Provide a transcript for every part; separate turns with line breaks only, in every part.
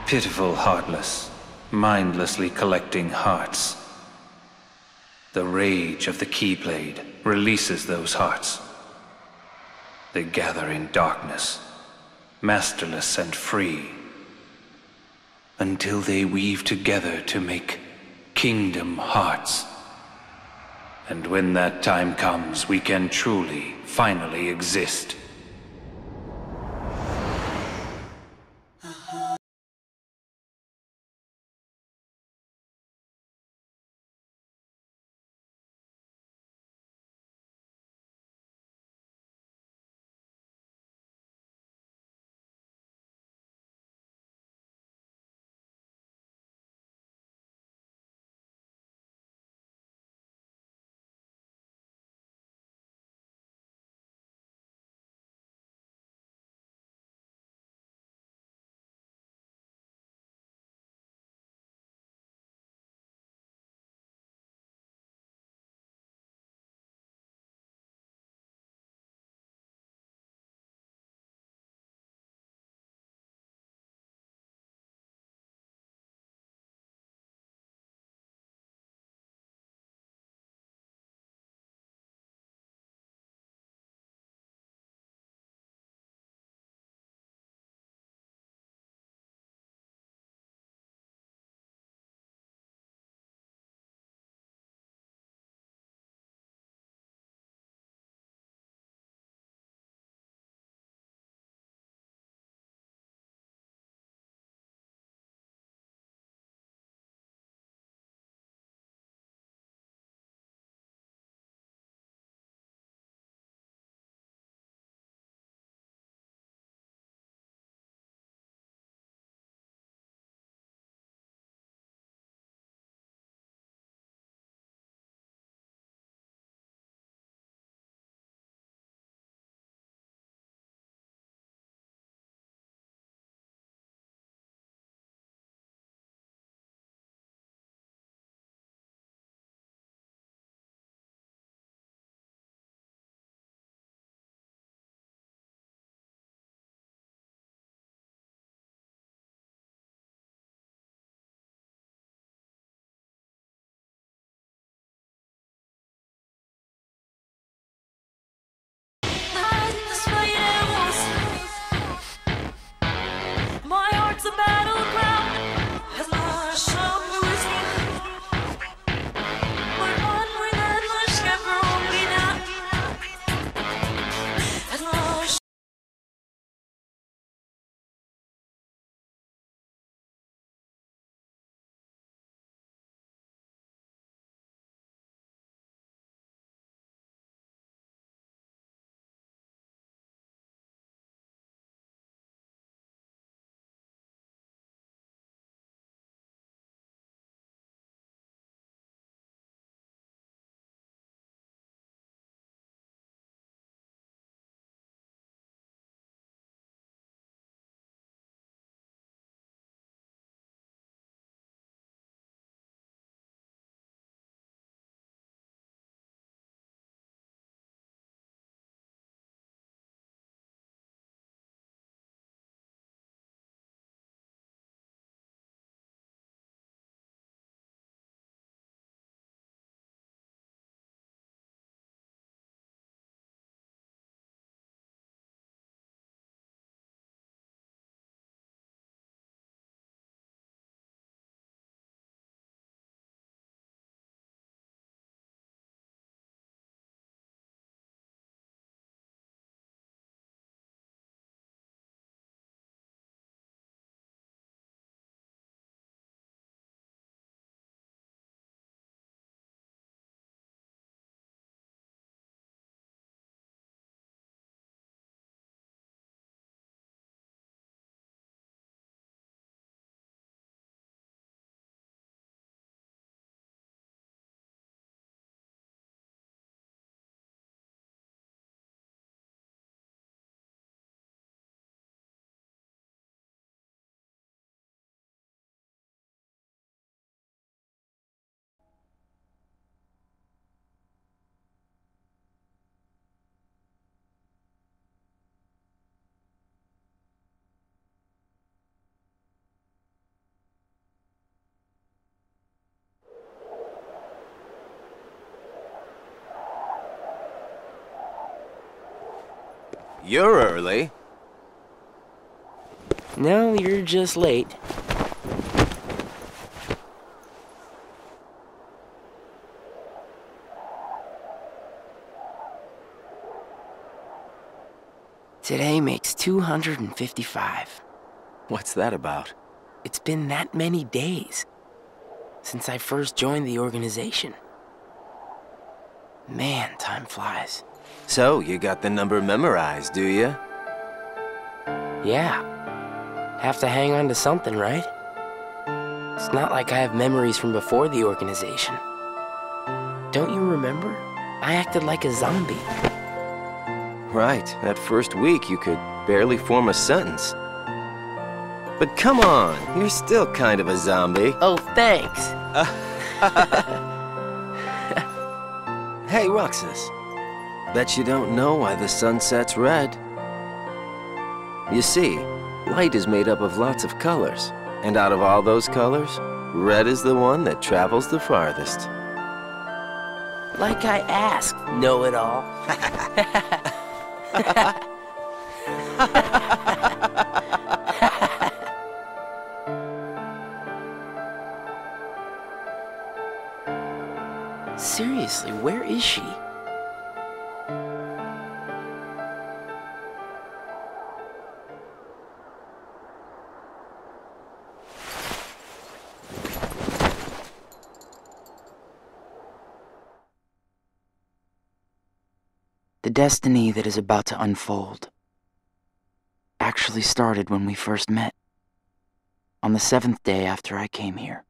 Pitiful, heartless, mindlessly collecting hearts. The rage of the Keyblade releases those hearts. They gather in darkness, masterless and free, until they weave together to make Kingdom Hearts. And when that time comes, we can truly, finally exist.
You're early.
No, you're just late. Today makes 255.
What's that about?
It's been that many days since I first joined the organization. Man, time flies.
So, you got the number memorized, do you?
Yeah. Have to hang on to something, right? It's not like I have memories from before the organization. Don't you remember? I acted like a zombie.
Right. That first week, you could barely form a sentence. But come on, you're still kind of a zombie.
Oh, thanks.
Hey, Roxas. Bet you don't know why the sun sets red. You see, light is made up of lots of colors. And out of all those colors, red is the one that travels the farthest.
Like I asked, know-it-all. Seriously, where is she? The destiny that is about to unfold actually started when we first met, on the 7th day after I came here.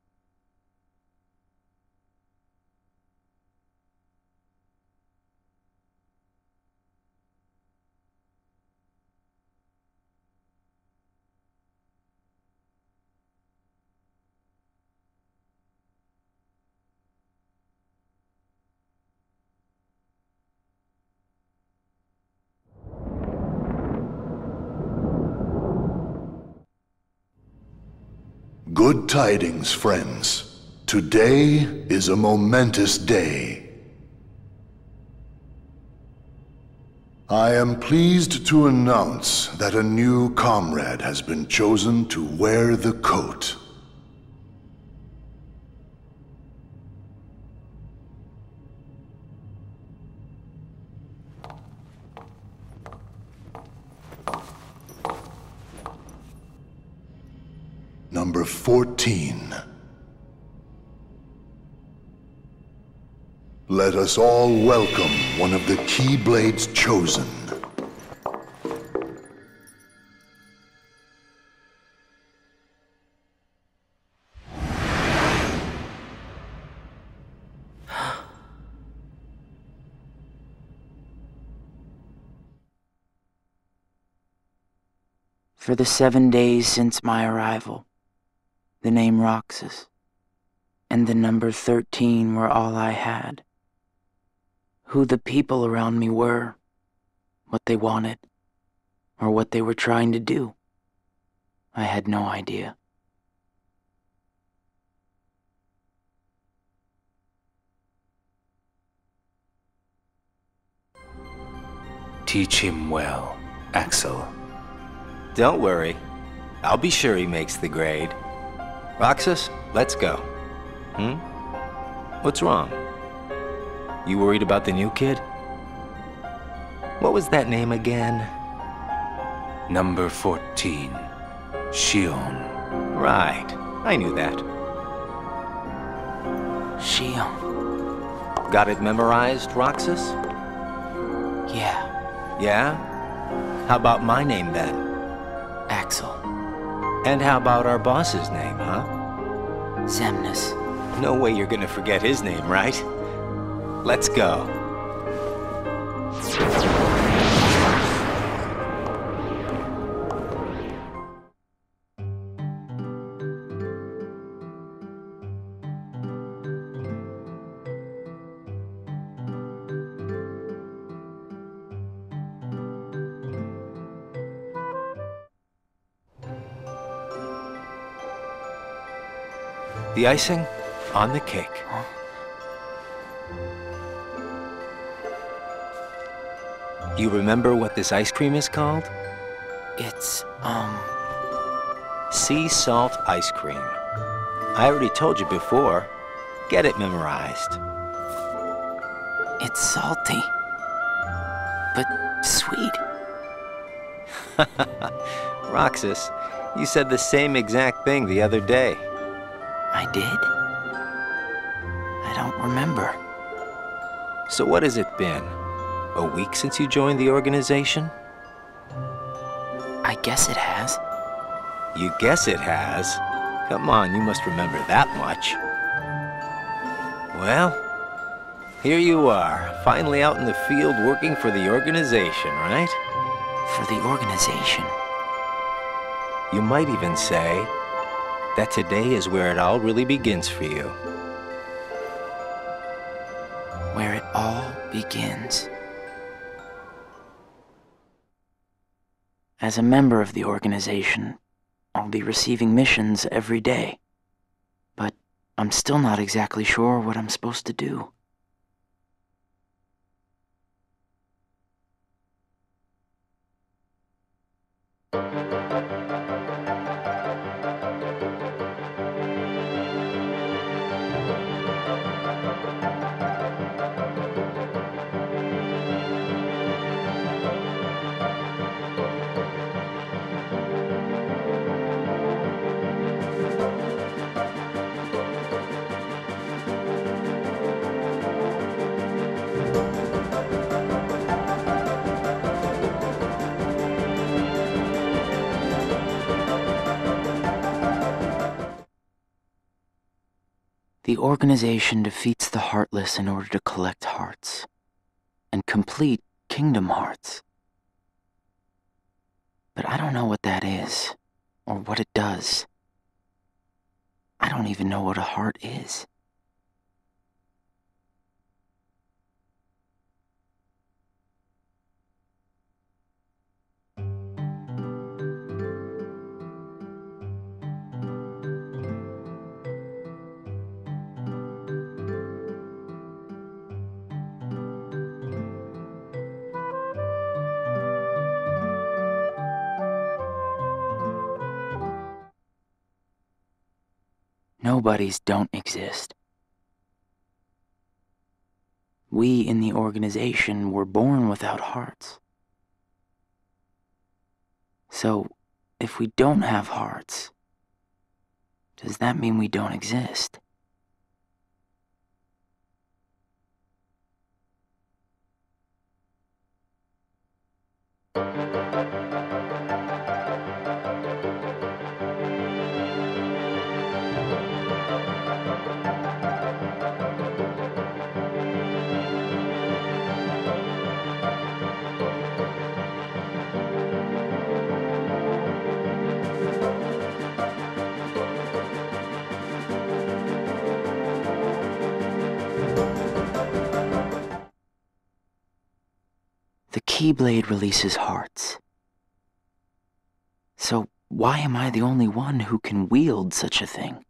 Good tidings, friends. Today is a momentous day. I am pleased to announce that a new comrade has been chosen to wear the coat. Number 14. Let us all welcome one of the Keyblades chosen.
For the 7 days since my arrival, the name Roxas and the number 13 were all I had. Who the people around me were, what they wanted, or what they were trying to do, I had no idea.
Teach him well, Axel.
Don't worry. I'll be sure he makes the grade. Roxas, let's go. What's wrong? You worried about the new kid? What was that name again?
Number 14, Xion.
Right. I knew that.
Xion.
Got it memorized, Roxas?
Yeah,
Yeah? How about my name then?
Axel.
And how about our boss's name, huh?
Xemnas.
No way you're gonna forget his name, right? Let's go. The icing on the cake. You remember what this ice cream is called?
It's,
Sea salt ice cream. I already told you before. Get it memorized.
it's salty. But sweet.
Roxas, you said the same exact thing the other day.
I did? I don't remember.
So what has it been? A week since you joined the organization?
I guess it has.
You guess it has? Come on, you must remember that much. Well, here you are, finally out in the field working for the organization, right?
For the organization.
You might even say that today is where it all really begins for you.
Where it all begins. As a member of the organization, I'll be receiving missions every day. But I'm still not exactly sure what I'm supposed to do. The organization defeats the Heartless in order to collect hearts and complete Kingdom Hearts. But I don't know what that is or what it does. I don't even know what a heart is. Nobodies don't exist. We in the organization were born without hearts. So, if we don't have hearts, does that mean we don't exist? The Keyblade releases hearts. So why am I the only one who can wield such a thing?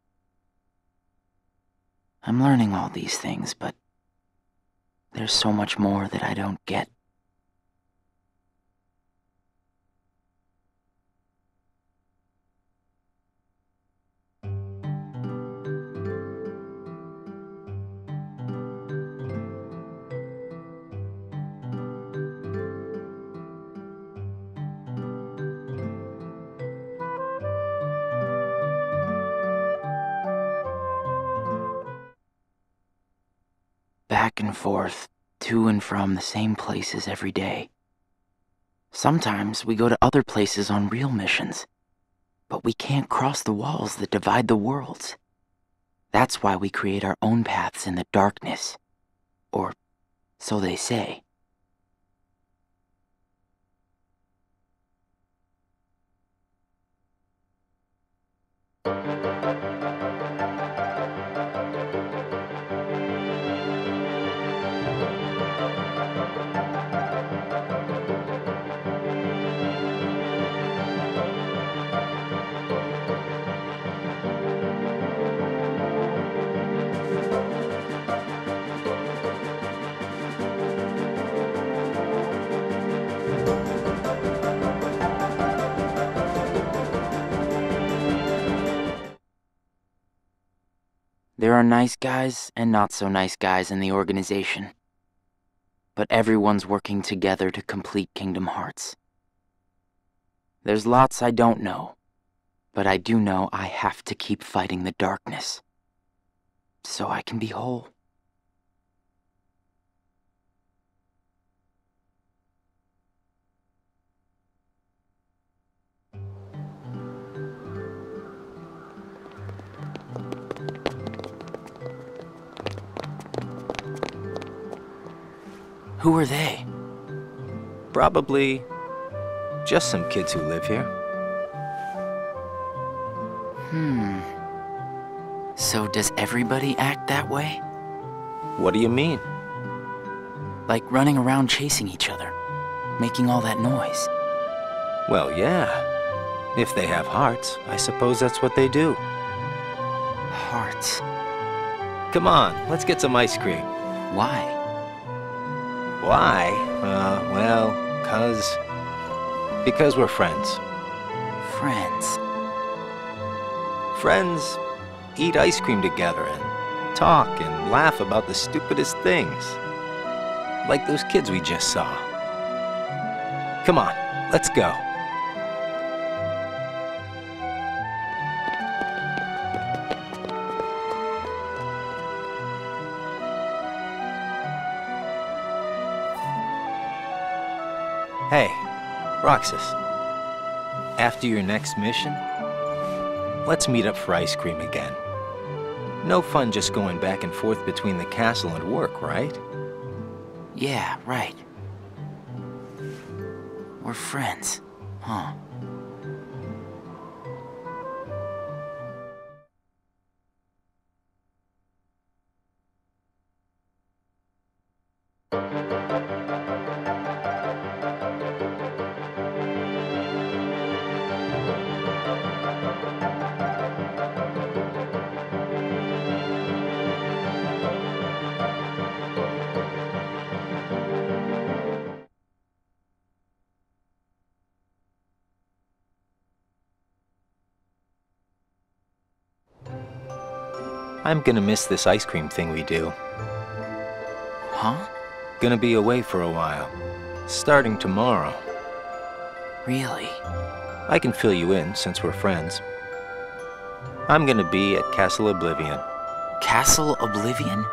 I'm learning all these things, but there's so much more that I don't get. Back and forth, to and from the same places every day. Sometimes we go to other places on real missions, but we can't cross the walls that divide the worlds. That's why we create our own paths in the darkness. Or so they say. There are nice guys and not so nice guys in the organization. But everyone's working together to complete Kingdom Hearts. There's lots I don't know, but I do know I have to keep fighting the darkness, so I can be whole. Who are they?
Probably just some kids who live here.
So does everybody act that way?
What do you mean?
Like running around chasing each other, making all that noise?
Well, yeah. If they have hearts, I suppose that's what they do.
Hearts.
Come on, let's get some ice cream.
Why?
Why? Well, because we're friends.
Friends.
Friends eat ice cream together and talk and laugh about the stupidest things. Like those kids we just saw. Come on, let's go. Hey, Roxas. After your next mission, let's meet up for ice cream again. No fun just going back and forth between the castle and work, right?
Yeah, right. We're friends, huh?
I'm gonna miss this ice cream thing we do.
Huh?
Gonna be away for a while. Starting tomorrow.
Really?
I can fill you in since we're friends. I'm gonna be at Castle Oblivion.
Castle Oblivion?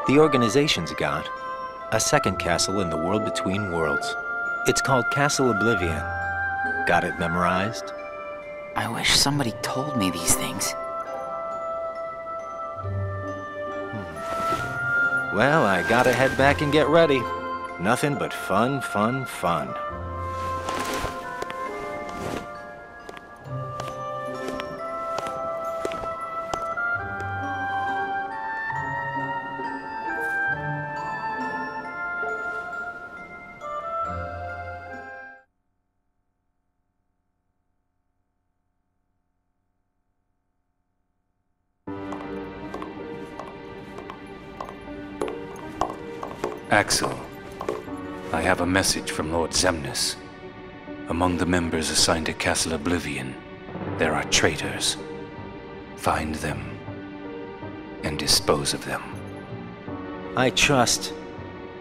The organization's got a second castle in the world between worlds. It's called Castle Oblivion. Got it memorized?
I wish somebody told me these things.
Well, I gotta head back and get ready. Nothing but fun, fun, fun.
Axel, I have a message from Lord Xemnas. Among the members assigned to Castle Oblivion, there are traitors. Find them and dispose of them.
I trust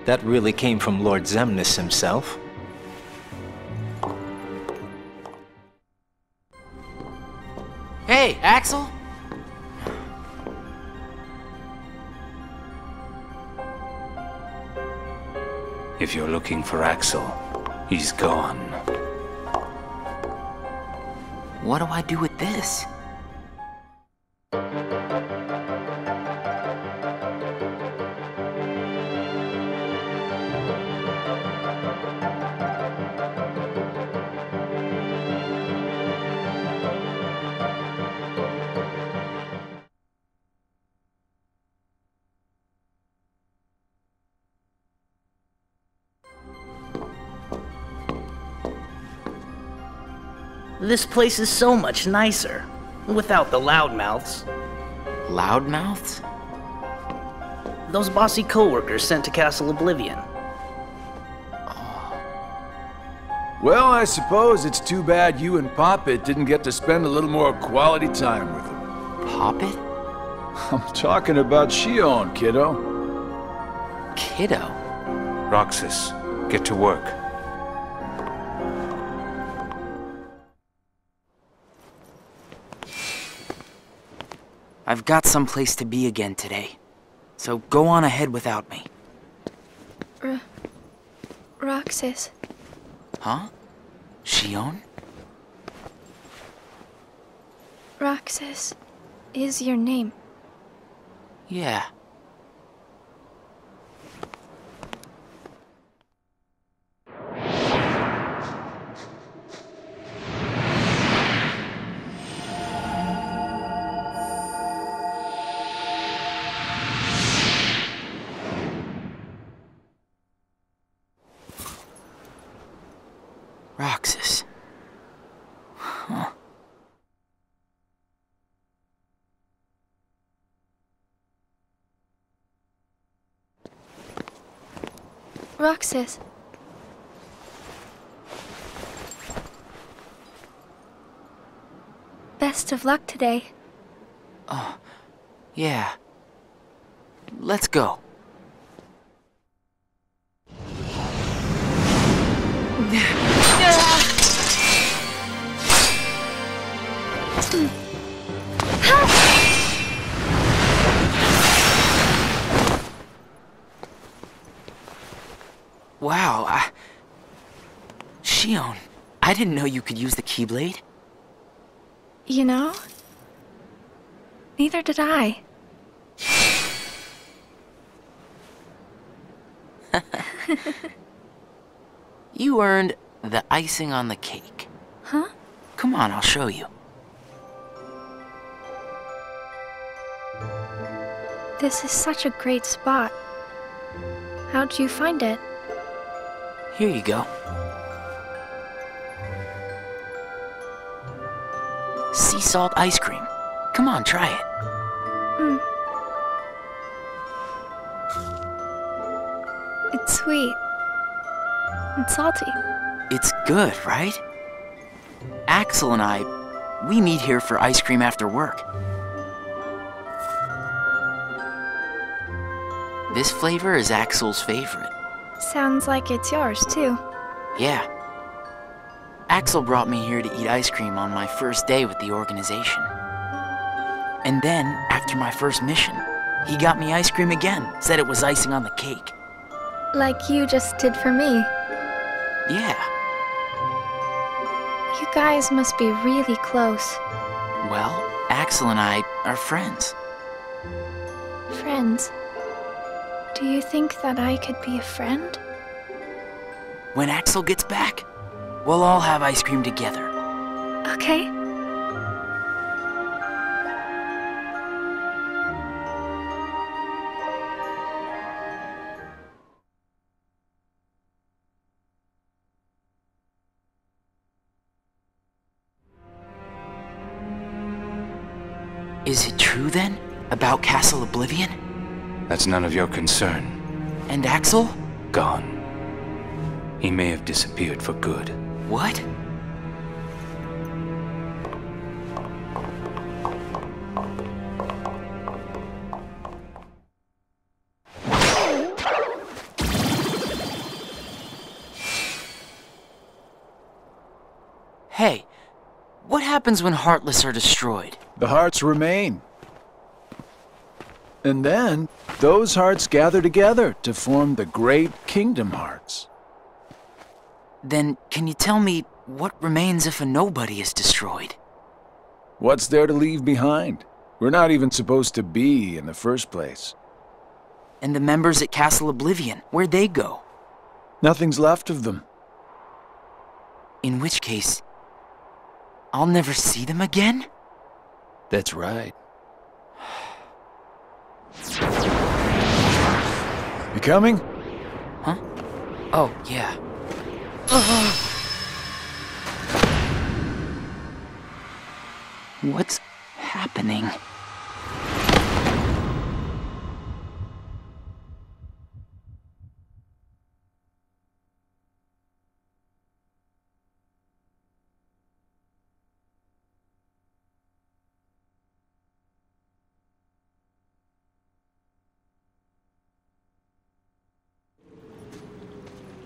that really came from Lord Xemnas himself.
Hey, Axel?
If you're looking for Axel, he's gone.
What do I do with this?
This place is so much nicer, without the loudmouths.
Loudmouths?
Those bossy coworkers sent to Castle Oblivion.
Well, I suppose it's too bad you and Poppet didn't get to spend a little more quality time with him.
Poppet?
I'm talking about Shion, kiddo.
Kiddo?
Roxas, get to work.
I've got someplace to be again today, so go on ahead without me.
Roxas.
Huh? Shion?
Roxas is your name.
Yeah. Roxas. Huh.
Roxas. Best of luck today.
Oh, yeah. Let's go. Wow, Shion, I didn't know you could use the Keyblade.
You know? Neither did I.
You earned the icing on the cake.
Huh?
Come on, I'll show you.
This is such a great spot. How'd you find it?
Here you go. Sea salt ice cream. Come on, try it.
It's sweet. And salty.
It's good, right? Axel and I, we meet here for ice cream after work. This flavor is Axel's favorite.
Sounds like it's yours, too.
Yeah. Axel brought me here to eat ice cream on my first day with the organization. And then, after my first mission, he got me ice cream again, said it was icing on the cake.
Like you just did for me.
Yeah.
You guys must be really close.
Well, Axel and I are friends.
Friends. Do you think that I could be a friend?
When Axel gets back, we'll all have ice cream together.
Okay.
Is it true then, about Castle Oblivion?
That's none of your concern.
And Axel?
Gone. He may have disappeared for good.
What? Hey, what happens when Heartless are destroyed?
The hearts remain. And then, those hearts gather together to form the great Kingdom Hearts.
Then, can you tell me what remains if a nobody is destroyed?
What's there to leave behind? We're not even supposed to be in the first place.
And the members at Castle Oblivion, where'd they go?
Nothing's left of them.
In which case, I'll never see them again?
That's right. You coming?
Huh? Oh, yeah. What's happening?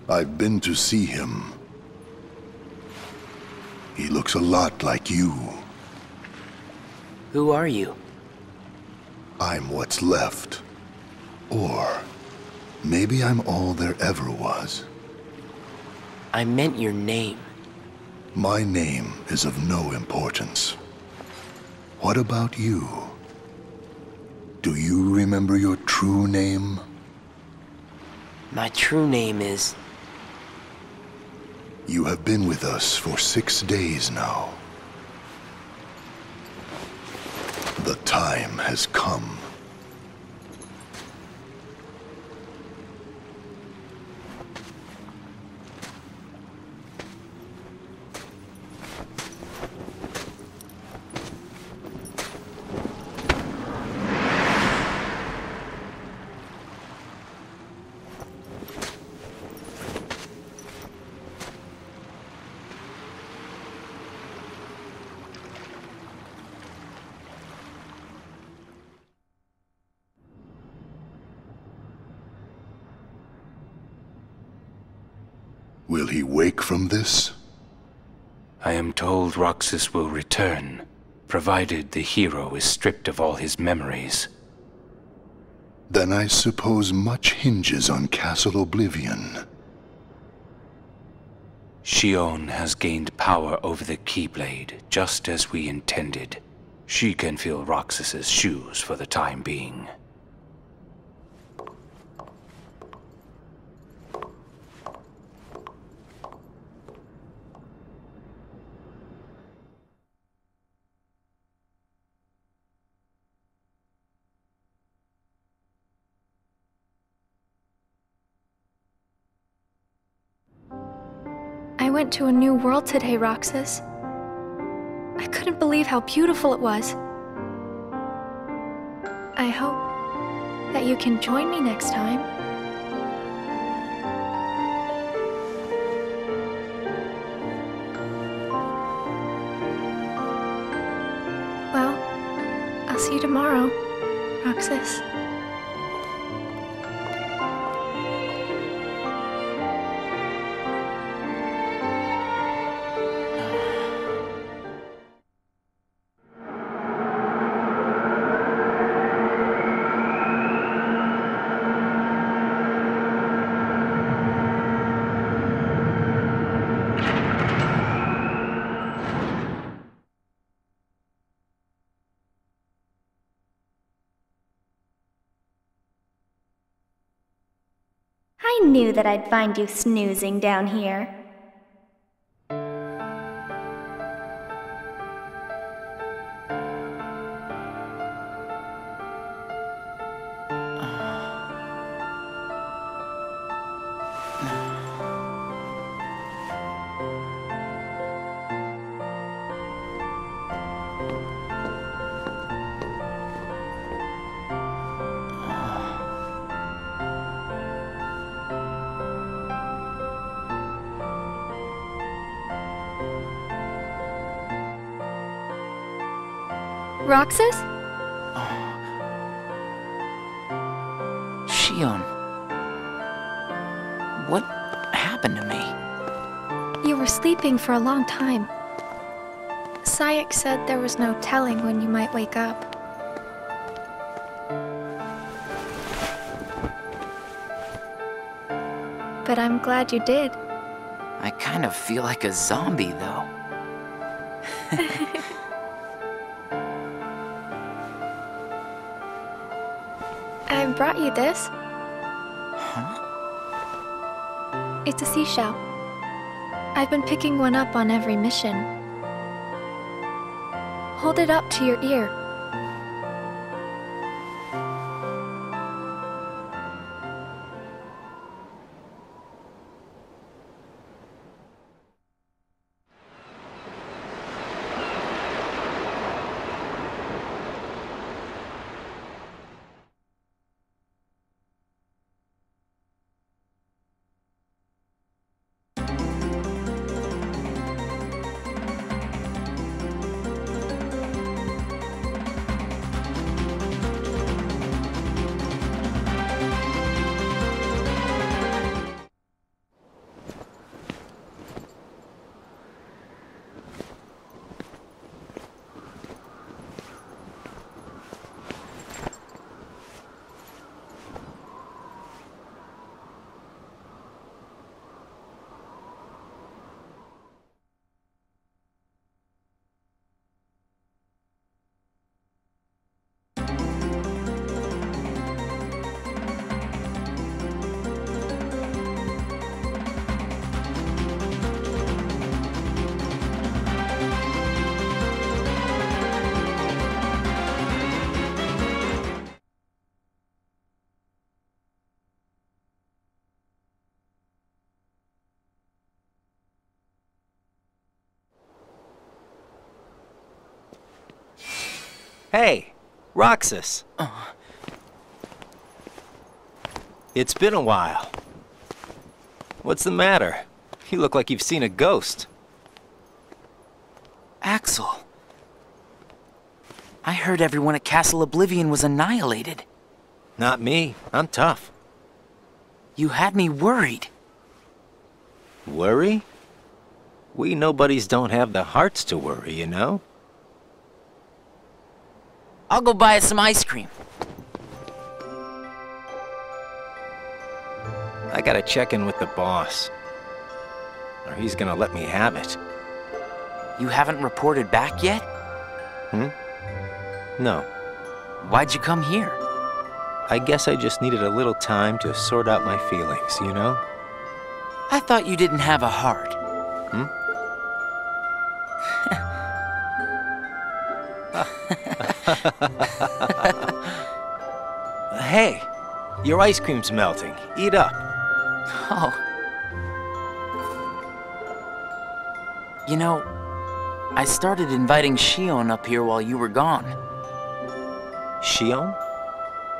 I've been to see him. He looks a lot like you.
Who are you?
I'm what's left. Or maybe I'm all there ever was.
I meant your name.
My name is of no importance. What about you? Do you remember your true name?
My true name is...
You have been with us for 6 days now. The time has come. Will he wake from this?
I am told Roxas will return, provided the hero is stripped of all his memories.
Then I suppose much hinges on Castle Oblivion.
Xion has gained power over the Keyblade, just as we intended. She can fill Roxas's shoes for the time being.
I went to a new world today, Roxas. I couldn't believe how beautiful it was. I hope that you can join me next time. Well, I'll see you tomorrow, Roxas.
I knew that I'd find you snoozing down here.
Roxas?
Xion. What happened to me?
You were sleeping for a long time. Sayek said there was no telling when you might wake up. But I'm glad you did.
I kind of feel like a zombie, though.
I brought you this.
Huh?
It's a seashell. I've been picking one up on every mission. Hold it up to your ear.
Hey, Roxas. It's been a while. What's the matter? You look like you've seen a ghost.
Axel. I heard everyone at Castle Oblivion was annihilated.
Not me. I'm tough.
You had me worried.
Worry? We nobodies don't have the hearts to worry, you know?
I'll go buy us some ice cream.
I gotta check in with the boss. Or he's gonna let me have it.
You haven't reported back yet?
No.
Why'd you come here?
I guess I just needed a little time to sort out my feelings, you know?
I thought you didn't have a heart.
Hey, your ice cream's melting. Eat up.
Oh. You know, I started inviting Shion up here while you were gone.
Shion?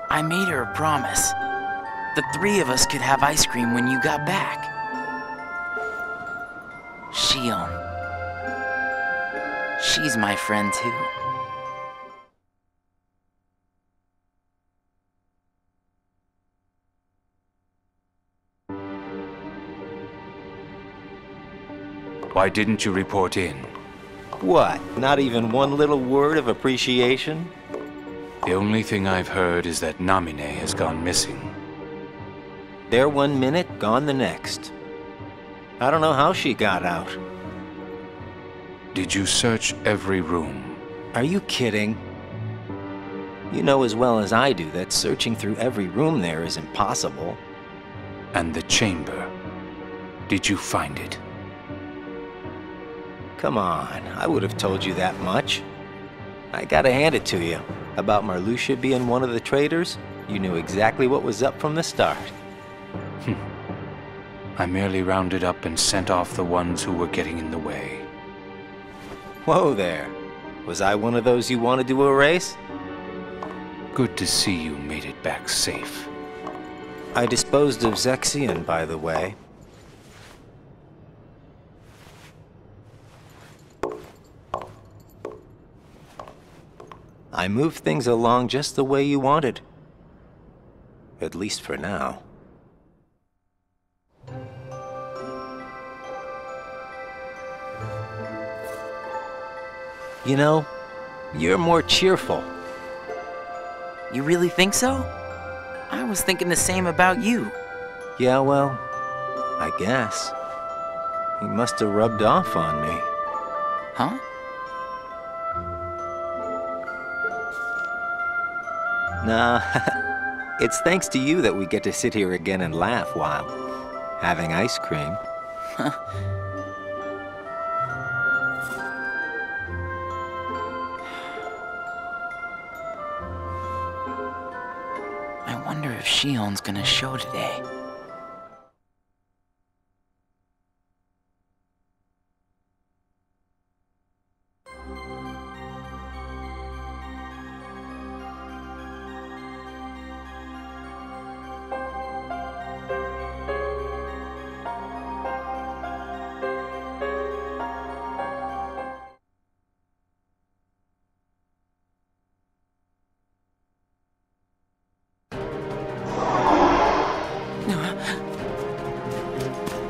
I made her a promise. The three of us could have ice cream when you got back. Shion. She's my friend too.
Why didn't you report in?
What? Not even one little word of appreciation?
The only thing I've heard is that Namine has gone missing.
There 1 minute, gone the next. I don't know how she got out.
Did you search every room?
Are you kidding? You know as well as I do that searching through every room there is impossible.
And the chamber? Did you find it?
Come on, I would have told you that much. I gotta hand it to you. About Marluxia being one of the traitors, you knew exactly what was up from the start.
I merely rounded up and sent off the ones who were getting in the way.
Whoa there. Was I one of those you wanted to erase?
Good to see you made it back safe.
I disposed of Zexion, by the way. I moved things along just the way you wanted. At least for now. You know, you're more cheerful.
You really think so? I was thinking the same about you.
Yeah, well, I guess. He must have rubbed off on me.
Huh?
Nah, it's thanks to you that we get to sit here again and laugh while having ice cream.
I wonder if Shion's gonna show today.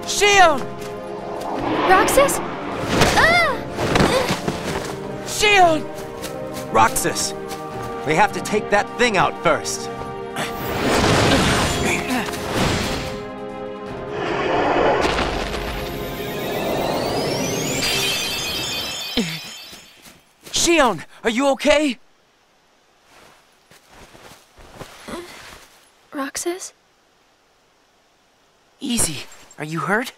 Shion!
Roxas? Ah!
Shion!
Roxas! We have to take that thing out first.
Shion, are you okay?
Roxas?
Easy. Are you hurt?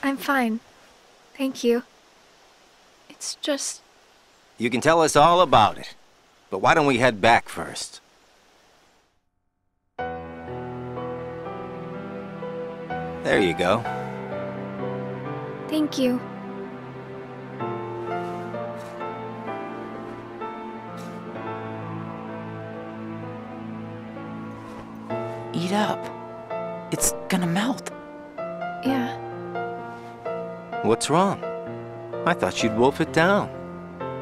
I'm fine. Thank you. It's just...
You can tell us all about it. But why don't we head back first? There you go.
Thank you.
eat up. It's gonna melt.
Yeah.
What's wrong? I thought you'd wolf it down.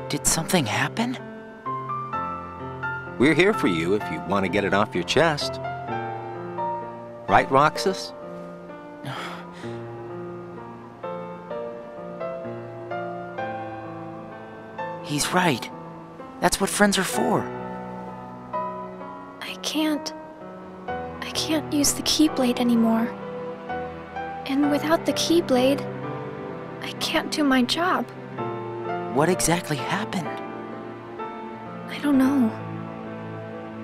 Did something happen?
We're here for you if you want to get it off your chest. Right, Roxas?
He's right. That's what friends are for.
I can't use the Keyblade anymore. And without the Keyblade, I can't do my job.
What exactly happened?
I don't know.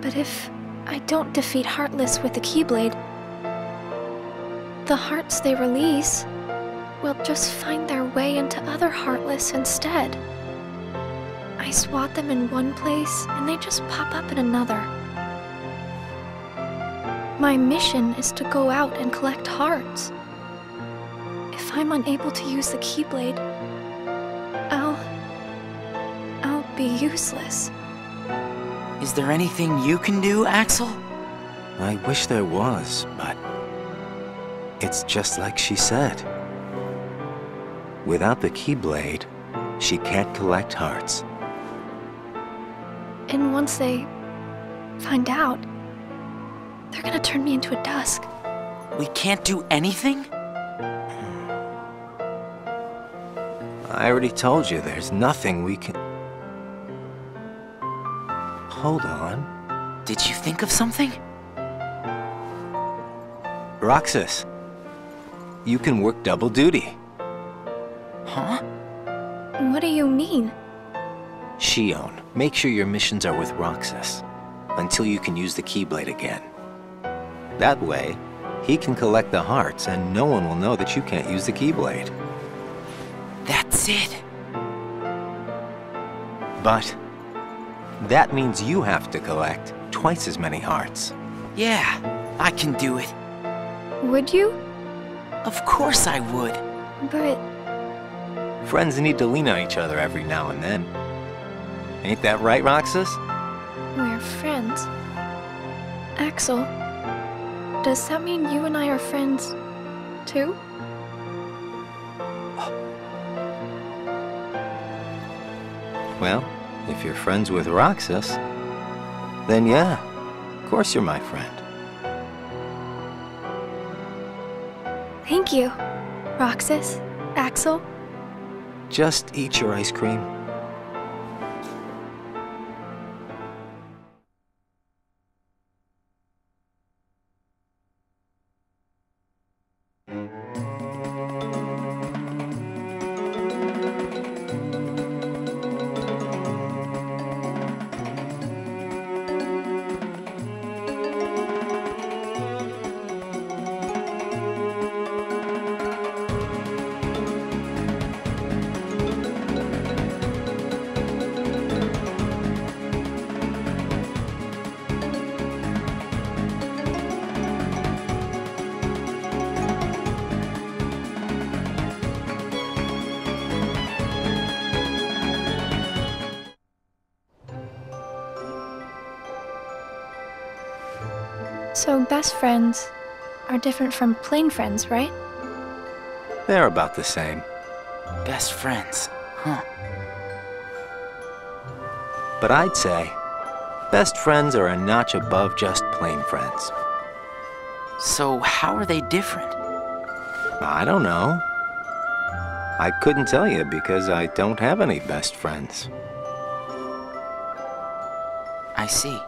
But if I don't defeat Heartless with the Keyblade, the hearts they release will just find their way into other Heartless instead. I swat them in one place, and they just pop up in another. My mission is to go out and collect hearts. If I'm unable to use the Keyblade, I'll be useless.
Is there anything you can do, Axel?
I wish there was, but it's just like she said. Without the Keyblade, she can't collect hearts.
And once they find out, they're gonna turn me into a Dusk.
We can't do anything?
I already told you there's nothing we can... Hold on.
Did you think of something?
Roxas, you can work double duty.
Huh?
What do you mean?
Xion, make sure your missions are with Roxas until you can use the Keyblade again. That way, he can collect the hearts and no one will know that you can't use the Keyblade.
That's it.
But that means you have to collect twice as many hearts.
Yeah, I can do it.
Would you?
Of course I would.
But
Friends need to lean on each other every now and then. Ain't that right, Roxas?
we're friends. Axel, does that mean you and I are friends, too?
Well, if you're friends with Roxas, then yeah, of course you're my friend.
Thank you, Roxas, Axel.
Just eat your ice cream.
So best friends are different from plain friends, right?
They're about the same.
Best friends, huh?
But I'd say best friends are a notch above just plain friends.
So how are they different?
I don't know. I couldn't tell you because I don't have any best friends.
I see.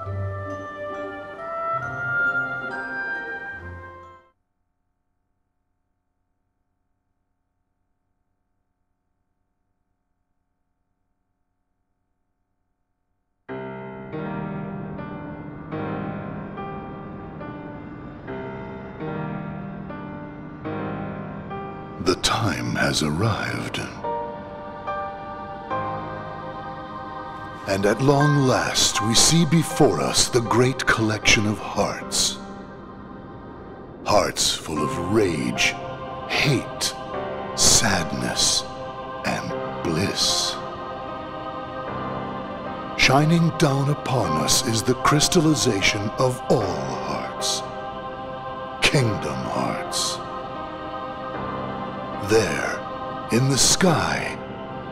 The time has arrived. And at long last, we see before us the great collection of hearts. Hearts full of rage, hate, sadness, and bliss. Shining down upon us is the crystallization of all hearts. Kingdom Hearts. There, in the sky,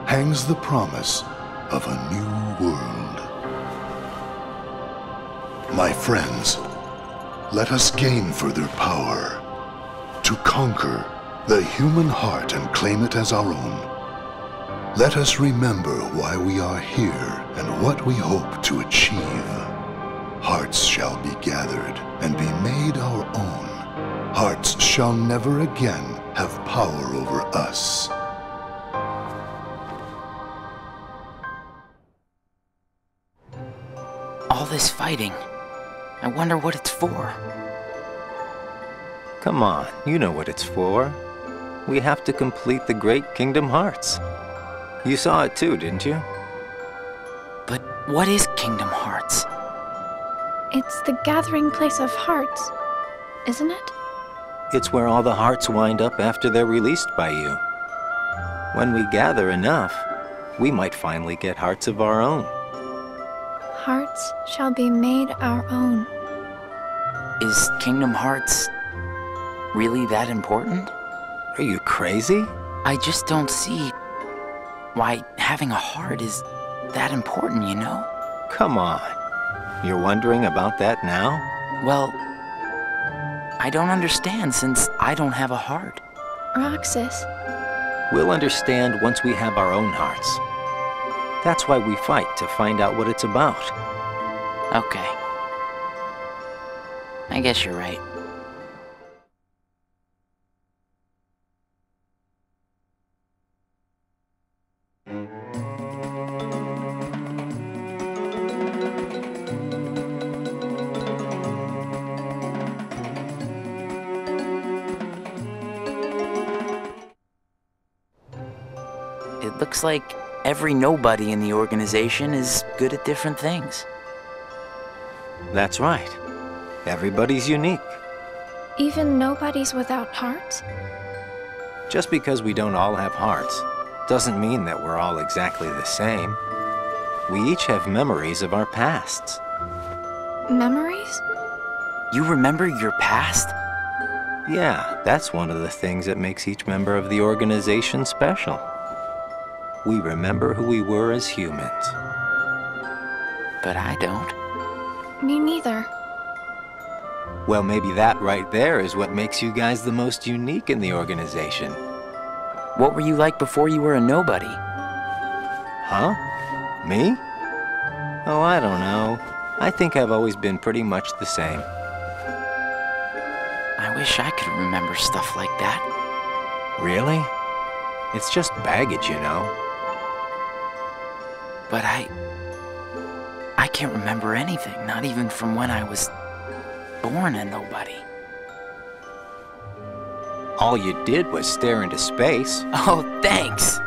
hangs the promise of a new world. My friends, let us gain further power to conquer the human heart and claim it as our own. Let us remember why we are here and what we hope to achieve. Hearts shall be gathered and be made our own. Hearts shall never again have power over us.
All this fighting. I wonder what it's for.
Come on, you know what it's for. We have to complete the Great Kingdom Hearts. You saw it too, didn't you?
But what is Kingdom Hearts?
It's the gathering place of hearts, isn't it?
It's where all the hearts wind up after they're released by you. When we gather enough, we might finally get hearts of our own.
Hearts shall be made our own.
Is Kingdom Hearts really that important?
Are you crazy?
I just don't see why having a heart is that important, you know?
Come on. You're wondering about that now?
Well, I don't understand since I don't have a heart.
Roxas.
We'll understand once we have our own hearts. That's why we fight, to find out what it's about.
Okay. I guess you're right. It looks like every nobody in the organization is good at different things.
That's right. Everybody's unique.
Even nobodies without hearts?
Just because we don't all have hearts doesn't mean that we're all exactly the same. We each have memories of our pasts.
Memories?
You remember your past?
Yeah, that's one of the things that makes each member of the organization special. We remember who we were as humans.
But I don't.
Me neither.
Well, maybe that right there is what makes you guys the most unique in the organization.
What were you like before you were a nobody?
Huh? Me? Oh, I don't know. I think I've always been pretty much the same.
I wish I could remember stuff like that.
Really? It's just baggage, you know.
But I can't remember anything, not even from when I was born a nobody.
All you did was stare into space.
Oh, thanks!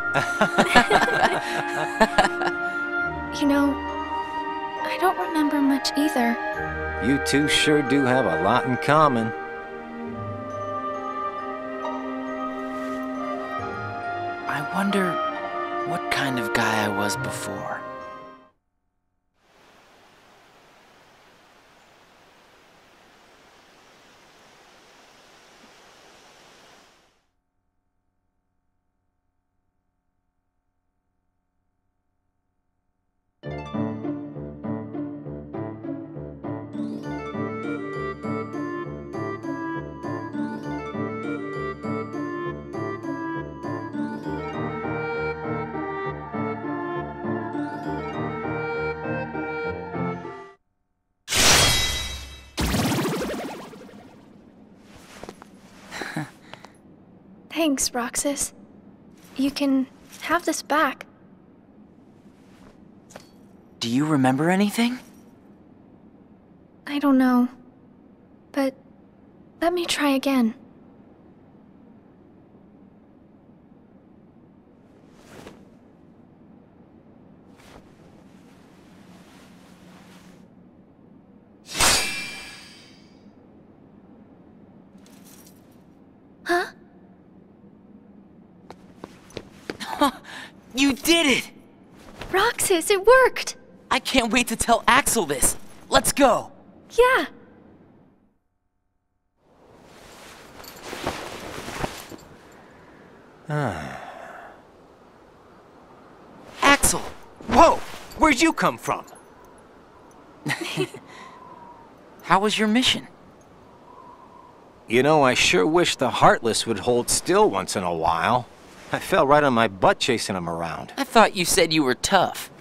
You know, I don't remember much either.
You two sure do have a lot in common.
I wonder what kind of guy I was before.
Thanks, Roxas. You can have this back.
Do you remember anything?
I don't know. But let me try again. Huh?
You did it!
Roxas, it worked!
I can't wait to tell Axel this. Let's go!
Yeah.
Axel! Whoa! Where'd you come from?
How was your mission?
You know, I sure wish the Heartless would hold still once in a while. I fell right on my butt chasing them around.
I thought you said you were tough.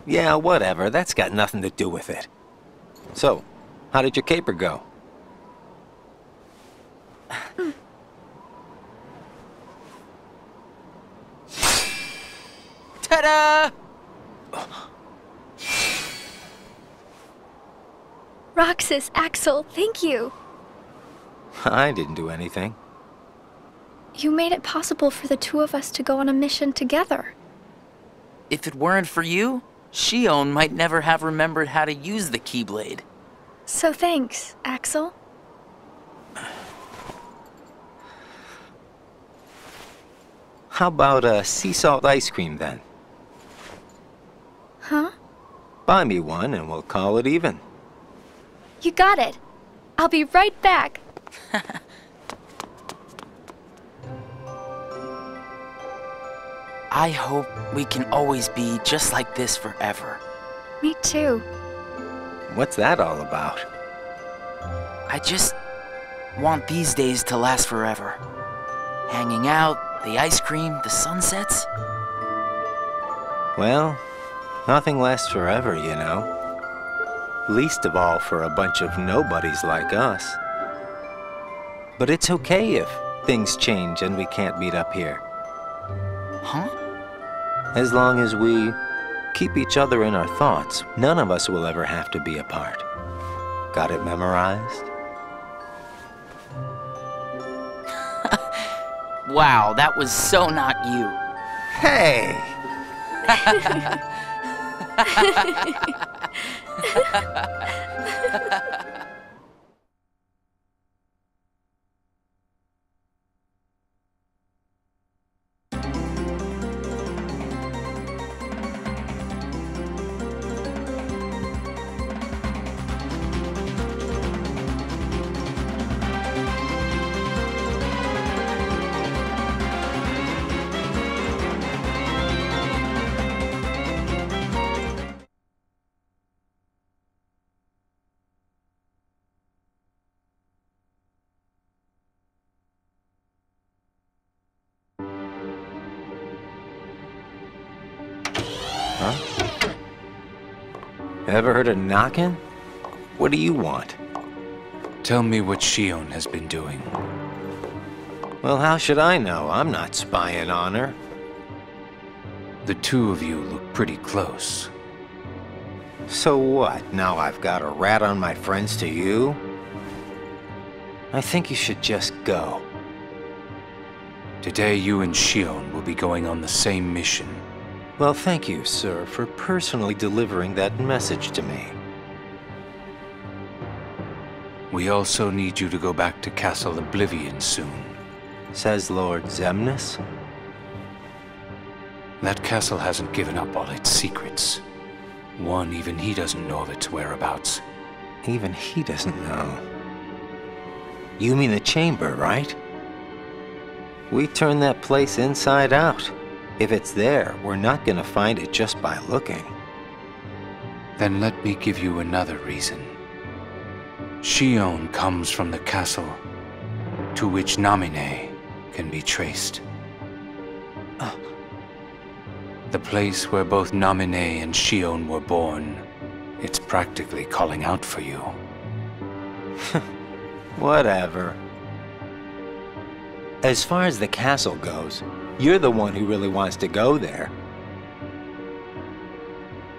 Yeah, whatever. That's got nothing to do with it. So, how did your caper go?
Ta-da!
Roxas, Axel, thank you.
I didn't do anything.
You made it possible for the two of us to go on a mission together.
If it weren't for you, Xion might never have remembered how to use the Keyblade.
So thanks, Axel.
How about sea salt ice cream then?
Huh?
Buy me one and we'll call it even.
You got it. I'll be right back.
I hope we can always be just like this forever.
Me too.
What's that all about?
I just want these days to last forever. Hanging out, the ice cream, the sunsets.
Well, nothing lasts forever, you know. Least of all for a bunch of nobodies like us. But it's okay if things change and we can't meet up here.
Huh?
As long as we keep each other in our thoughts, none of us will ever have to be apart. Got it memorized?
Wow, that was so not you.
Hey! Huh? Ever heard of knocking? What do you want?
Tell me what Xion has been doing.
Well, how should I know? I'm not spying on her.
The two of you look pretty close.
So what? Now I've got a rat on my friends to you? I think you should just go.
Today you and Xion will be going on the same mission.
Well, thank you, sir, for personally delivering that message to me.
We also need you to go back to Castle Oblivion soon.
Says Lord Xemnas.
That castle hasn't given up all its secrets. One, even he doesn't know of its whereabouts.
Even he doesn't know. You mean the chamber, right? We turned that place inside out. If it's there, we're not gonna find it just by looking.
Then let me give you another reason. Xion comes from the castle to which Namine can be traced. The place where both Namine and Xion were born. It's practically calling out for you.
Whatever. As far as the castle goes, you're the one who really wants to go there.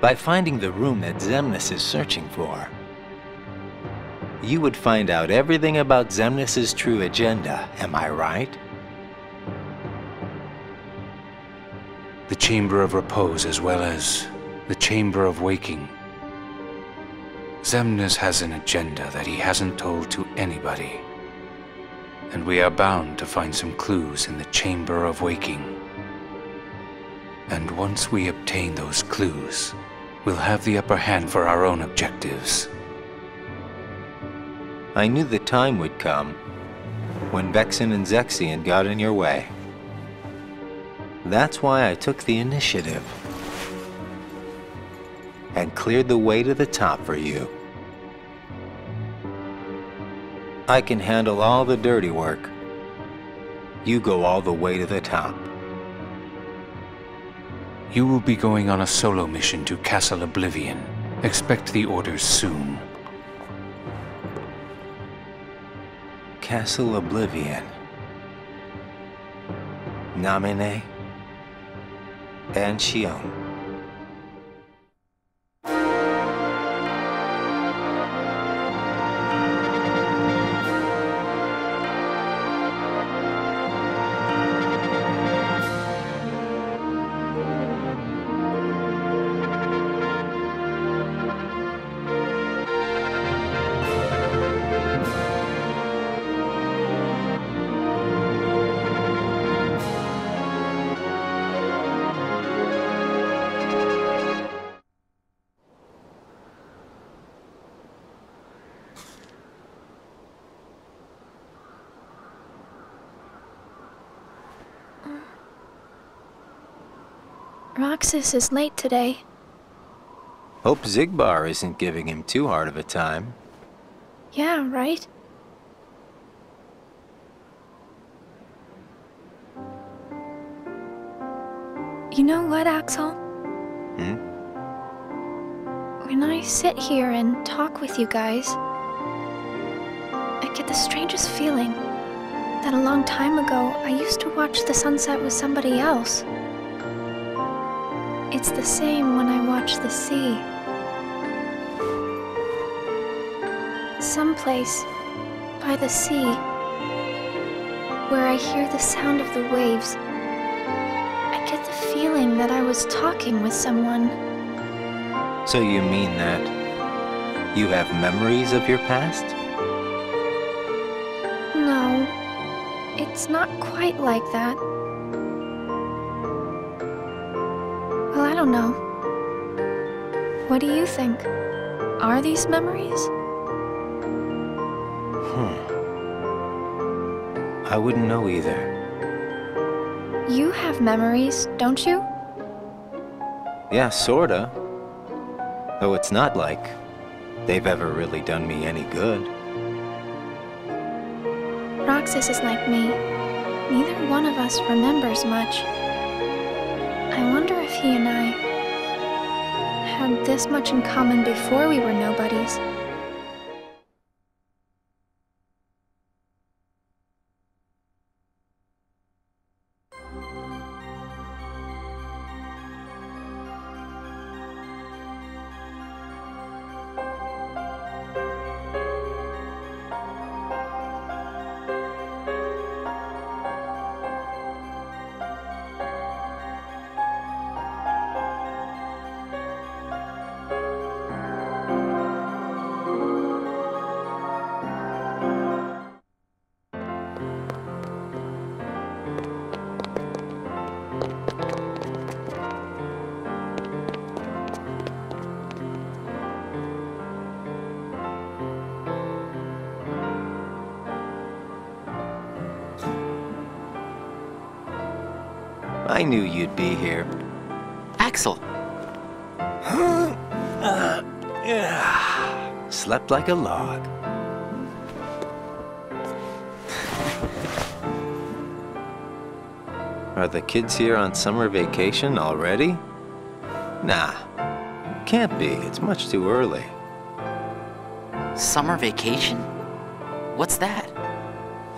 By finding the room that Xemnas is searching for, you would find out everything about Xemnas' true agenda, am I right?
The Chamber of Repose as well as the Chamber of Waking. Xemnas has an agenda that he hasn't told to anybody. And we are bound to find some clues in the Chamber of Waking. And once we obtain those clues, we'll have the upper hand for our own objectives.
I knew the time would come when Vexen and Zexion got in your way. That's why I took the initiative and cleared the way to the top for you. I can handle all the dirty work. You go all the way to the top.
You will be going on a solo mission to Castle Oblivion. Expect the orders soon.
Castle Oblivion. Namine and Xion.
Roxas is late today.
Hope Xigbar isn't giving him too hard of a time.
Yeah, right? You know what, Axel? When I sit here and talk with you guys, I get the strangest feeling that a long time ago I used to watch the sunset with somebody else. It's the same when I watch the sea. Someplace by the sea, where I hear the sound of the waves, I get the feeling that I was talking with someone.
So you mean that you have memories of your past?
No, it's not quite like that. Well, I don't know. What do you think? Are these memories?
I wouldn't know either.
You have memories, don't you?
Yeah, sorta. Though it's not like they've ever really done me any good.
Roxas is like me. Neither one of us remembers much. I wonder if he and I had this much in common before we were nobodies.
I knew you'd be here.
Axel!
Slept like a log. Are the kids here on summer vacation already? Nah, can't be. It's much too early.
Summer vacation? What's that?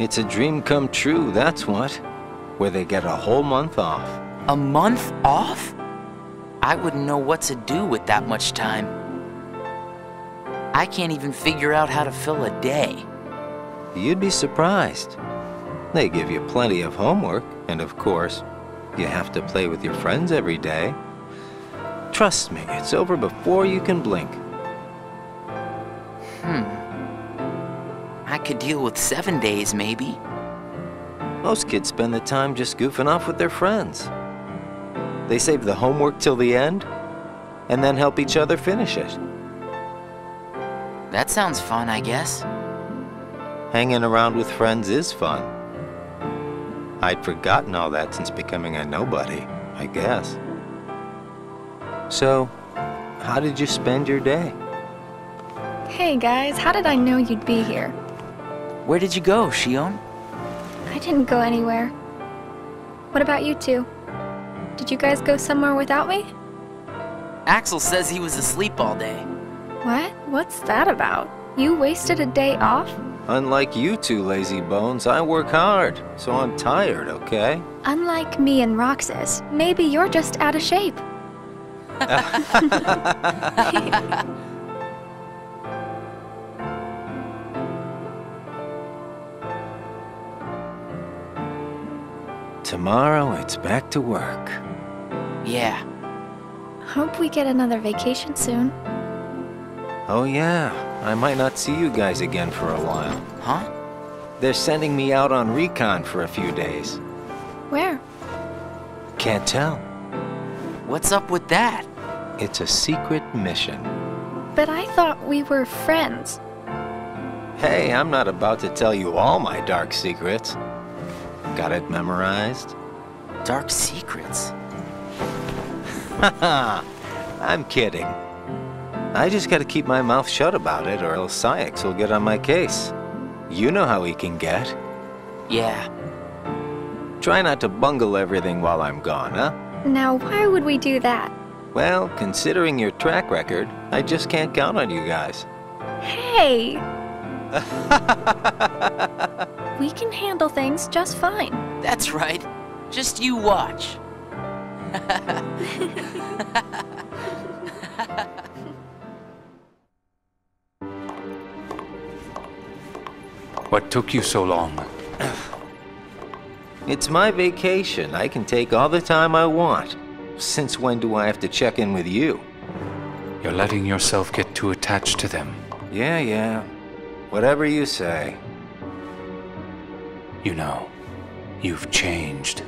It's a dream come true, that's what. Where they get a whole month off.
A month off? I wouldn't know what to do with that much time. I can't even figure out how to fill a day.
You'd be surprised. They give you plenty of homework, and of course, you have to play with your friends every day. Trust me, it's over before you can blink.
I could deal with 7 days, maybe.
Most kids spend the time just goofing off with their friends. They save the homework till the end, and then help each other finish it.
That sounds fun, I guess.
Hanging around with friends is fun. I'd forgotten all that since becoming a nobody, I guess. So, how did you spend your day?
Hey guys, how did I know you'd be here?
Where did you go, Shion?
I didn't go anywhere. What about you two? Did you guys go somewhere without me?
Axel says he was asleep all day.
What? What's that about? You wasted a day off?
Unlike you two lazy bones, I work hard, so I'm tired, okay?
Unlike me and Roxas, maybe you're just out of shape.
Tomorrow, it's back to work.
Yeah.
Hope we get another vacation soon.
Oh yeah, I might not see you guys again for a while.
Huh?
They're sending me out on recon for a few days.
Where?
Can't tell.
What's up with that?
It's a secret mission.
But I thought we were friends.
Hey, I'm not about to tell you all my dark secrets. Got it memorized?
Dark secrets.
Haha, I'm kidding. I just gotta keep my mouth shut about it or else Sykes will get on my case. You know how he can get.
Yeah.
Try not to bungle everything while I'm gone, huh?
Now, why would we do that?
Well, considering your track record, I just can't count on you guys.
Hey! We can handle things just fine.
That's right. Just you watch.
What took you so long?
It's my vacation. I can take all the time I want. Since when do I have to check in with you?
You're letting yourself get too attached to them.
Yeah. Whatever you say.
You know, you've changed.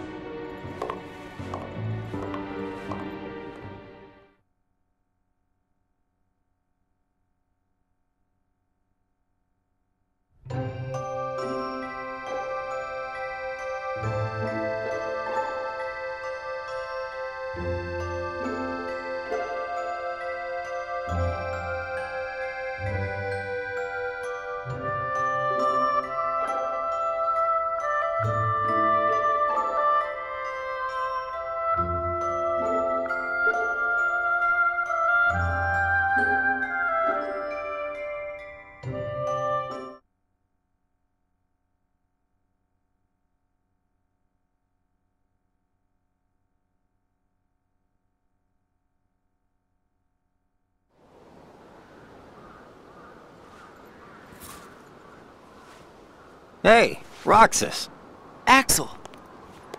Hey, Roxas.
Axel,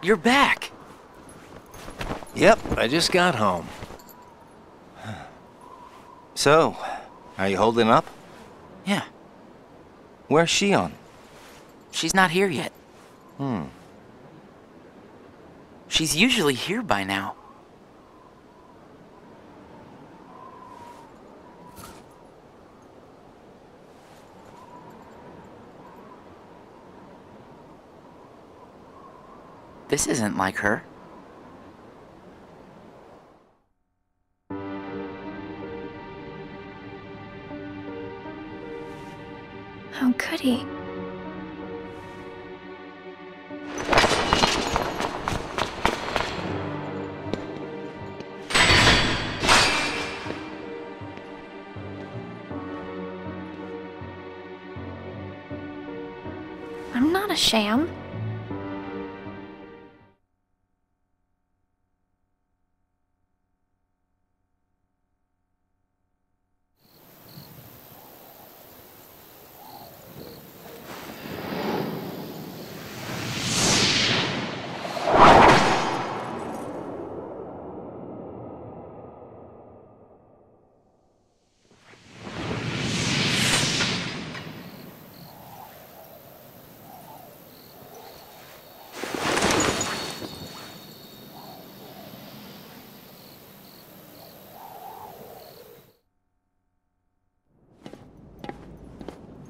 you're back.
Yep, I just got home. So, are you holding up?
Yeah.
Where's Shion?
She's not here yet. She's usually here by now. This isn't like her.
How could he? I'm not a sham.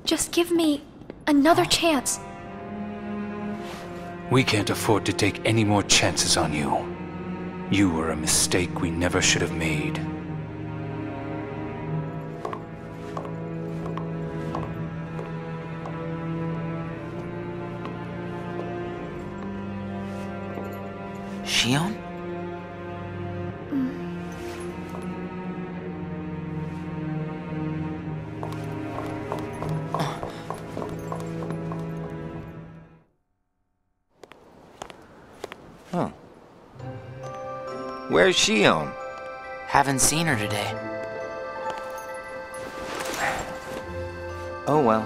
Just give me Another chance.
We can't afford to take any more chances on you. You were a mistake we never should have made.
Xion?
Huh. Where's Xion?
Haven't seen her today.
Oh well.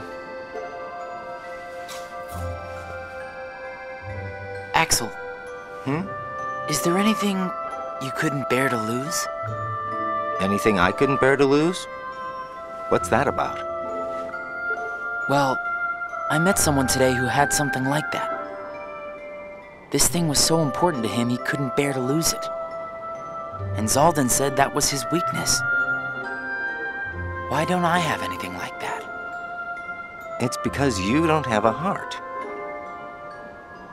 Axel.
Hmm?
Is there anything you couldn't bear to lose?
Anything I couldn't bear to lose? What's that about?
Well, I met someone today who had something like that. This thing was so important to him he couldn't bear to lose it. And Zaldan said that was his weakness. Why don't I have anything like that?
It's because you don't have a heart.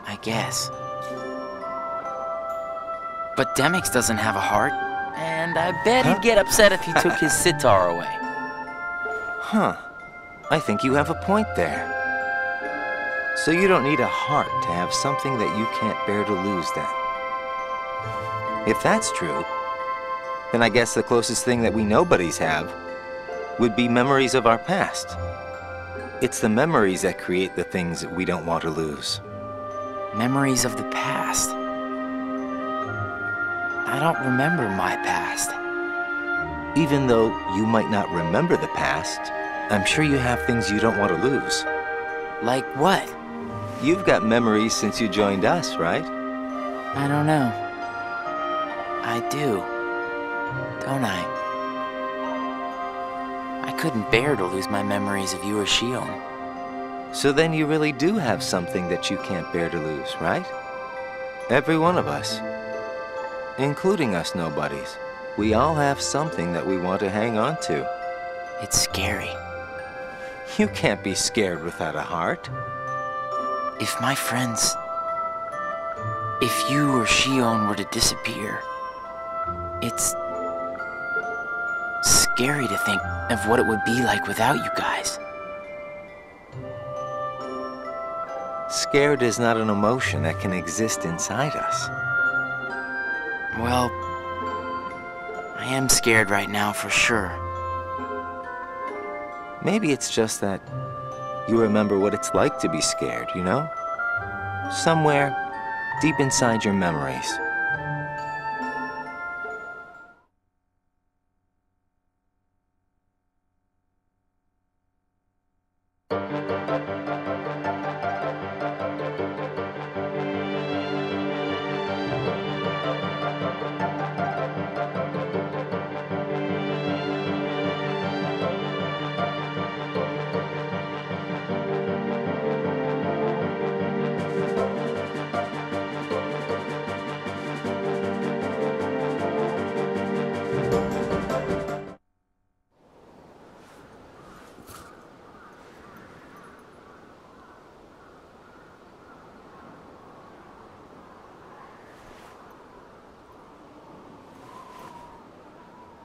I guess. But Demyx doesn't have a heart, and I bet he'd get upset if you took his sitar away.
Huh. I think you have a point there. So you don't need a heart to have something that you can't bear to lose, then. If that's true, then I guess the closest thing that we nobodies have would be memories of our past. It's the memories that create the things that we don't want to lose.
Memories of the past. I don't remember my past.
Even though you might not remember the past, I'm sure you have things you don't want to lose.
Like what?
You've got memories since you joined us, right?
I don't know. I do. Don't I? I couldn't bear to lose my memories of you or Xion.
So then you really do have something that you can't bear to lose, right? Every one of us. Including us nobodies. We all have something that we want to hang on to.
It's scary.
You can't be scared without a heart.
If my friends... If you or Xion were to disappear, it's scary to think of what it would be like without you guys.
Scared is not an emotion that can exist inside us.
Well, I am scared right now for sure.
Maybe it's just that you remember what it's like to be scared, you know? Somewhere deep inside your memories.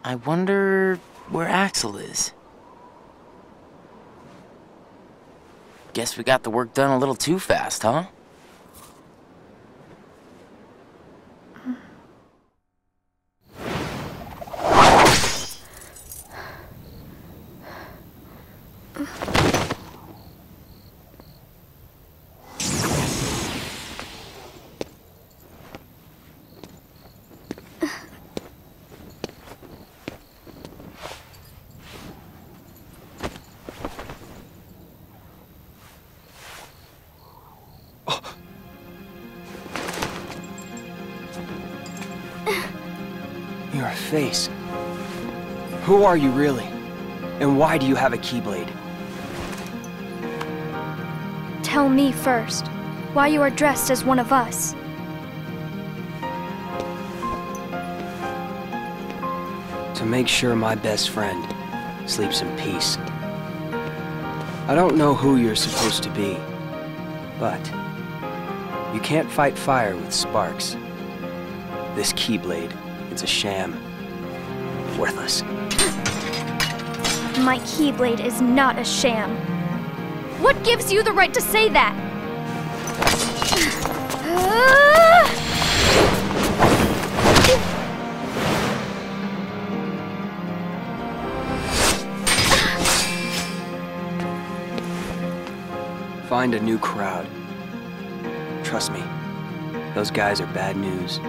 I wonder where Axel is. Guess we got the work done a little too fast, huh?
Your face. Who are you really? And why do you have a Keyblade?
Tell me first, why you are dressed as one of us.
To make sure my best friend sleeps in peace. I don't know who you're supposed to be, but you can't fight fire with sparks. This Keyblade, it's a sham. Worthless.
My Keyblade is not a sham. What gives you the right to say that?
Find a new crowd. Trust me, those guys are bad news.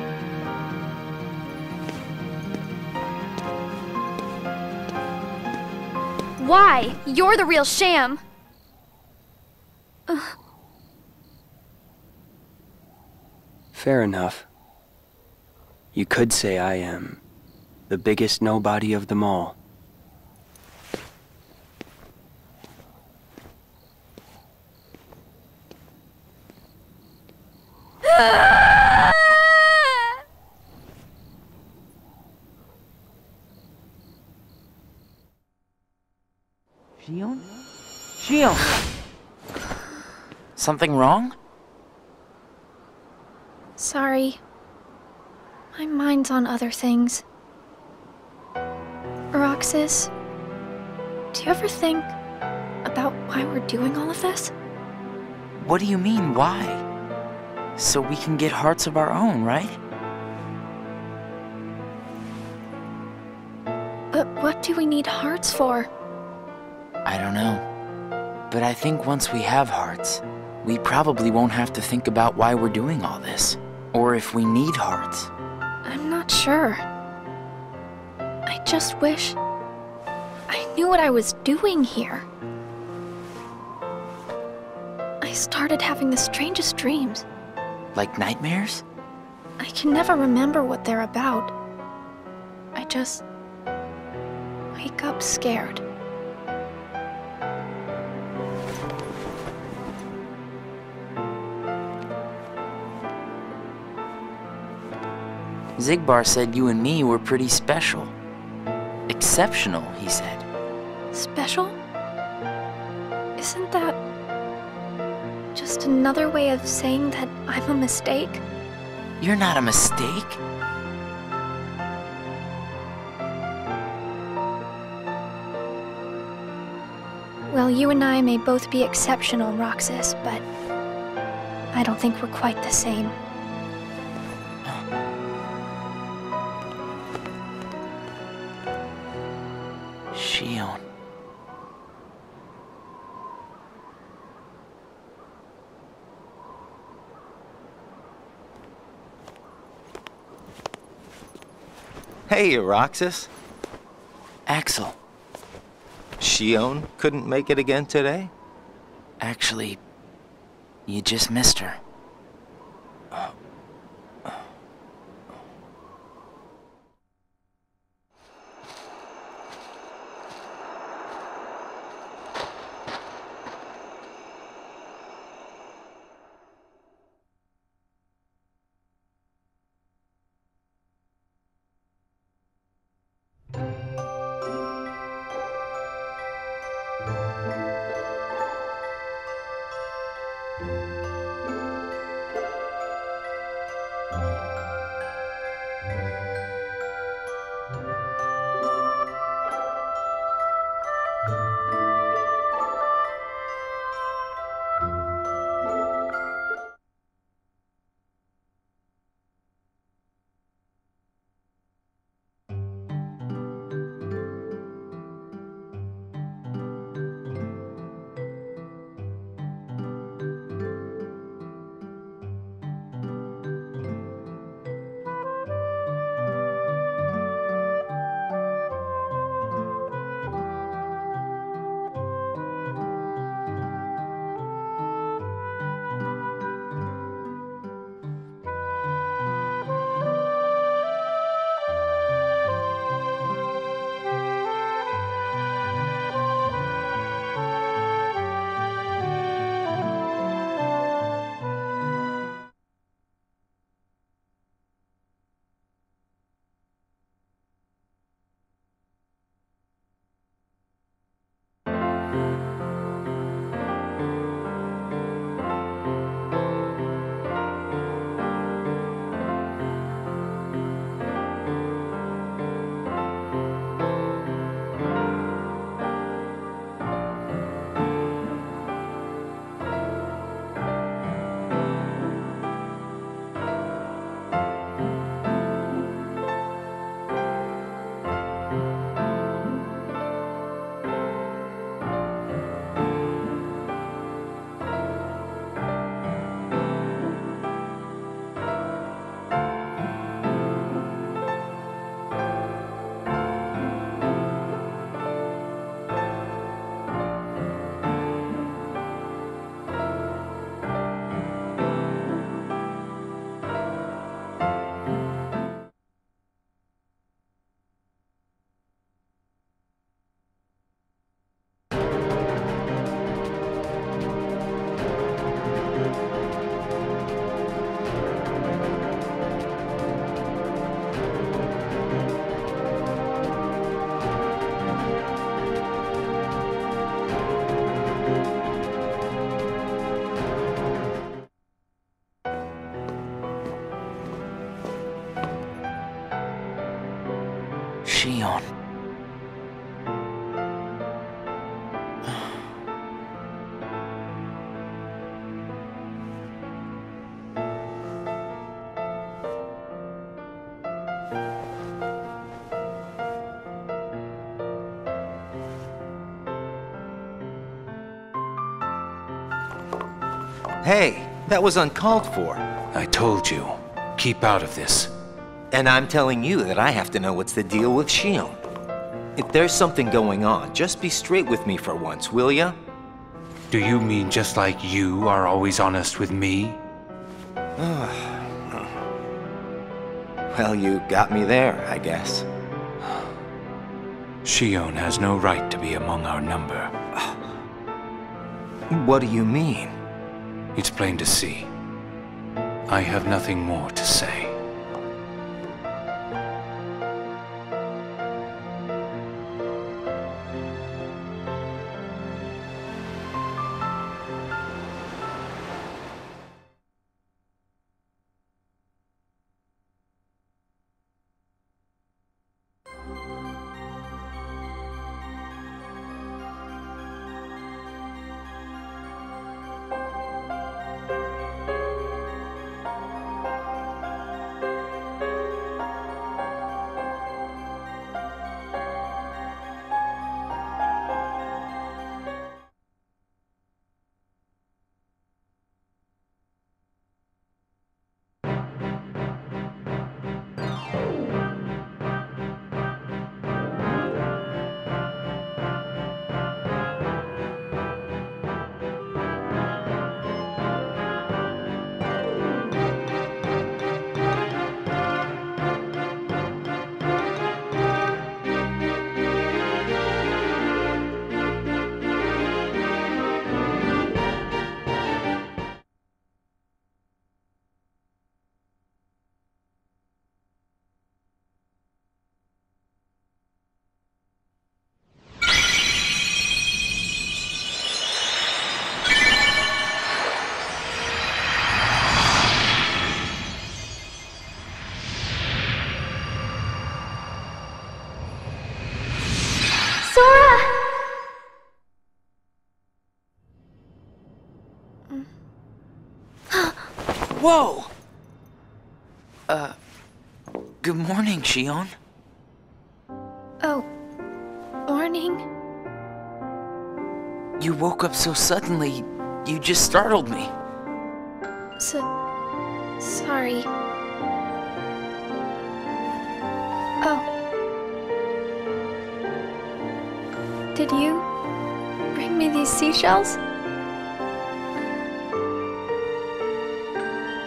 Why? You're the real sham.
Fair enough. You could say I am the biggest nobody of them all.
Xion? Xion! Something wrong?
Sorry. My mind's on other things. Roxas, do you ever think about why we're doing all of this?
What do you mean, why? So we can get hearts of our own, right?
But what do we need hearts for?
I don't know. But I think once we have hearts, we probably won't have to think about why we're doing all this. Or if we need hearts.
I'm not sure. I just wish I knew what I was doing here. I started having the strangest dreams.
Like nightmares?
I can never remember what they're about. I just wake up scared.
Xigbar said you and me were pretty special. Exceptional, he said.
Special? Isn't that just another way of saying that I'm a mistake?
You're not a mistake.
Well, you and I may both be exceptional, Roxas, but I don't think we're quite the same.
Xion.
Hey, Roxas.
Axel.
Xion couldn't make it again today?
Actually, you just missed her. Xion.
Hey, that was uncalled for.
I told you, keep out of this.
And I'm telling you that I have to know what's the deal with Xion. If there's something going on, just be straight with me for once, will ya?
Do you mean just like you are always honest with me?
Well, you got me there, I guess.
Xion has no right to be among our number.
What do you mean?
It's plain to see. I have nothing more to say.
Whoa! Good morning, Xion.
Oh, morning?
You woke up so suddenly, you just startled me.
Sorry. Oh. Did you bring me these seashells?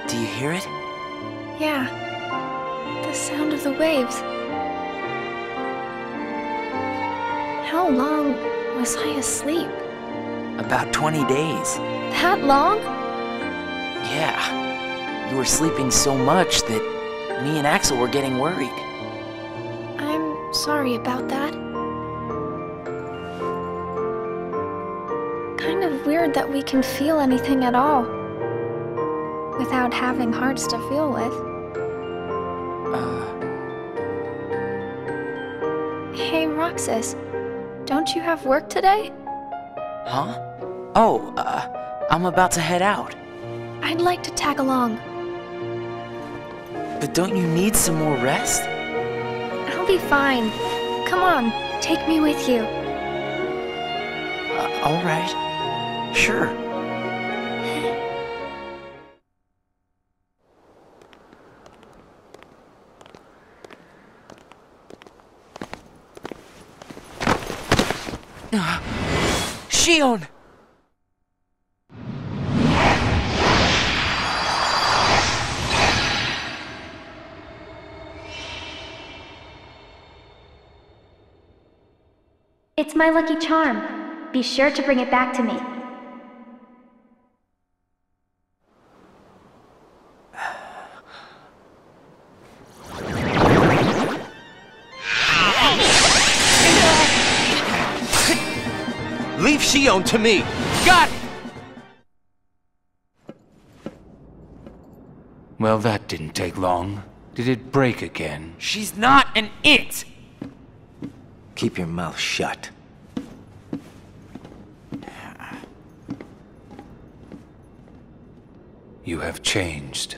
Do you hear it?
Yeah. The sound of the waves. How long was I asleep?
About 20 days.
That long?
Yeah. You were sleeping so much that me and Axel were getting worried.
I'm sorry about that. Kind of weird that we can feel anything at all without having hearts to feel with. Hey, Roxas, don't you have work today?
Huh? Oh, I'm about to head out.
I'd like to tag along.
But don't you need some more rest?
I'll be fine. Come on, take me with you.
All right. Sure. Xion!
It's my lucky charm. Be sure to bring it back to me.
Leave Xion to me!
Got it!
Well, that didn't take long. Did it break again?
She's not an it!
Keep your mouth shut.
You have changed.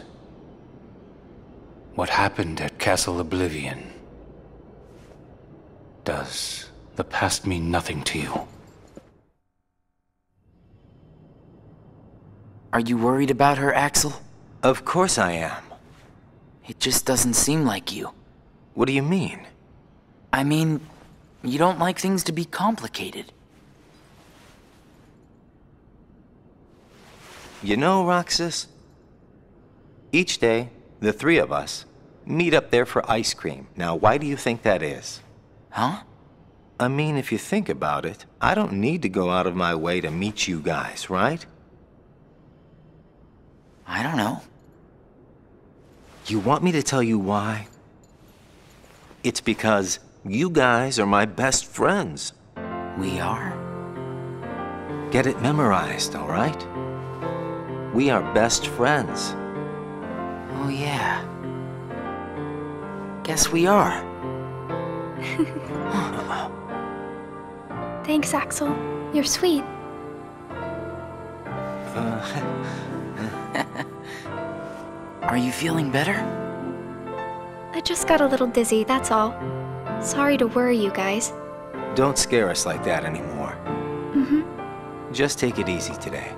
What happened at Castle Oblivion? Does the past mean nothing to you?
Are you worried about her, Axel?
Of course I am.
It just doesn't seem like you.
What do you mean?
I mean, you don't like things to be complicated.
You know, Roxas, each day, the three of us meet up there for ice cream. Now, why do you think that is?
Huh?
I mean, if you think about it, I don't need to go out of my way to meet you guys, right?
I don't know.
You want me to tell you why? It's because you guys are my best friends.
We are?
Get it memorized, all right? We are best friends.
Oh, yeah. Guess we are.
Thanks, Axel. You're sweet.
Are you feeling better?
I just got a little dizzy, that's all. Sorry to worry you guys.
Don't scare us like that anymore.
Mm-hmm.
Just take it easy today.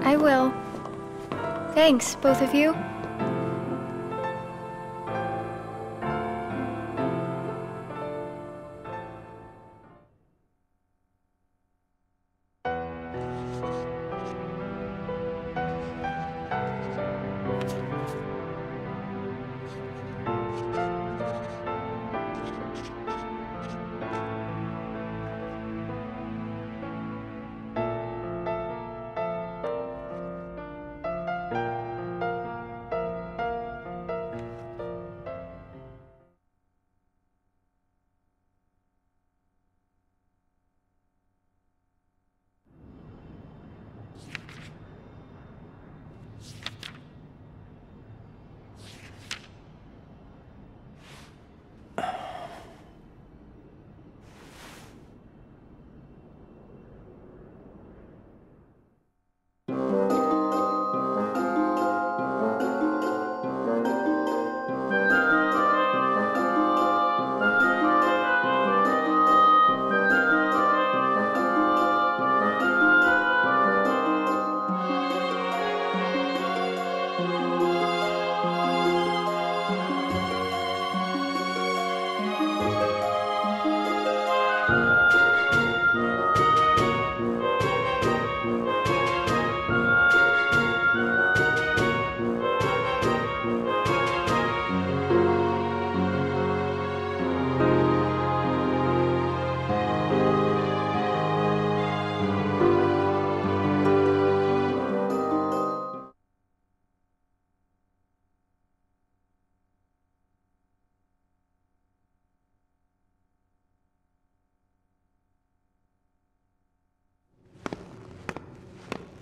I will. Thanks, both of you.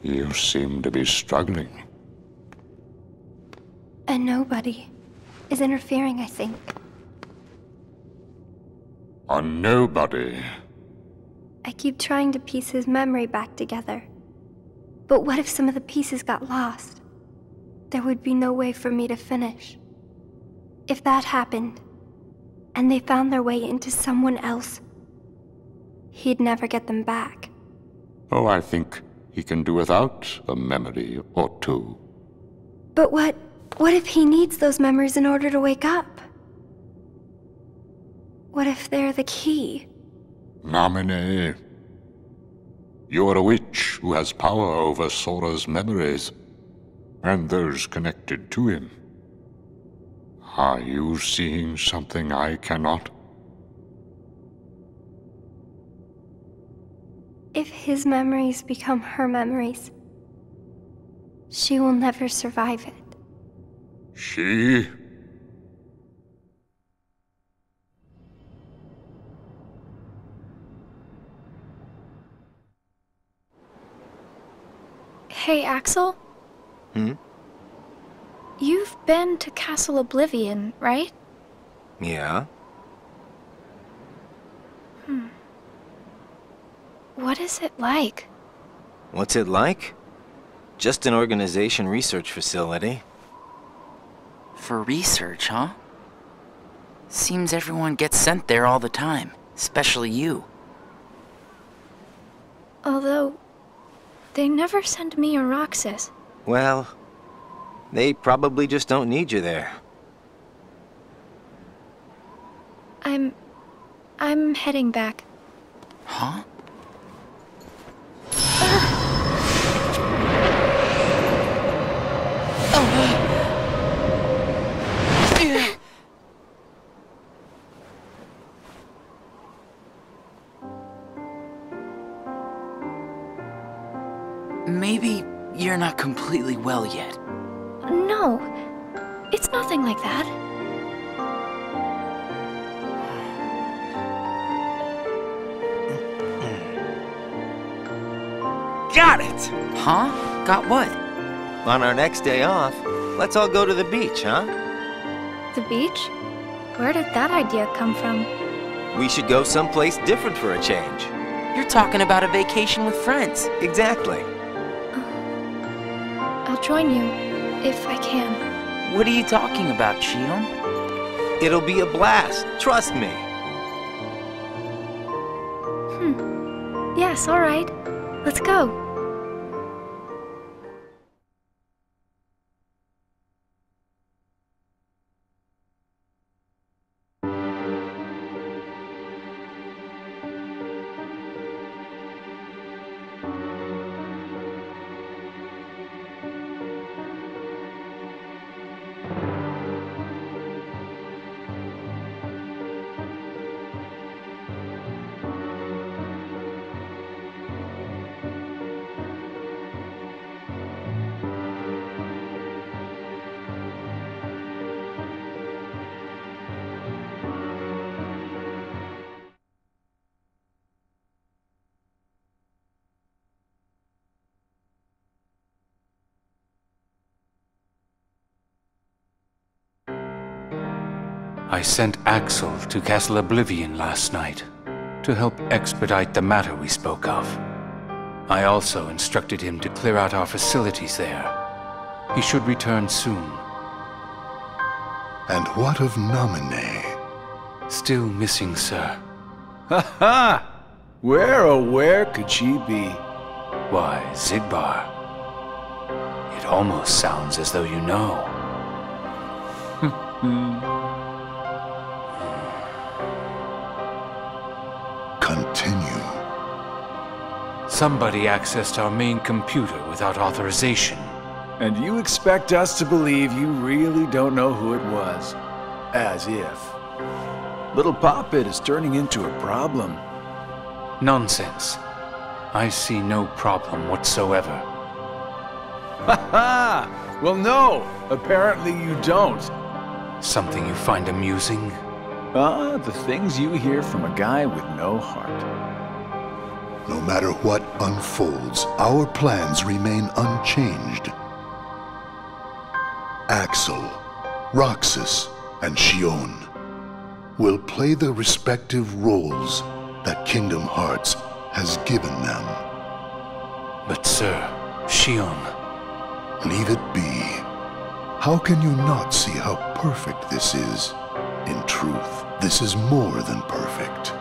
You seem to be struggling.
And nobody is interfering, I think.
A nobody?
I keep trying to piece his memory back together. But what if some of the pieces got lost? There would be no way for me to finish. If that happened, and they found their way into someone else, he'd never get them back.
Oh, I think he can do without a memory or two.
But what if he needs those memories in order to wake up? What if they're the key?
Namine, you are a witch who has power over Sora's memories, and those connected to him. Are you seeing something I cannot?
If his memories become her memories, she will never survive it.
She?
Hey, Axel?
Hmm?
You've been to Castle Oblivion, right?
Yeah?
What is it like?
What's it like? Just an organization research facility.
For research, huh? Seems everyone gets sent there all the time, especially you.
Although, they never send me or Roxas.
Well, they probably just don't need you there.
I'm heading back.
Huh? Maybe you're not completely well yet.
No, it's nothing like that.
Got it!
Huh? Got what?
On our next day off, let's all go to the beach, huh?
The beach? Where did that idea come from?
We should go someplace different for a change.
You're talking about a vacation with friends.
Exactly.
I'll join you, if I can.
What are you talking about, Shion?
It'll be a blast, trust me.
Yes, all right. Let's go.
I sent Axel to Castle Oblivion last night to help expedite the matter we spoke of. I also instructed him to clear out our facilities there. He should return soon.
And what of Naminé?
Still missing, sir.
Ha ha! Where could she be?
Why, Xigbar. It almost sounds as though you know.
Continue.
Somebody accessed our main computer without authorization.
And you expect us to believe you really don't know who it was? As if. Little Poppet is turning into a problem.
Nonsense. I see no problem whatsoever.
Ha ha! Well, no! Apparently you don't.
Something you find amusing?
The things you hear from a guy with no heart.
No matter what unfolds, our plans remain unchanged. Axel, Roxas, and Shion will play the respective roles that Kingdom Hearts has given them.
But sir, Shion...
Leave it be. How can you not see how perfect this is? In truth, this is more than perfect.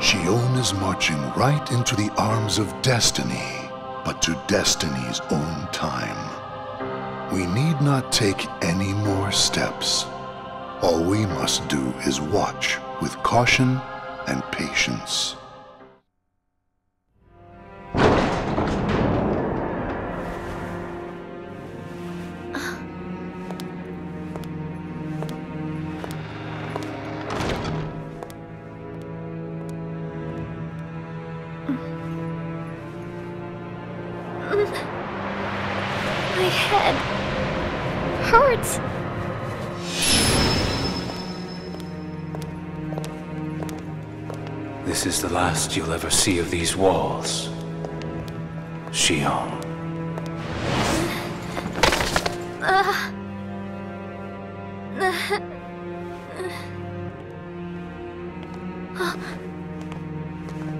Shion is marching right into the arms of destiny, but to destiny's own time. We need not take any more steps. All we must do is watch with caution and patience.
My head hurts.
This is the last you'll ever see of these walls, Shion.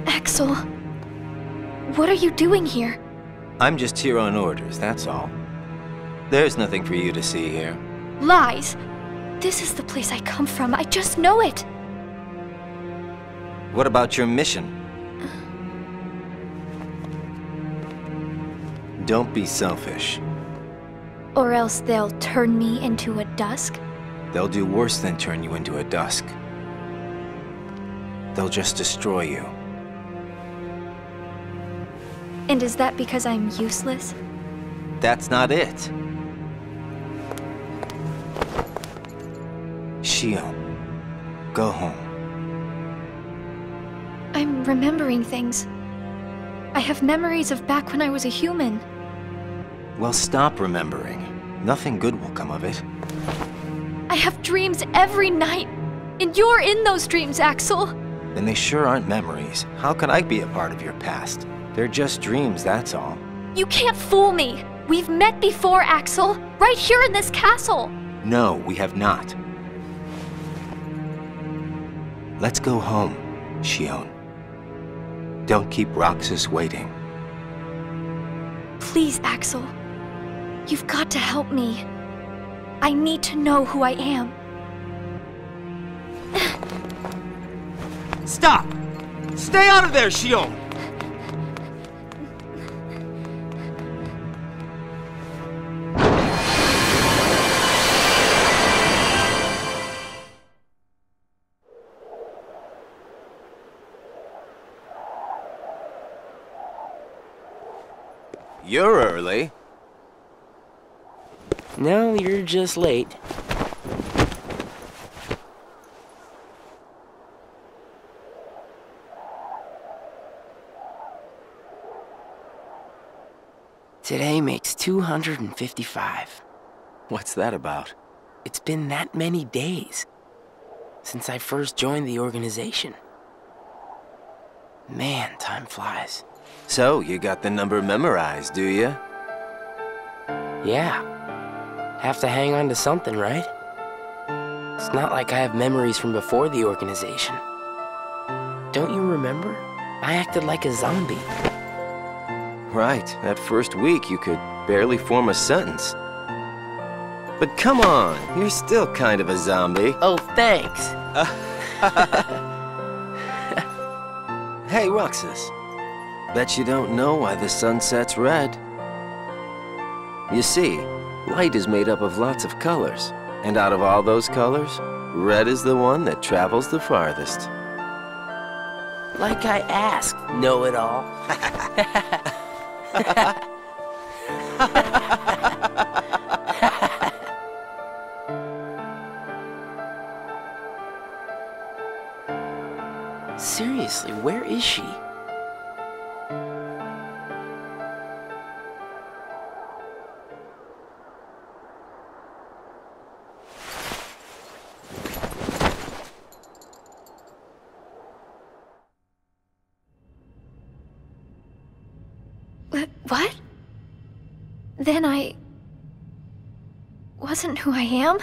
Axel. Axel. What are you doing here?
I'm just here on orders, that's all. There's nothing for you to see here.
Lies! This is the place I come from. I just know it.
What about your mission? Don't be selfish.
Or else they'll turn me into a dusk?
They'll do worse than turn you into a dusk. They'll just destroy you.
And is that because I'm useless?
That's not it. Shion, go home.
I'm remembering things. I have memories of back when I was a human.
Well, stop remembering. Nothing good will come of it.
I have dreams every night. And you're in those dreams, Axel.
Then they sure aren't memories. How can I be a part of your past? They're just dreams, that's all.
You can't fool me. We've met before, Axel. Right here in this castle.
No, we have not. Let's go home, Shion. Don't keep Roxas waiting.
Please, Axel. You've got to help me. I need to know who I am.
Stop! Stay out of there, Shion! You're early.
No, you're just late. Today makes 255.
What's that about?
It's been that many days since I first joined the organization. Man, time flies.
So, you got the number memorized, do you?
Yeah. Have to hang on to something, right? It's not like I have memories from before the organization. Don't you remember? I acted like a zombie.
Right. That first week, you could barely form a sentence. But come on, you're still kind of a zombie.
Oh, thanks.
Hey, Roxas. Bet you don't know why the sun sets red. You see, light is made up of lots of colors. And out of all those colors, red is the one that travels the farthest.
Like I asked, know-it-all. Seriously, where is she?
What? Then I wasn't who I am?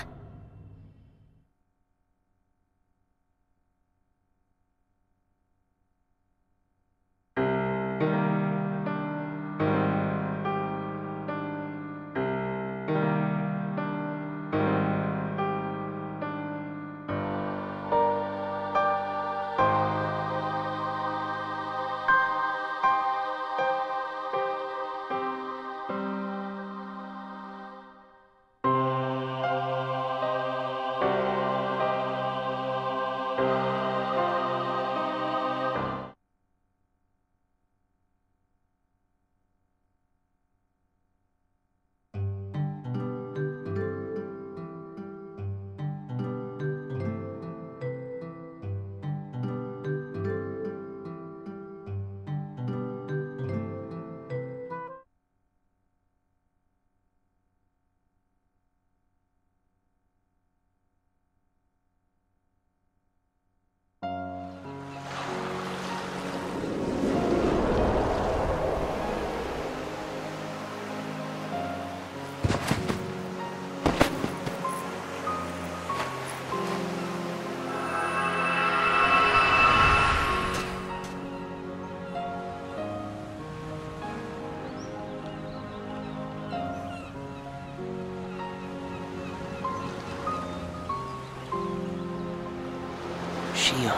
Shion.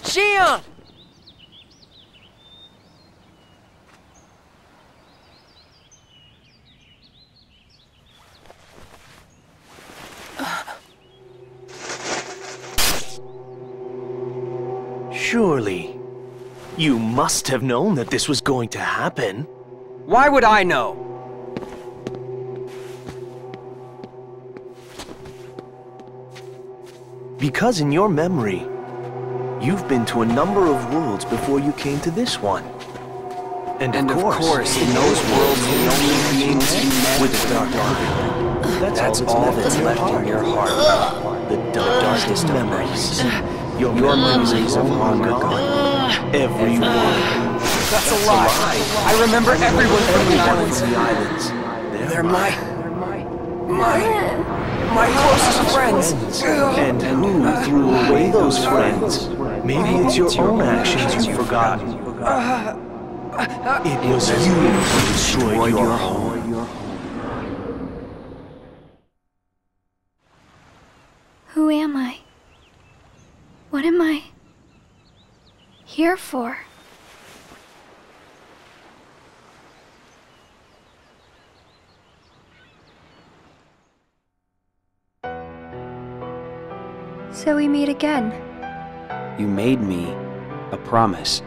Shion!
Surely, you must have known that this was going to happen.
Why would I know?
Because in your memory, you've been to a number of worlds before you came to this one. And of course,
in those worlds, the only beings you met
with the dark.
That's all that's left in your heart.
The darkest memories. Your memories of long gone. Everyone.
That's a lie. I remember everyone from the islands. They're my closest friends.
And who threw away those friends? Maybe it's your own actions you've forgotten. It was you who destroyed your home.
Who am I? What am I here for? So we meet again.
You made me a promise.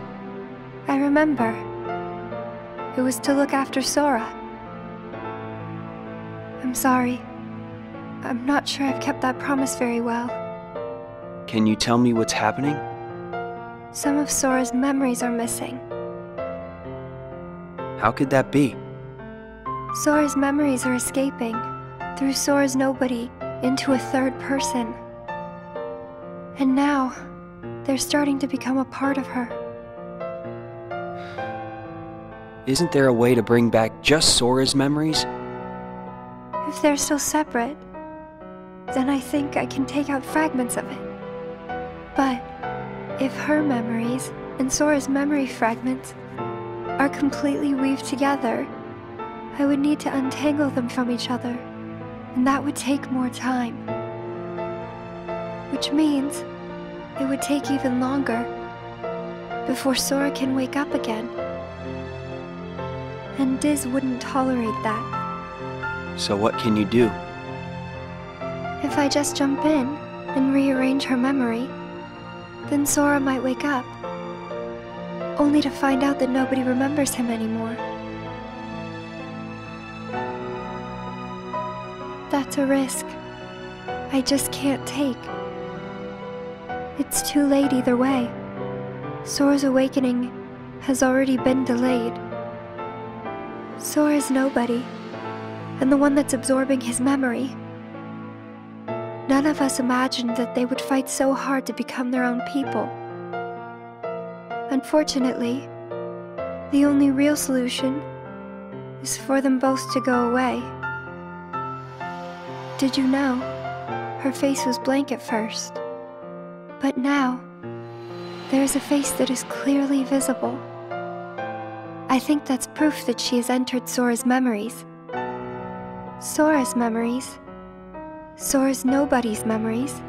I remember. It was to look after Sora. I'm sorry. I'm not sure I've kept that promise very well.
Can you tell me what's happening?
Some of Sora's memories are missing.
How could that be?
Sora's memories are escaping through Sora's nobody into a third person. And now, they're starting to become a part of her.
Isn't there a way to bring back just Sora's memories?
If they're still separate, then I think I can take out fragments of it. But if her memories and Sora's memory fragments are completely weaved together, I would need to untangle them from each other, and that would take more time. Which means it would take even longer before Sora can wake up again. And Diz wouldn't tolerate that.
So what can you do?
If I just jump in and rearrange her memory, then Sora might wake up, only to find out that nobody remembers him anymore. That's a risk I just can't take. It's too late either way. Sora's awakening has already been delayed. Sora's nobody, and the one that's absorbing his memory. None of us imagined that they would fight so hard to become their own people. Unfortunately, the only real solution is for them both to go away. Did you know? Her face was blank at first. But now, there is a face that is clearly visible. I think that's proof that she has entered Sora's memories. Sora's memories, Sora's nobody's memories,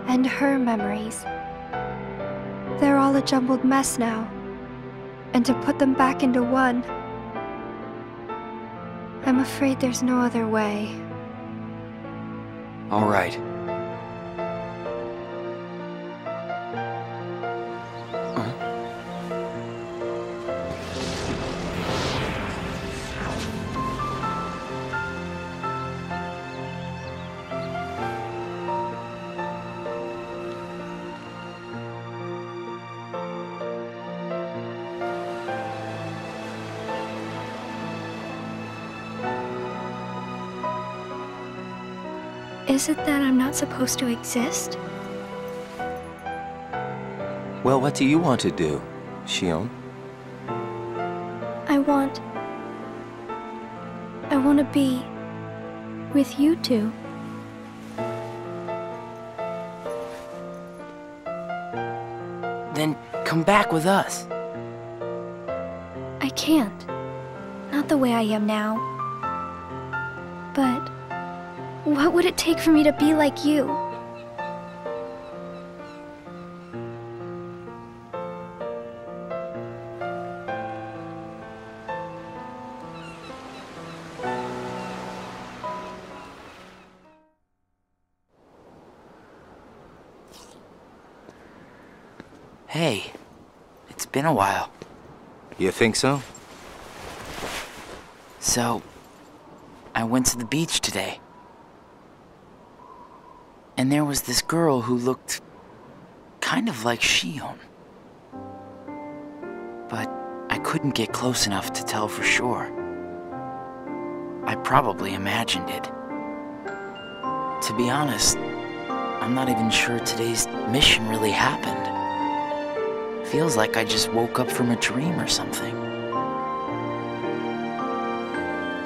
and her memories. They're all a jumbled mess now, and to put them back into one, I'm afraid there's no other way.
All right.
Is it that I'm not supposed to exist?
Well, what do you want to do, Shion?
I want to be with you two.
Then come back with us.
I can't. Not the way I am now. But what would it take for me to be like you?
Hey, it's been a while.
You think so?
So, I went to the beach today. And there was this girl who looked kind of like Xion. But I couldn't get close enough to tell for sure. I probably imagined it. To be honest, I'm not even sure today's mission really happened. Feels like I just woke up from a dream or something.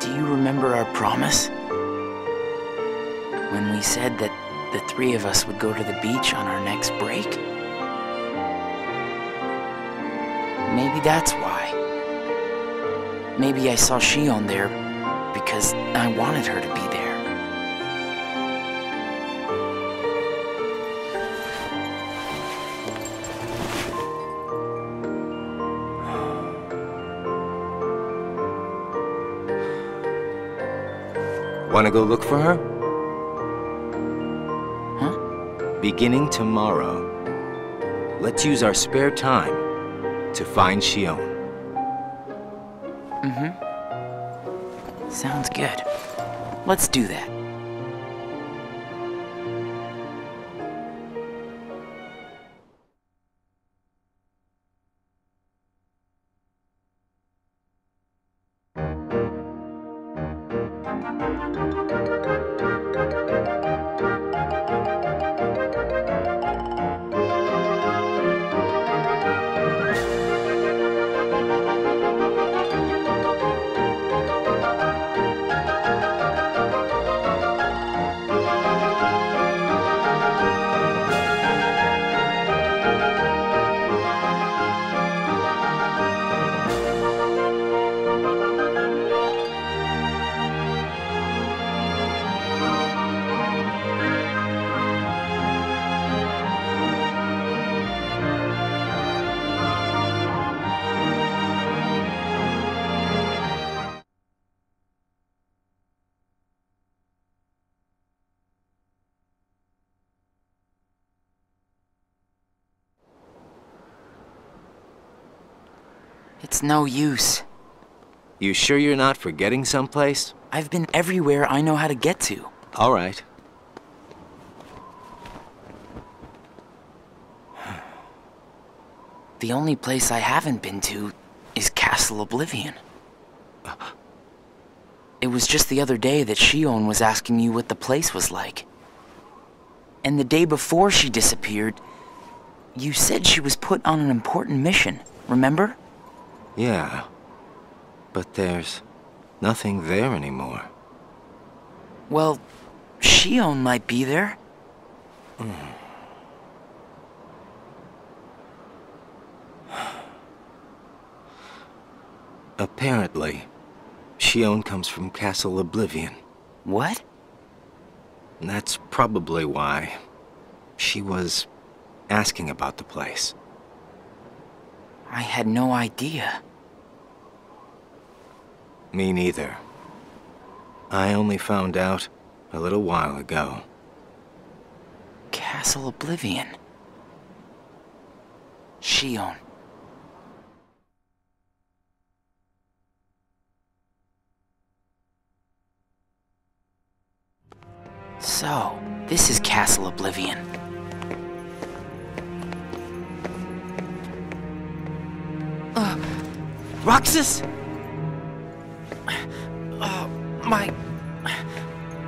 Do you remember our promise? When we said that the three of us would go to the beach on our next break? Maybe that's why. Maybe I saw Xion there because I wanted her to be there.
Wanna go look for her?
Huh?
Beginning tomorrow, let's use our spare time to find Xion.
Mm-hmm. Sounds good. Let's do that. It's no use.
You sure you're not forgetting someplace?
I've been everywhere I know how to get to.
All right.
The only place I haven't been to is Castle Oblivion. It was just the other day that Xion was asking you what the place was like. And the day before she disappeared, you said she was put on an important mission, remember?
Yeah, but there's nothing there anymore.
Well, Xion might be there.
Apparently, Xion comes from Castle Oblivion.
What?
That's probably why she was asking about the place.
I had no idea.
Me neither. I only found out a little while ago.
Castle Oblivion. Xion. So, this is Castle Oblivion. Roxas?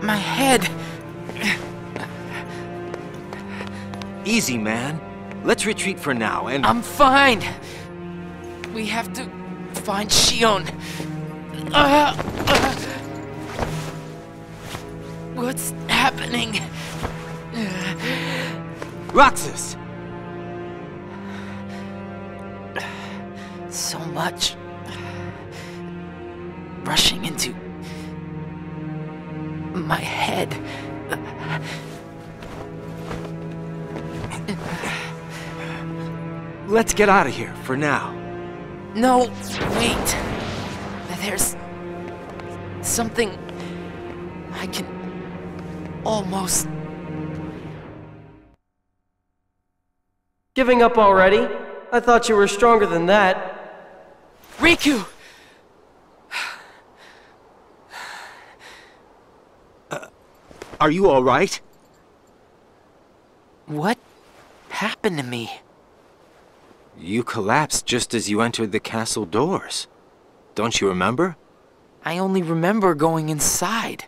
My head.
Easy, man. Let's retreat for now and...
I'm fine. We have to find Xion. What's happening?
Roxas!
So much rushing into my head.
Let's get out of here for now.
No, wait. There's something I can almost...
Giving up already? I thought you were stronger than that.
Riku!
Are you all right?
What happened to me?
You collapsed just as you entered the castle doors. Don't you remember?
I only remember going inside.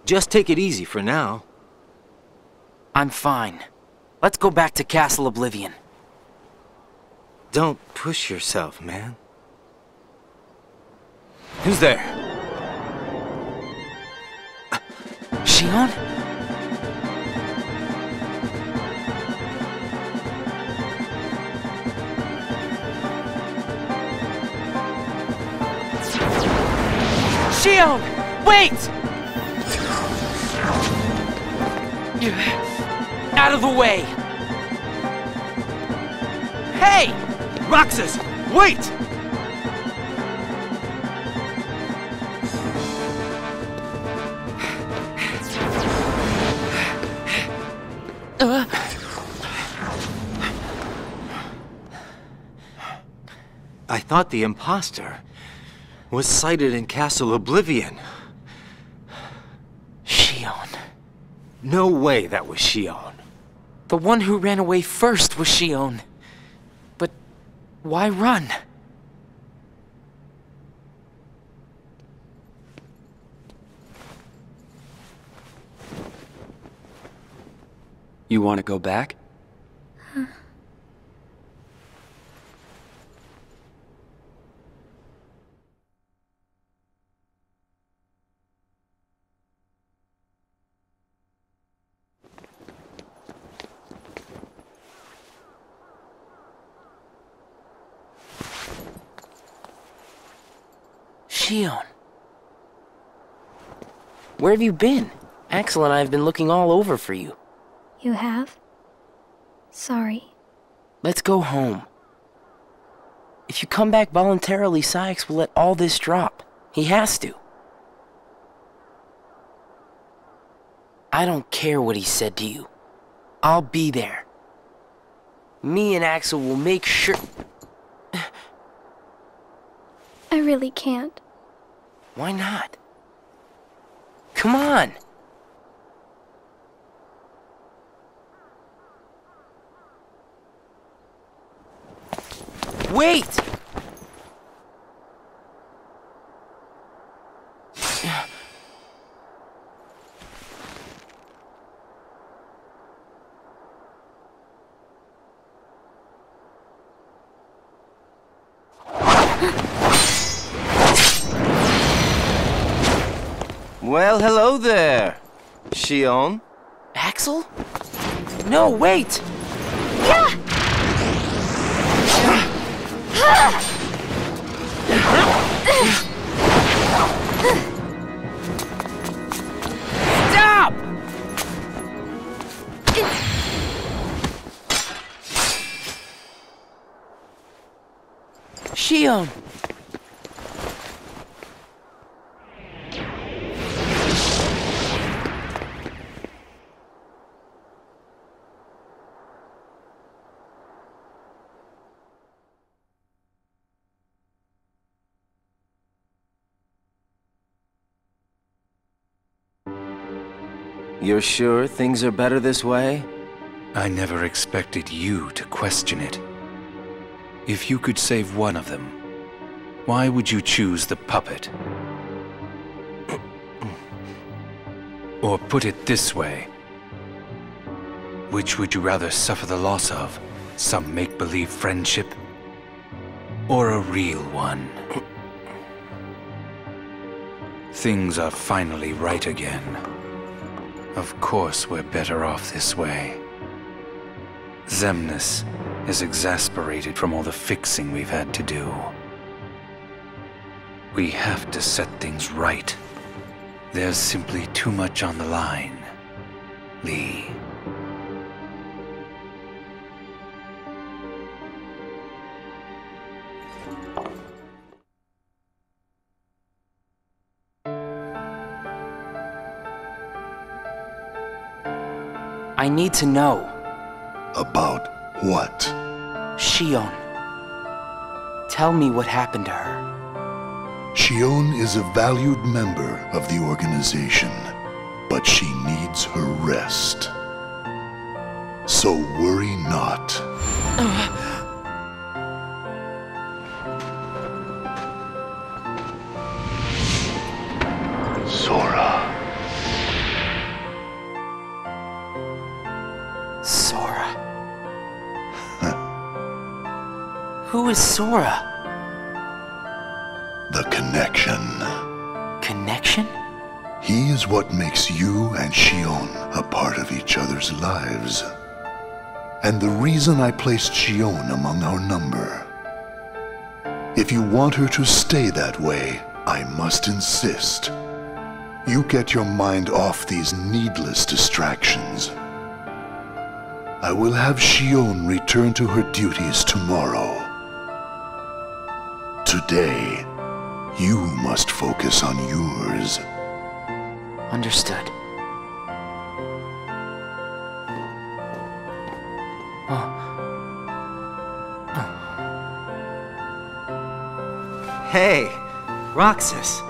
Just take it easy for now.
I'm fine. Let's go back to Castle Oblivion.
Don't push yourself, man. Who's there?
Shion? Shion! Wait! Out of the way! Hey!
Roxas! Wait! I thought the imposter was sighted in Castle Oblivion.
Shion.
No way that was Shion.
The one who ran away first was Shion. But why run?
You want to go back?
Shion. Where have you been? Axel and I have been looking all over for you.
You have? Sorry.
Let's go home. If you come back voluntarily, Sykes will let all this drop. He has to. I don't care what he said to you. I'll be there. Me and Axel will make sure...
I really can't.
Why not? Come on! Wait!
Well, hello there, Shion.
Axel? No, wait! Stop! Shion!
You're sure things are better this way?
I never expected you to question it. If you could save one of them, why would you choose the puppet? Or put it this way, which would you rather suffer the loss of? Some make-believe friendship? Or a real one? things are finally right again. Of course we're better off this way. Xemnas is exasperated from all the fixing we've had to do. We have to set things right. There's simply too much on the line, Lee.
I need to know.
About what?
Xion. Tell me what happened to her.
Xion is a valued member of the organization, but she needs her rest. So worry not. Sora.
Sora. Who is Sora?
The connection.
Connection?
He is what makes you and Xion a part of each other's lives. And the reason I placed Xion among our number. If you want her to stay that way, I must insist. You get your mind off these needless distractions. I will have Xion return to her duties tomorrow. Today, you must focus on yours.
Understood.
Hey, Roxas.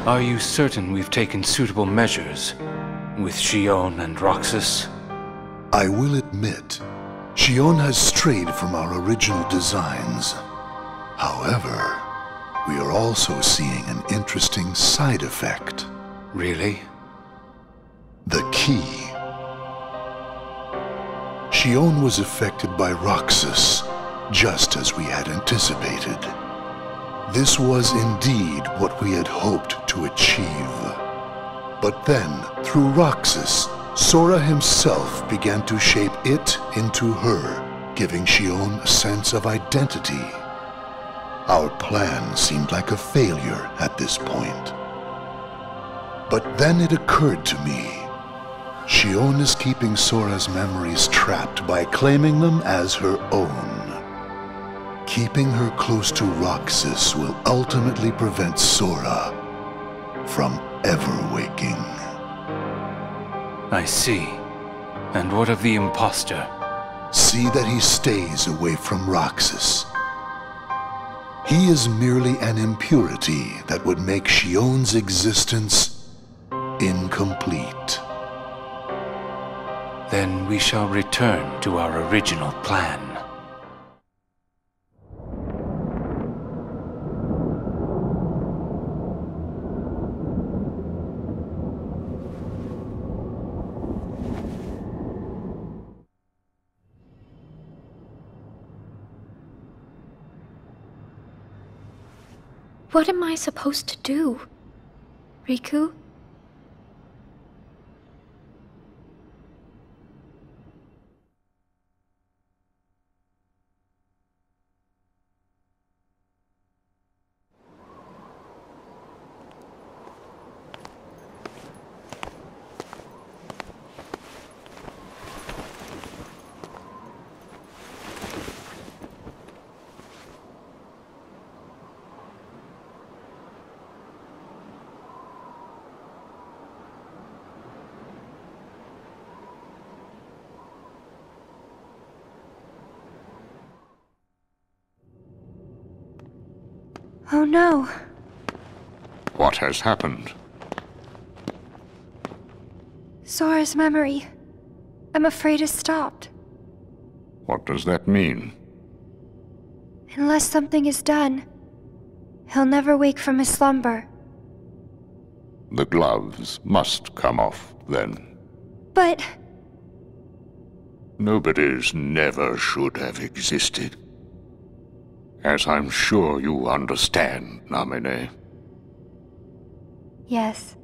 Are you certain we've taken suitable measures with Xion and Roxas?
I will admit, Xion has strayed from our original designs. However, we are also seeing an interesting side effect.
Really?
The key. Xion was affected by Roxas, just as we had anticipated. This was indeed what we had hoped to achieve. But then, through Roxas, Sora himself began to shape it into her, giving Xion a sense of identity. Our plan seemed like a failure at this point. But then it occurred to me. Xion is keeping Sora's memories trapped by claiming them as her own. Keeping her close to Roxas will ultimately prevent Sora from ever waking.
I see. And what of the imposter?
See that he stays away from Roxas. He is merely an impurity that would make Xion's existence incomplete.
Then we shall return to our original plan.
What am I supposed to do, Riku?
Oh no.
What has happened?
Sora's memory. I'm afraid it's stopped.
What does that mean?
Unless something is done, he'll never wake from his slumber.
The gloves must come off, then.
But...
Nobody's never should have existed. As I'm sure you understand, Namine.
Yes.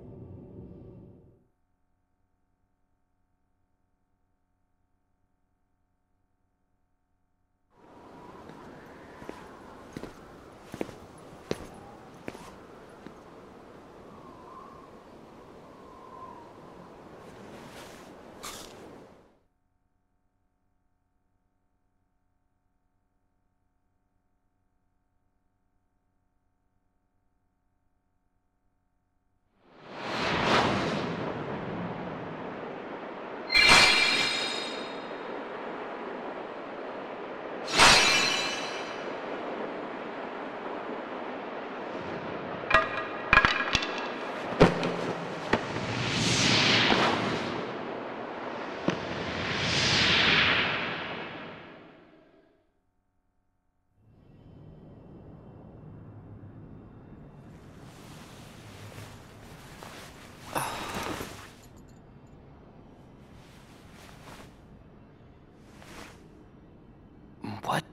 What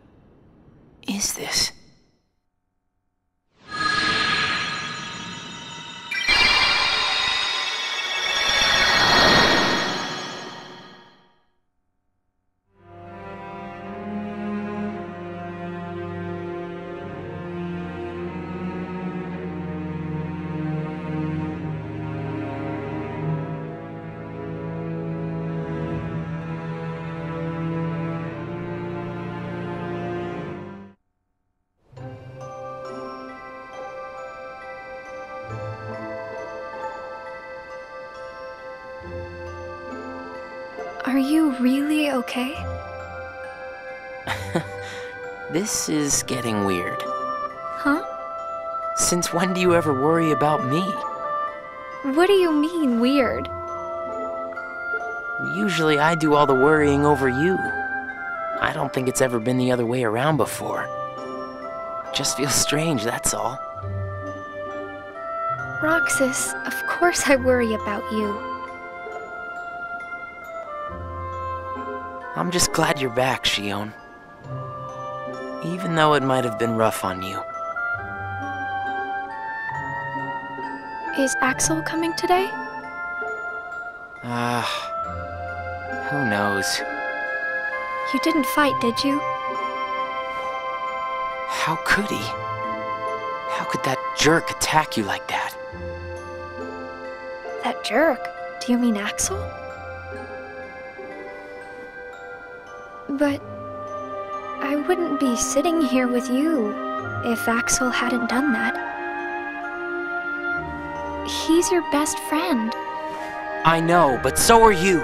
is this?
Are you really okay?
This is getting weird.
Huh?
Since when do you ever worry about me?
What do you mean, weird?
Usually I do all the worrying over you. I don't think it's ever been the other way around before. Just feels strange, that's all.
Roxas, of course I worry about you.
I'm just glad you're back, Xion. Even though it might have been rough on you.
Is Axel coming today?
Who knows?
You didn't fight, did you?
How could he? How could that jerk attack you like that?
That jerk? Do you mean Axel? But I wouldn't be sitting here with you if Axel hadn't done that. He's your best friend.
I know, but so are you.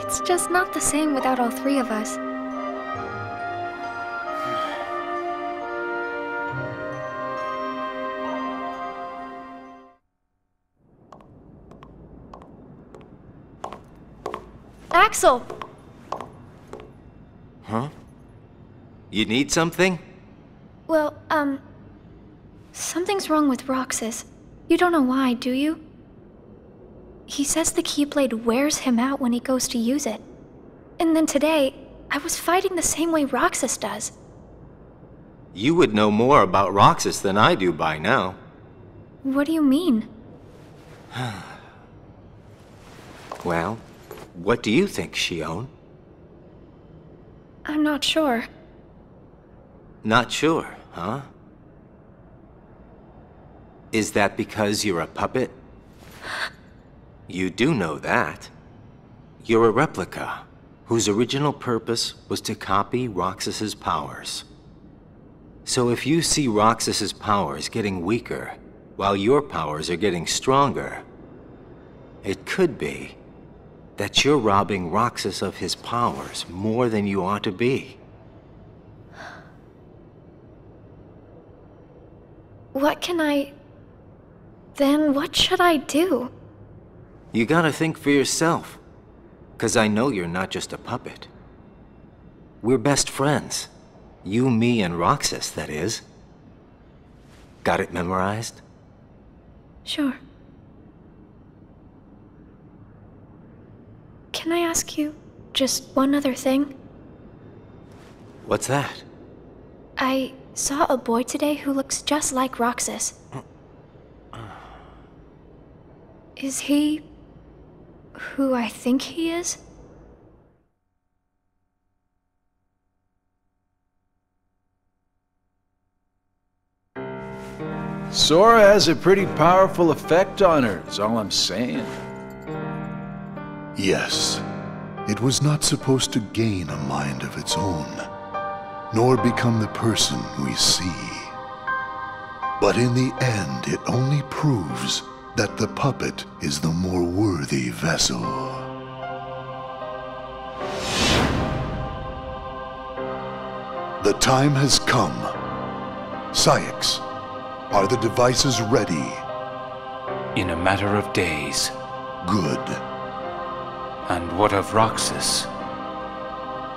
It's just not the same without all three of us. Axel!
Huh? You need something?
Well, something's wrong with Roxas. You don't know why, do you? He says the Keyblade wears him out when he goes to use it. And then today, I was fighting the same way Roxas does.
You would know more about Roxas than I do by now.
What do you mean?
Well, what do you think, Xion?
I'm not sure.
Not sure, huh? Is that because you're a puppet? You do know that. You're a replica, whose original purpose was to copy Roxas's powers. So if you see Roxas's powers getting weaker, while your powers are getting stronger, it could be that you're robbing Roxas of his powers more than you ought to be.
What can I... Then what should I do?
You gotta think for yourself, 'cause I know you're not just a puppet. We're best friends. You, me, and Roxas, that is. Got it memorized?
Sure. Can I ask you just one other thing?
What's that?
I saw a boy today who looks just like Roxas. Is he who I think he is?
Sora has a pretty powerful effect on her, is all I'm saying.
Yes, it was not supposed to gain a mind of its own, nor become the person we see. But in the end, it only proves that the puppet is the more worthy vessel. The time has come. Saïx, are the devices ready?
In a matter of days.
Good.
And what of Roxas?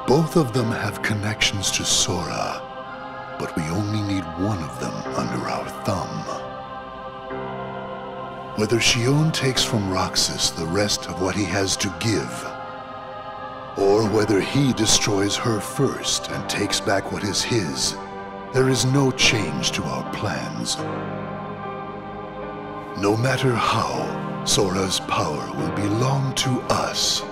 Both of them have connections to Sora, but we only need one of them under our thumb. Whether Xion takes from Roxas the rest of what he has to give, or whether he destroys her first and takes back what is his, there is no change to our plans. No matter how, Sora's power will belong to us.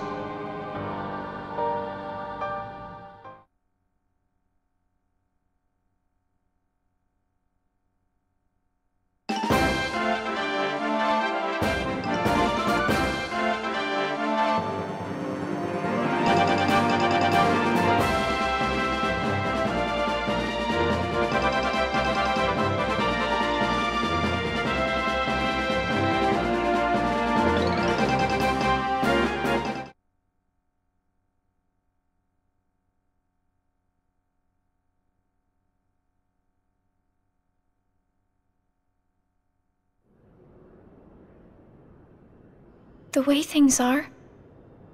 The way things are,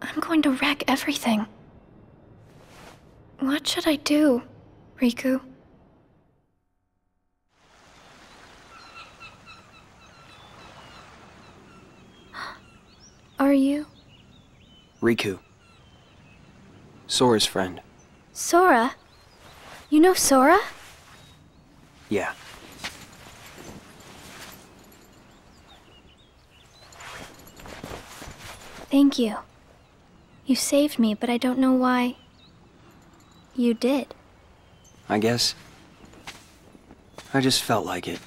I'm going to wreck everything. What should I do, Riku? Are you?
Riku. Sora's friend.
Sora? You know Sora?
Yeah.
Thank you. You saved me, but I don't know why you did.
I guess I just felt like it.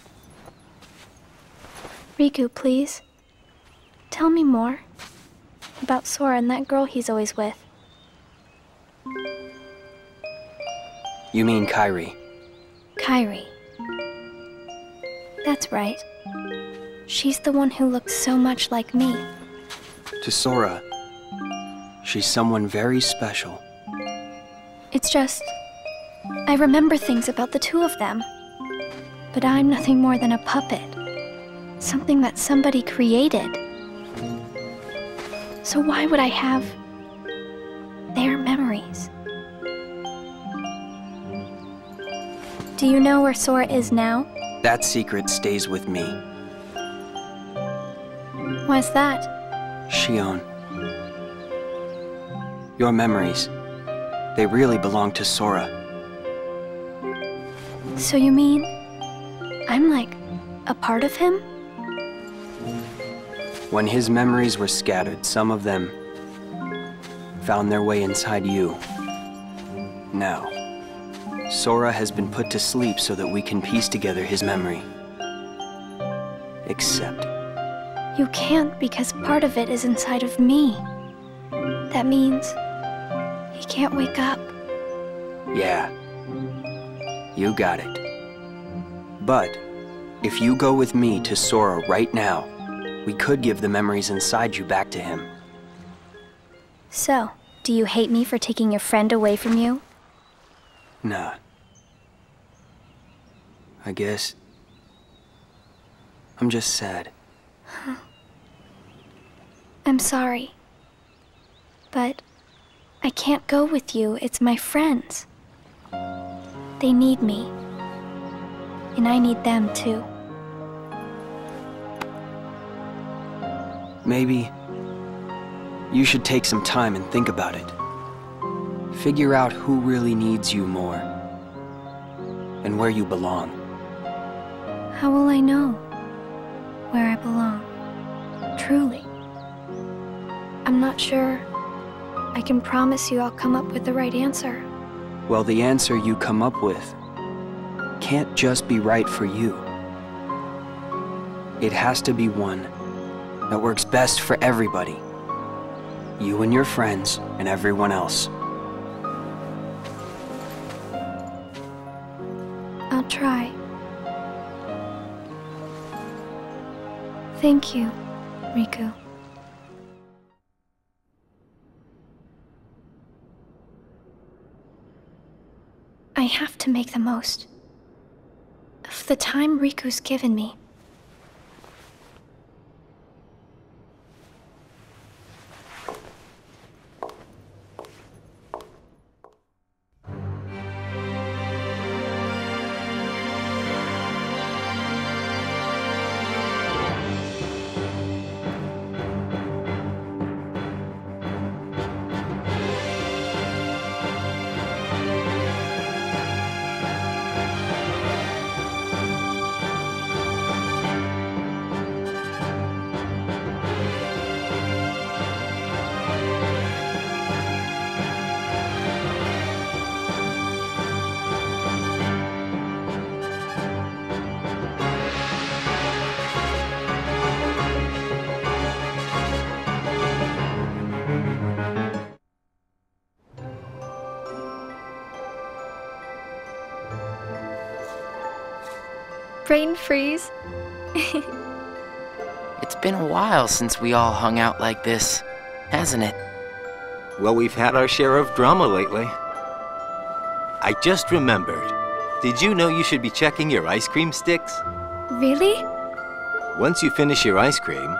Riku, please. Tell me more about Sora and that girl he's always with.
You mean Kairi?
Kairi. That's right. She's the one who looks so much like me.
To Sora, she's someone very special.
It's just, I remember things about the two of them. But I'm nothing more than a puppet. Something that somebody created. So why would I have their memories? Do you know where Sora is now?
That secret stays with me.
Why's that?
Xion. Your memories, they really belong to Sora.
So you mean I'm like a part of him?
When his memories were scattered, some of them found their way inside you. Now, Sora has been put to sleep so that we can piece together his memory. Except
you can't, because part of it is inside of me. That means he can't wake up.
Yeah, you got it. But if you go with me to Sora right now, we could give the memories inside you back to him.
So, do you hate me for taking your friend away from you?
Nah. I guess I'm just sad.
I'm sorry. But I can't go with you. It's my friends. They need me. And I need them too.
Maybe you should take some time and think about it. Figure out who really needs you more, and where you belong.
How will I know where I belong? Truly. I'm not sure I can promise you I'll come up with the right answer.
Well, the answer you come up with can't just be right for you. It has to be one that works best for everybody. You and your friends and everyone else.
I'll try. Thank you, Riku. I have to make the most of the time Riku's given me. Brain freeze.
It's been a while since we all hung out like this, hasn't it?
Well, we've had our share of drama lately. I just remembered. Did you know you should be checking your ice cream sticks?
Really?
Once you finish your ice cream,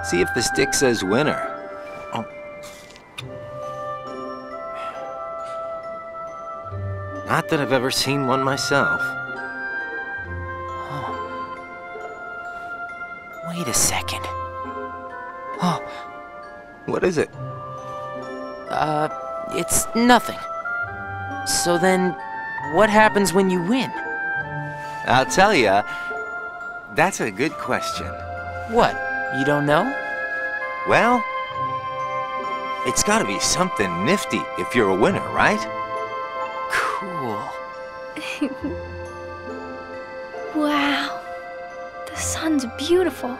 see if the stick says winner. Oh. Not that I've ever seen one myself.
Wait a second. Oh.
What is it?
It's nothing. So then, what happens when you win?
I'll tell ya. That's a good question.
What? You don't know?
Well, it's gotta be something nifty if you're a winner, right?
Cool.
Wow. The sun's beautiful.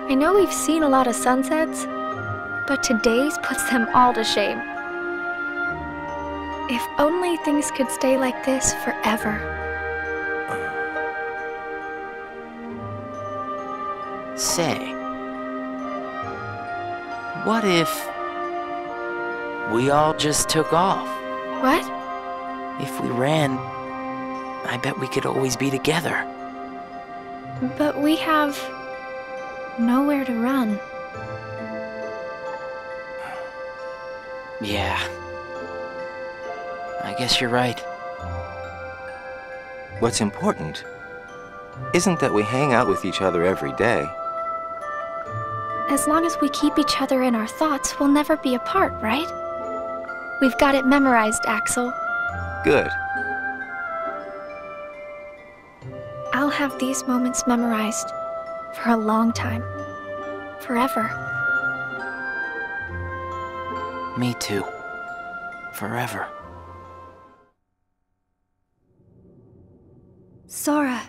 I know we've seen a lot of sunsets, but today's puts them all to shame. If only things could stay like this forever.
Say, what if we all just took off?
What?
If we ran, I bet we could always be together.
But we have nowhere to run.
Yeah. I guess you're right.
What's important isn't that we hang out with each other every day.
As long as we keep each other in our thoughts, we'll never be apart, right? We've got it memorized, Axel.
Good.
I'll have these moments memorized for a long time. Forever.
Me too. Forever.
Sora.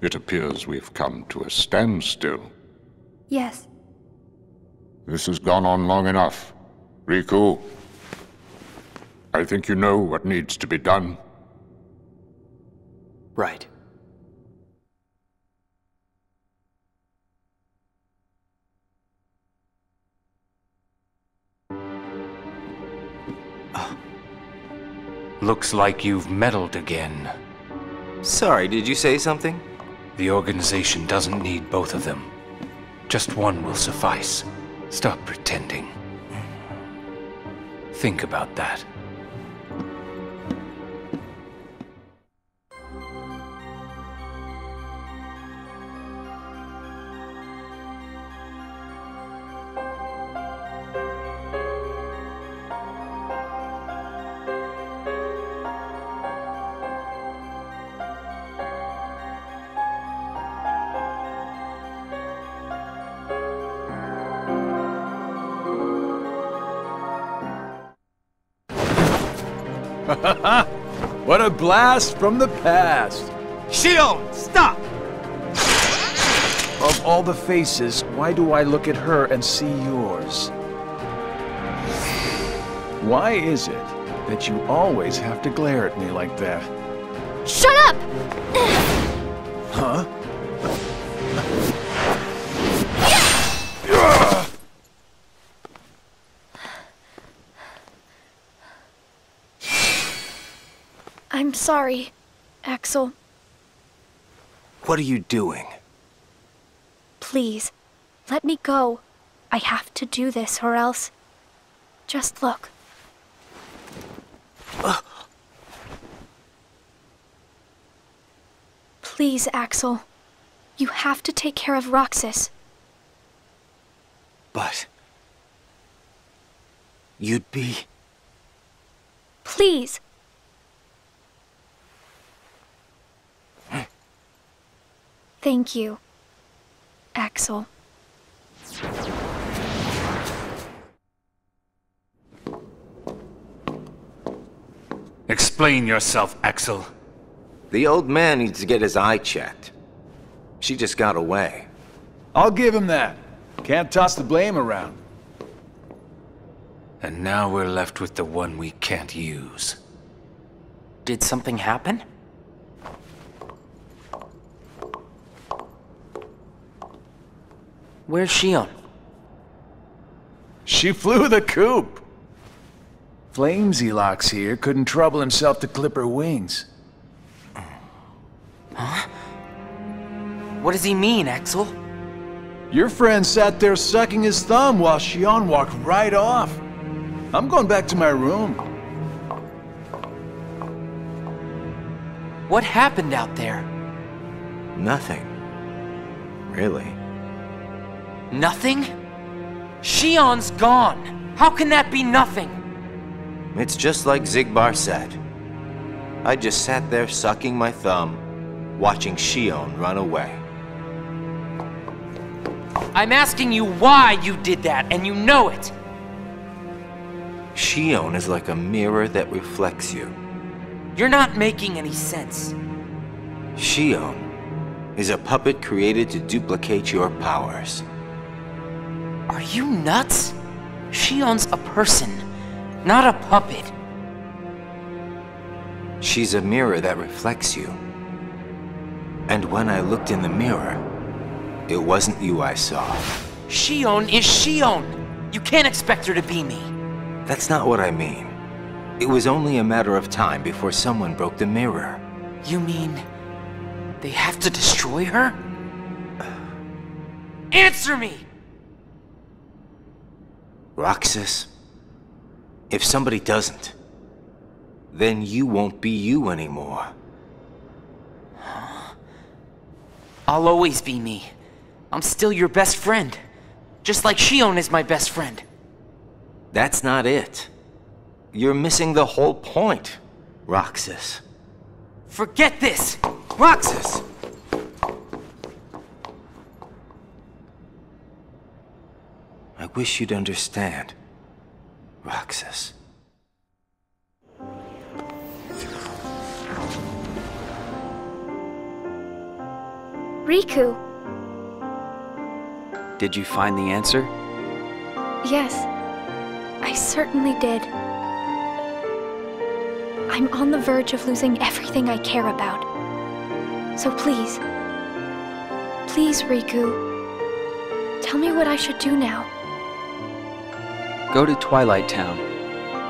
It appears we've come to a standstill.
Yes.
This has gone on long enough. Riku, I think you know what needs to be done.
Right.
Looks like you've meddled again.
Sorry, did you say something?
The organization doesn't need both of them. Just one will suffice. Stop pretending. Think about that.
What a blast from the past!
Shion, stop!
Of all the faces, why do I look at her and see yours? Why is it that you always have to glare at me like that?
Shut up!
Huh?
I'm sorry, Axel.
What are you doing?
Please, let me go. I have to do this or else... Just look. Please, Axel. You have to take care of Roxas.
But... you'd be...
Please! Thank you, Axel.
Explain yourself, Axel.
The old man needs to get his eye checked. She just got away.
I'll give him that. Can't toss the blame around.
And now we're left with the one we can't use.
Did something happen? Where's Shion?
She flew the coop. Flamesylox here couldn't trouble himself to clip her wings.
Huh? What does he mean, Axel?
Your friend sat there sucking his thumb while Shion walked right off. I'm going back to my room.
What happened out there?
Nothing. Really.
Nothing? Shion's gone. How can that be nothing?
It's just like Xigbar said. I just sat there sucking my thumb, watching Shion run away.
I'm asking you why you did that, and you know it.
Shion is like a mirror that reflects you.
You're not making any sense.
Shion is a puppet created to duplicate your powers.
Are you nuts? Shion's a person, not a puppet.
She's a mirror that reflects you. And when I looked in the mirror, it wasn't you I saw.
Shion is Shion. You can't expect her to be me.
That's not what I mean. It was only a matter of time before someone broke the mirror.
You mean they have to destroy her? Answer me!
Roxas, if somebody doesn't, then you won't be you anymore.
I'll always be me. I'm still your best friend. Just like Shion is my best friend.
That's not it. You're missing the whole point, Roxas.
Forget this!
Roxas! I wish you'd understand, Roxas.
Riku.
Did you find the answer?
Yes, I certainly did. I'm on the verge of losing everything I care about. So please, please, Riku, tell me what I should do now.
Go to Twilight Town.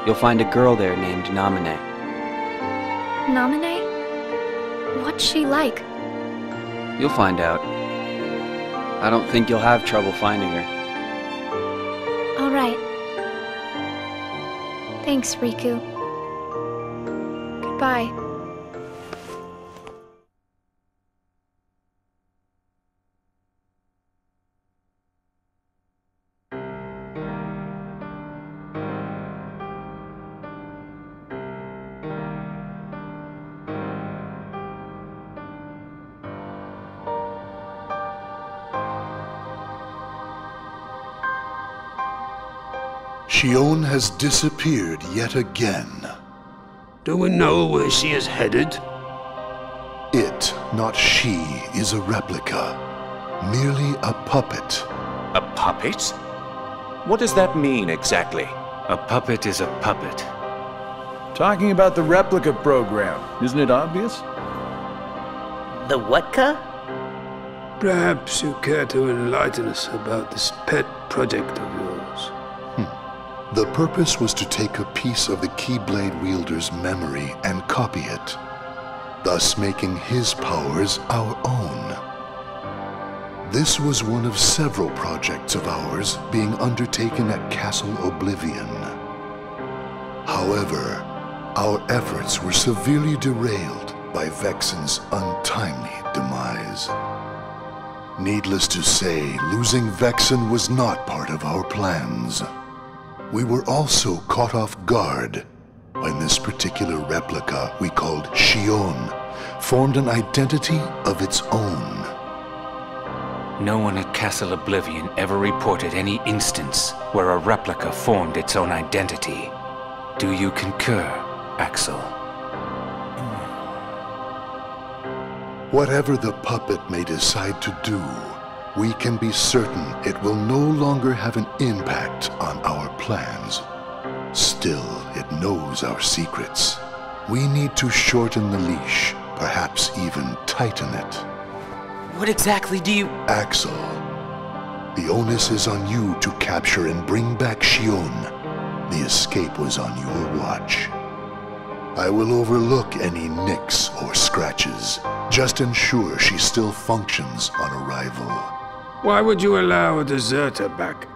You'll find a girl there named Namine.
Namine? What's she like?
You'll find out. I don't think you'll have trouble finding her.
All right. Thanks, Riku. Goodbye.
Shion has disappeared yet again.
Do we know where she is headed?
It, not she, is a replica. Merely a puppet.
A puppet? What does that mean exactly?
A puppet is a puppet.
Talking about the replica program, isn't it obvious?
The what-ca?
Perhaps you care to enlighten us about this pet project of yours.
The purpose was to take a piece of the Keyblade wielder's memory and copy it, thus making his powers our own. This was one of several projects of ours being undertaken at Castle Oblivion. However, our efforts were severely derailed by Vexen's untimely demise. Needless to say, losing Vexen was not part of our plans. We were also caught off guard when this particular replica we called Xion formed an identity of its own.
No one at Castle Oblivion ever reported any instance where a replica formed its own identity. Do you concur, Axel?
Whatever the puppet may decide to do, we can be certain it will no longer have an impact on our plans. Still, it knows our secrets. We need to shorten the leash, perhaps even tighten it.
What exactly do you...
Axel, the onus is on you to capture and bring back Xion. The escape was on your watch. I will overlook any nicks or scratches. Just ensure she still functions on arrival.
Why would you allow a deserter back?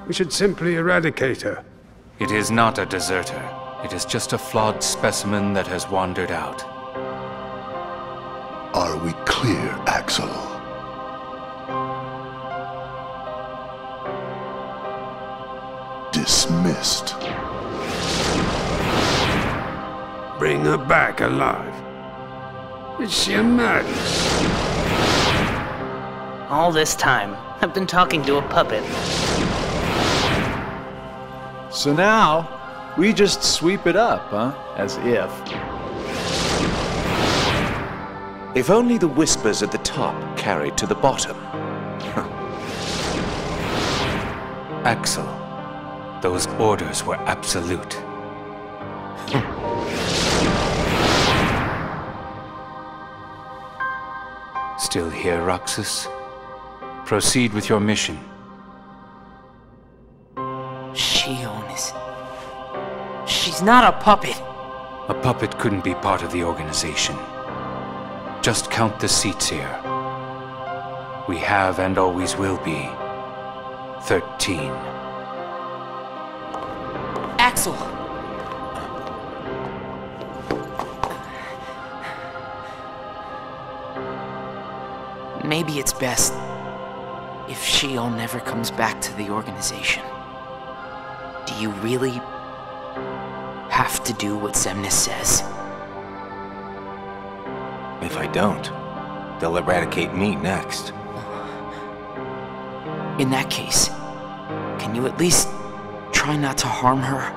We should simply eradicate her.
It is not a deserter. It is just a flawed specimen that has wandered out.
Are we clear, Axel? Dismissed.
Bring her back alive. Is she a madness?
All this time, I've been talking to a puppet.
So now, we just sweep it up, huh? As if.
If only the whispers at the top carried to the bottom.
Axel, those orders were absolute. Still here, Roxas? Proceed with your mission.
Xion is... She's not a puppet.
A puppet couldn't be part of the organization. Just count the seats here. We have and always will be 13.
Axel! Maybe it's best if Xion never comes back to the organization. Do you really have to do what Xemnas says?
If I don't, they'll eradicate me next.
In that case, can you at least try not to harm her?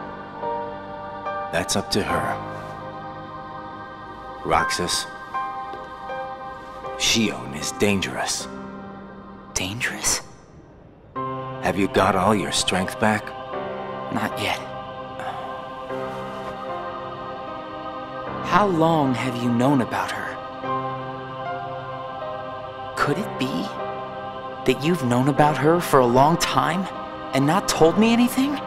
That's up to her. Roxas, Xion is dangerous.
Dangerous?
Have you got all your strength back?
Not yet. How long have you known about her? Could it be that you've known about her for a long time and not told me anything?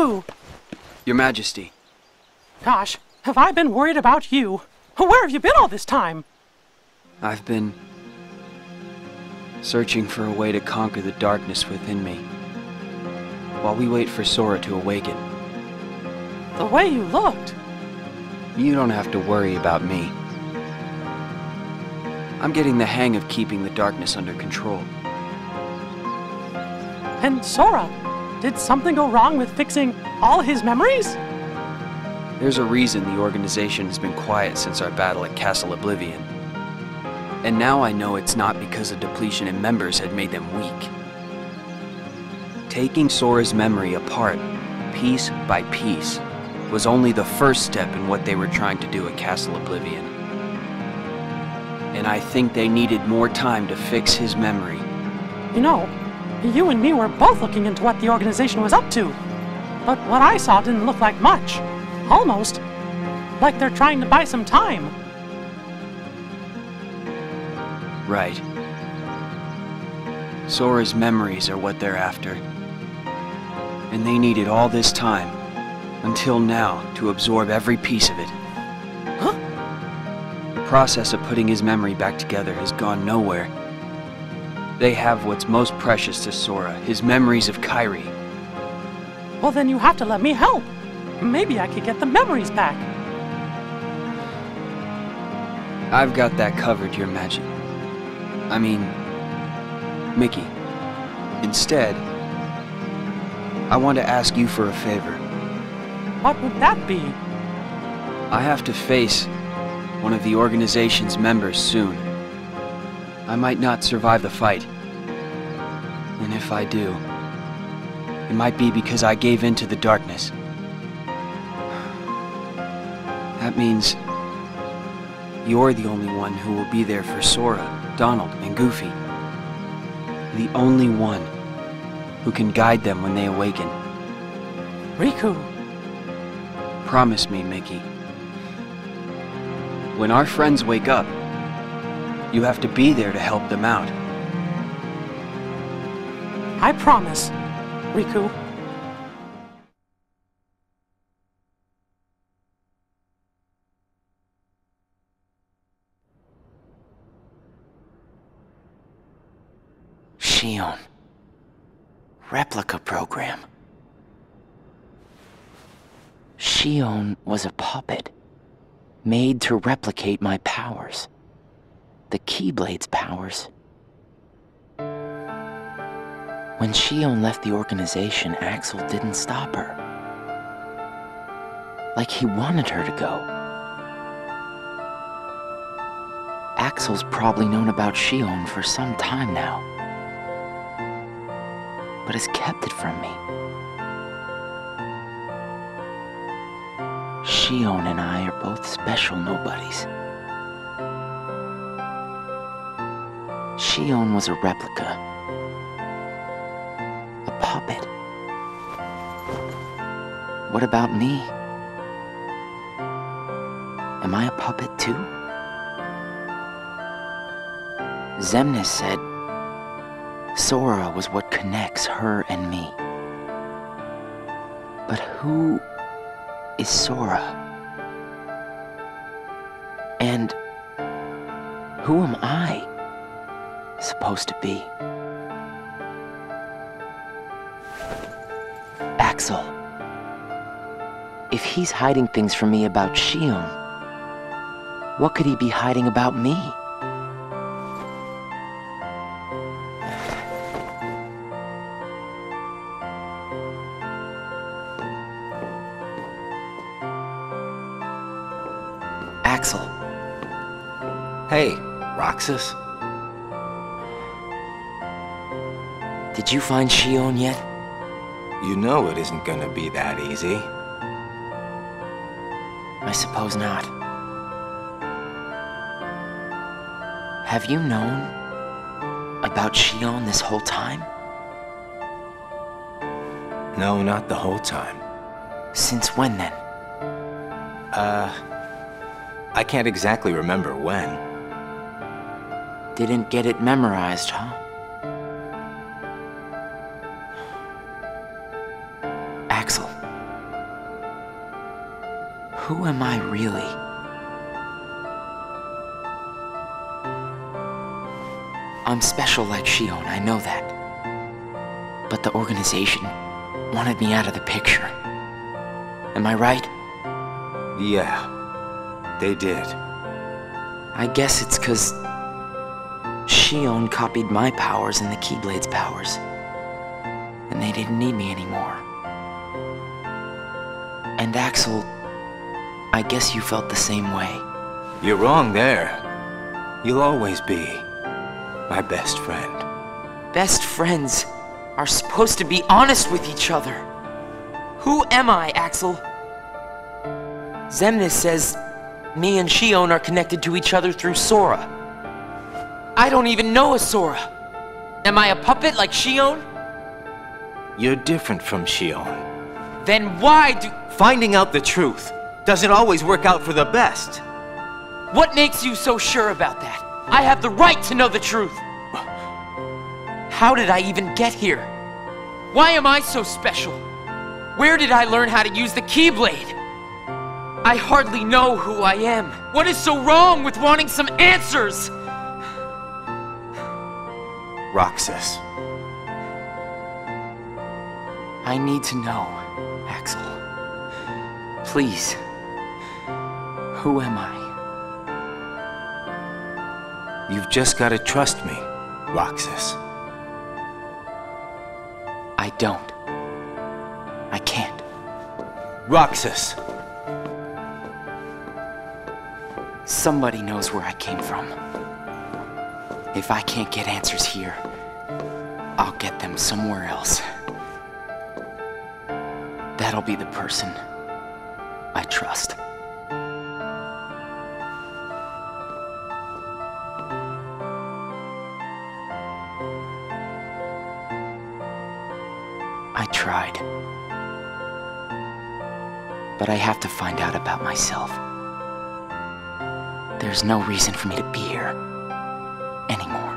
Riku!
Your Majesty.
Gosh, have I been worried about you? Where have you been all this time?
I've been searching for a way to conquer the darkness within me, while we wait for Sora to awaken.
The way you looked.
You don't have to worry about me. I'm getting the hang of keeping the darkness under control.
And Sora, did something go wrong with fixing all his memories?
There's a reason the organization has been quiet since our battle at Castle Oblivion. And now I know it's not because a depletion in members had made them weak. Taking Sora's memory apart, piece by piece, was only the first step in what they were trying to do at Castle Oblivion. And I think they needed more time to fix his memory.
You know, you and me were both looking into what the organization was up to. But what I saw didn't look like much. Almost like they're trying to buy some time.
Right. Sora's memories are what they're after. And they needed all this time, until now, to absorb every piece of it.
Huh?
The process of putting his memory back together has gone nowhere. They have what's most precious to Sora, his memories of Kairi.
Well, then you have to let me help. Maybe I could get the memories back.
I've got that covered, Your Majesty. I mean, Mickey. Instead, I want to ask you for a favor.
What would that be?
I have to face one of the organization's members soon. I might not survive the fight. And if I do, it might be because I gave in to the darkness. That means you're the only one who will be there for Sora, Donald, and Goofy. The only one who can guide them when they awaken.
Riku.
Promise me, Mickey. When our friends wake up, you have to be there to help them out.
I promise, Riku.
Xion. Replica program. Xion was a puppet, made to replicate my powers. The Keyblade's powers. When Xion left the organization, Axel didn't stop her. Like he wanted her to go. Axel's probably known about Xion for some time now, but has kept it from me. Xion and I are both special nobodies. Xion was a replica. A puppet. What about me? Am I a puppet too? Xemnas said Sora was what connects her and me. But who is Sora? And who am I supposed to be? Axel. If he's hiding things from me about Xion, what could he be hiding about me? Axel.
Hey, Roxas.
Did you find Xion yet?
You know it isn't gonna be that easy.
I suppose not. Have you known about Xion this whole time?
No, not the whole time.
Since when then?
I can't exactly remember when.
Didn't get it memorized, huh? Axel, Who am I really? I'm special like Xion, I know that. But the organization wanted me out of the picture. Am I right?
Yeah, they did.
I guess it's 'cause Xion copied my powers and the Keyblade's powers. And they didn't need me anymore. And Axel, I guess you felt the same way.
You're wrong there. You'll always be my best friend.
Best friends are supposed to be honest with each other. Who am I, Axel? Xemnas says me and Xion are connected to each other through Sora. I don't even know a Sora. Am I a puppet like Xion?
You're different from Xion.
Then why do...
Finding out the truth doesn't always work out for the best.
What makes you so sure about that? I have the right to know the truth. How did I even get here? Why am I so special? Where did I learn how to use the Keyblade? I hardly know who I am. What is so wrong with wanting some answers?
Roxas.
I need to know, Axel. Please. Who am I?
You've just got to trust me, Roxas.
I don't. I can't.
Roxas!
Somebody knows where I came from. If I can't get answers here, I'll get them somewhere else. That'll be the person I trust. I tried. But I have to find out about myself. There's no reason for me to be here anymore.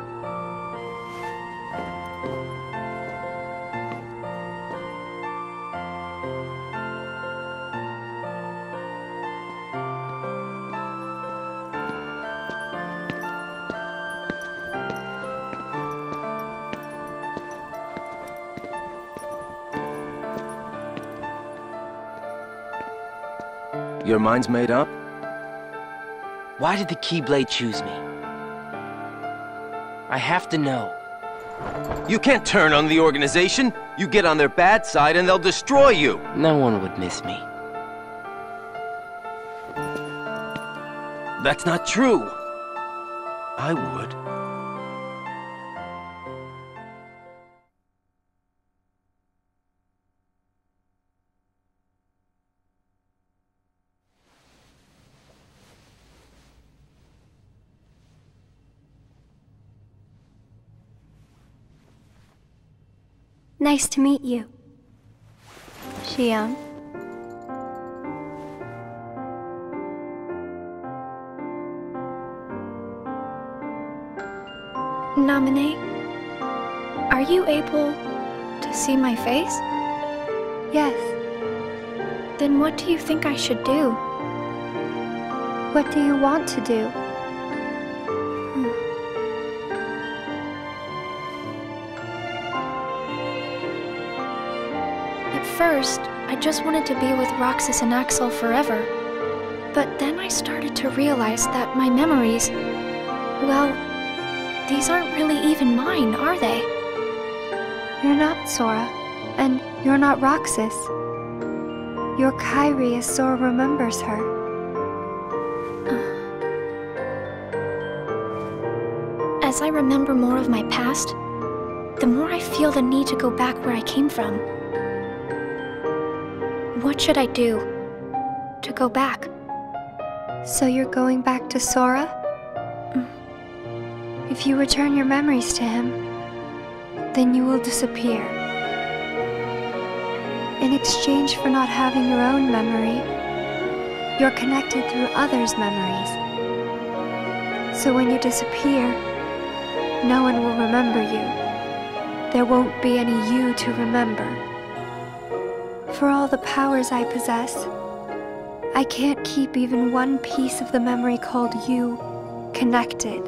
Your mind's made up?
Why did the Keyblade choose me? I have to know.
You can't turn on the organization. You get on their bad side and they'll destroy you.
No one would miss me.
That's not true. I would.
Nice to meet you, Xion.
Naminé, are you able to see my face?
Yes.
Then what do you think I should do?
What do you want to do?
At first, I just wanted to be with Roxas and Axel forever. But then I started to realize that my memories, well, these aren't really even mine, are they?
You're not Sora, and you're not Roxas. You're Kairi as Sora remembers her.
As I remember more of my past, the more I feel the need to go back where I came from. What should I do to go back?
So you're going back to Sora? If you return your memories to him, then you will disappear. In exchange for not having your own memory, you're connected through others' memories. So when you disappear, no one will remember you. There won't be any you to remember. For all the powers I possess, I can't keep even one piece of the memory called you connected.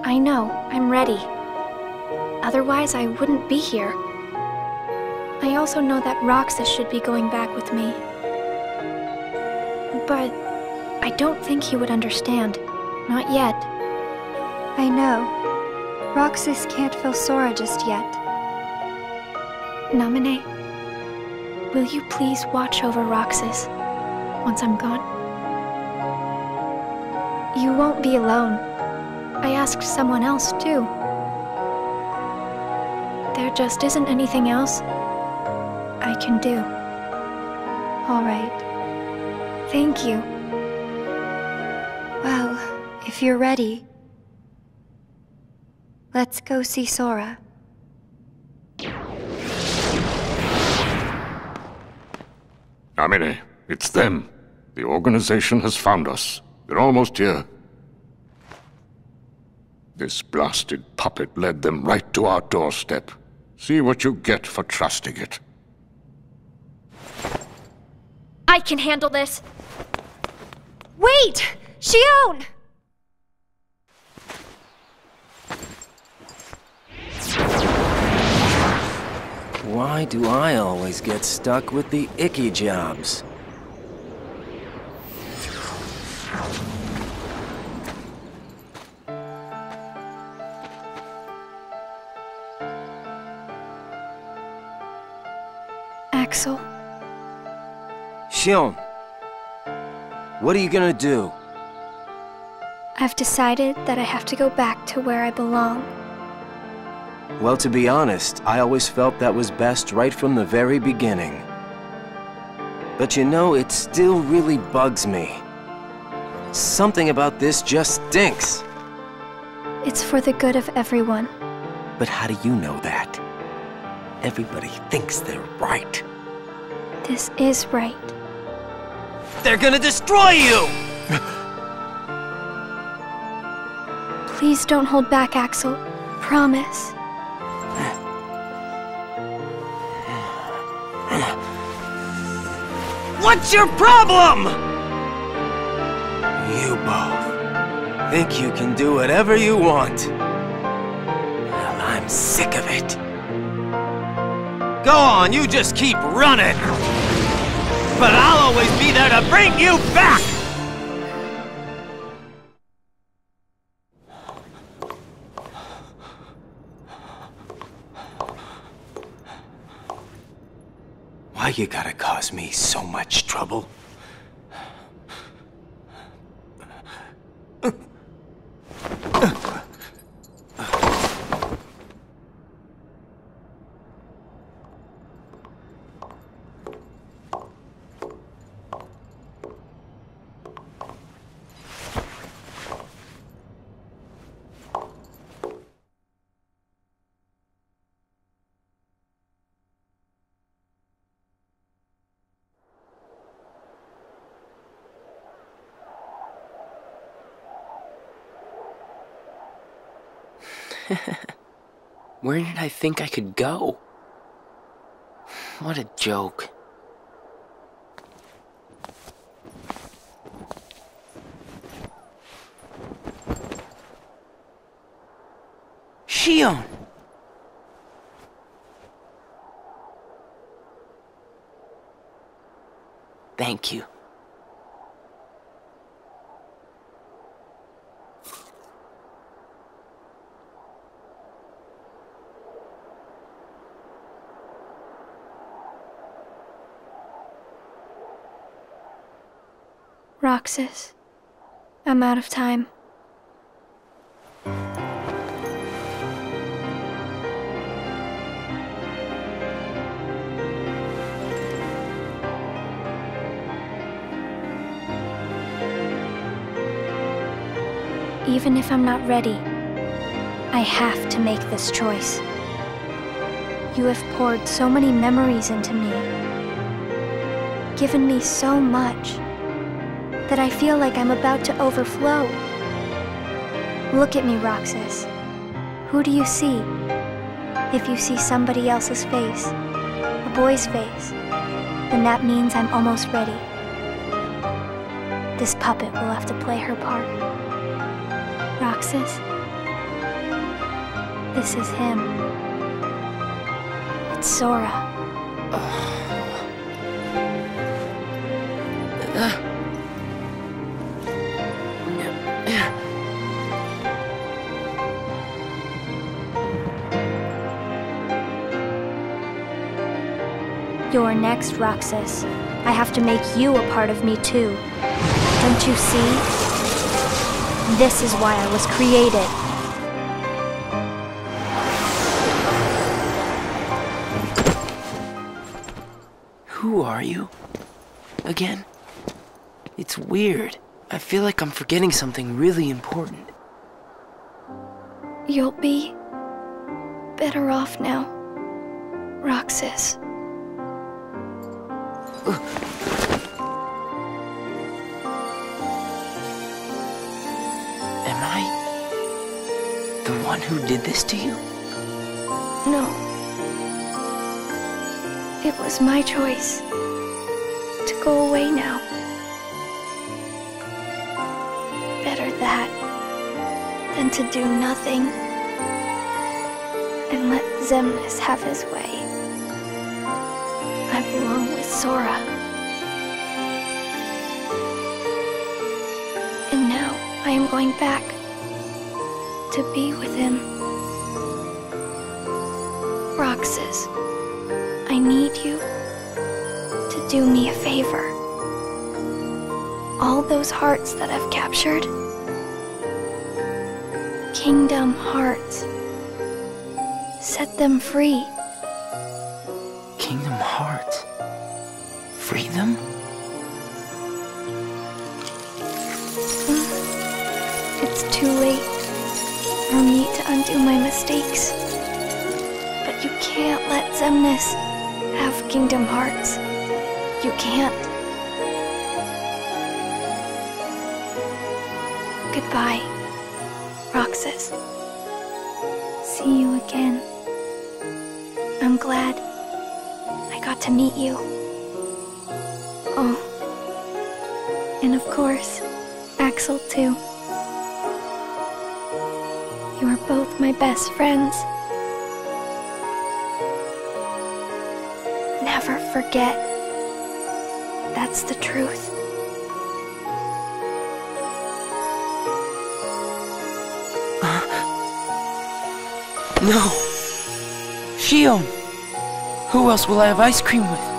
I know, I'm ready. Otherwise, I wouldn't be here. I also know that Roxas should be going back with me. But I don't think he would understand. Not yet.
I know. Roxas can't feel Sora just yet.
Naminé, will you please watch over Roxas once I'm gone? You won't be alone. I asked someone else, too. There just isn't anything else I can do.
All right.
Thank you.
Well, if you're ready, let's go see Sora.
Naminé, it's them. The organization has found us. They're almost here. This blasted puppet led them right to our doorstep. See what you get for trusting it.
I can handle this.
Wait! Xion!
Why do I always get stuck with the icky jobs?
Axel.
Xion, what are you gonna do?
I've decided that I have to go back to where I belong.
Well, to be honest, I always felt that was best right from the very beginning. But you know, it still really bugs me. Something about this just stinks.
It's for the good of everyone.
But how do you know that? Everybody thinks they're right.
This is right.
They're gonna destroy you!
Please don't hold back, Axel. Promise.
What's your problem? You both think you can do whatever you want. Well, I'm sick of it. Go on, you just keep running. But I'll always be there to bring you back! Why you gotta cause me so much trouble?
Where did I think I could go? What a joke. Xion! Thank you.
Roxas, I'm out of time. Even if I'm not ready, I have to make this choice. You have poured so many memories into me, given me so much, that I feel like I'm about to overflow. Look at me, Roxas. Who do you see? If you see somebody else's face, a
boy's face, then that means I'm almost ready. This puppet will have to play her part. Roxas, this is him. It's Sora. You're next, Roxas. I have to make you a part of me too. Don't you see? This is why I was created.
Who are you? Again? It's weird. I feel like I'm forgetting something really important.
You'll be better off now, Roxas.
Am I the one who did this to you?
No. It was my choice to go away now. Better that than to do nothing and let Xemnas have his way. I belong with Sora. And now I am going back to be with him. Roxas, I need you to do me a favor. All those hearts that I've captured, Kingdom Hearts, set them free.
Kingdom Hearts? Free them?
It's too late for me to undo my mistakes. But you can't let Xemnas have Kingdom Hearts. You can't. Goodbye, Roxas. See you again. I'm glad I got to meet you. Oh, and of course, Axel too. You are both my best friends. Never forget. That's the truth.
No! Xion! Who else will I have ice cream with?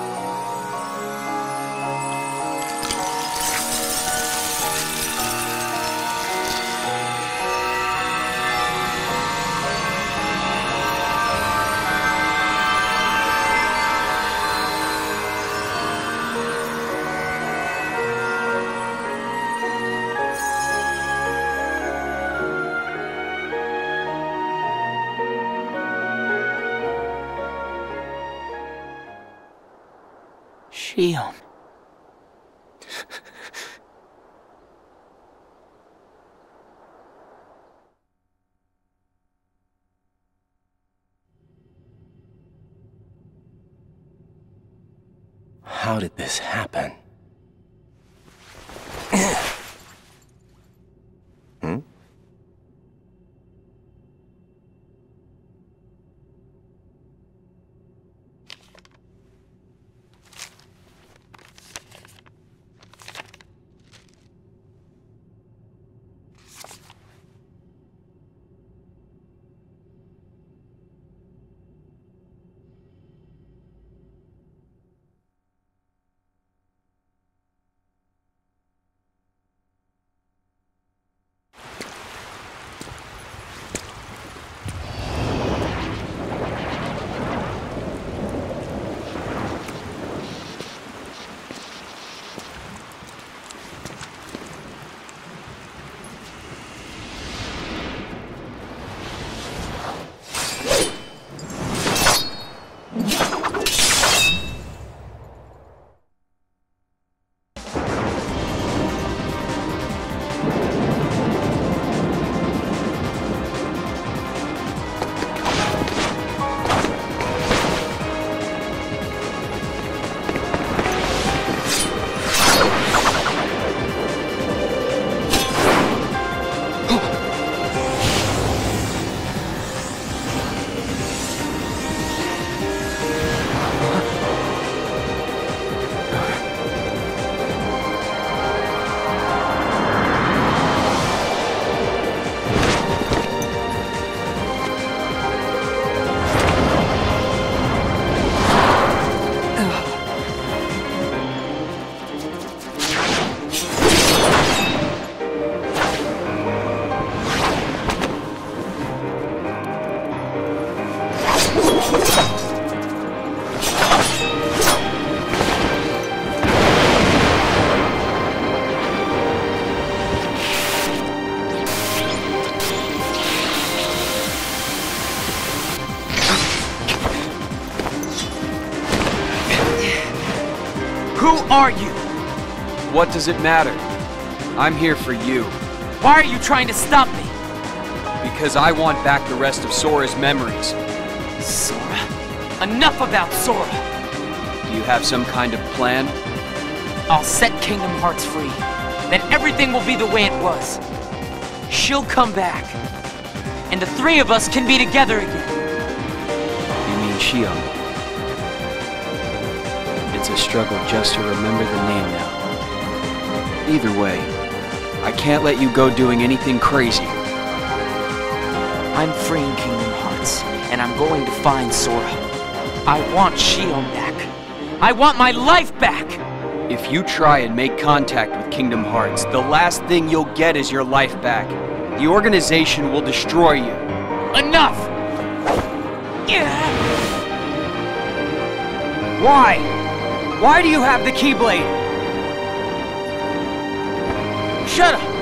Xion.
How did this happen? Hmm?
Who are you?
What does it matter? I'm here for you.
Why are you trying to stop me?
Because I want back the rest of Sora's memories.
Sora? Enough about Sora!
Do you have some kind of plan?
I'll set Kingdom Hearts free. Then everything will be the way it was. She'll come back. And the three of us can be together again.
You mean Xion? It's a struggle just to remember the name now. Either way, I can't let you go doing anything crazy.
I'm freeing Kingdom Hearts, and I'm going to find Sora. I want Xion back. I want my life back!
If you try and make contact with Kingdom Hearts, the last thing you'll get is your life back. The organization will destroy you.
Enough!
Why? Why do you have the Keyblade?
Shut up!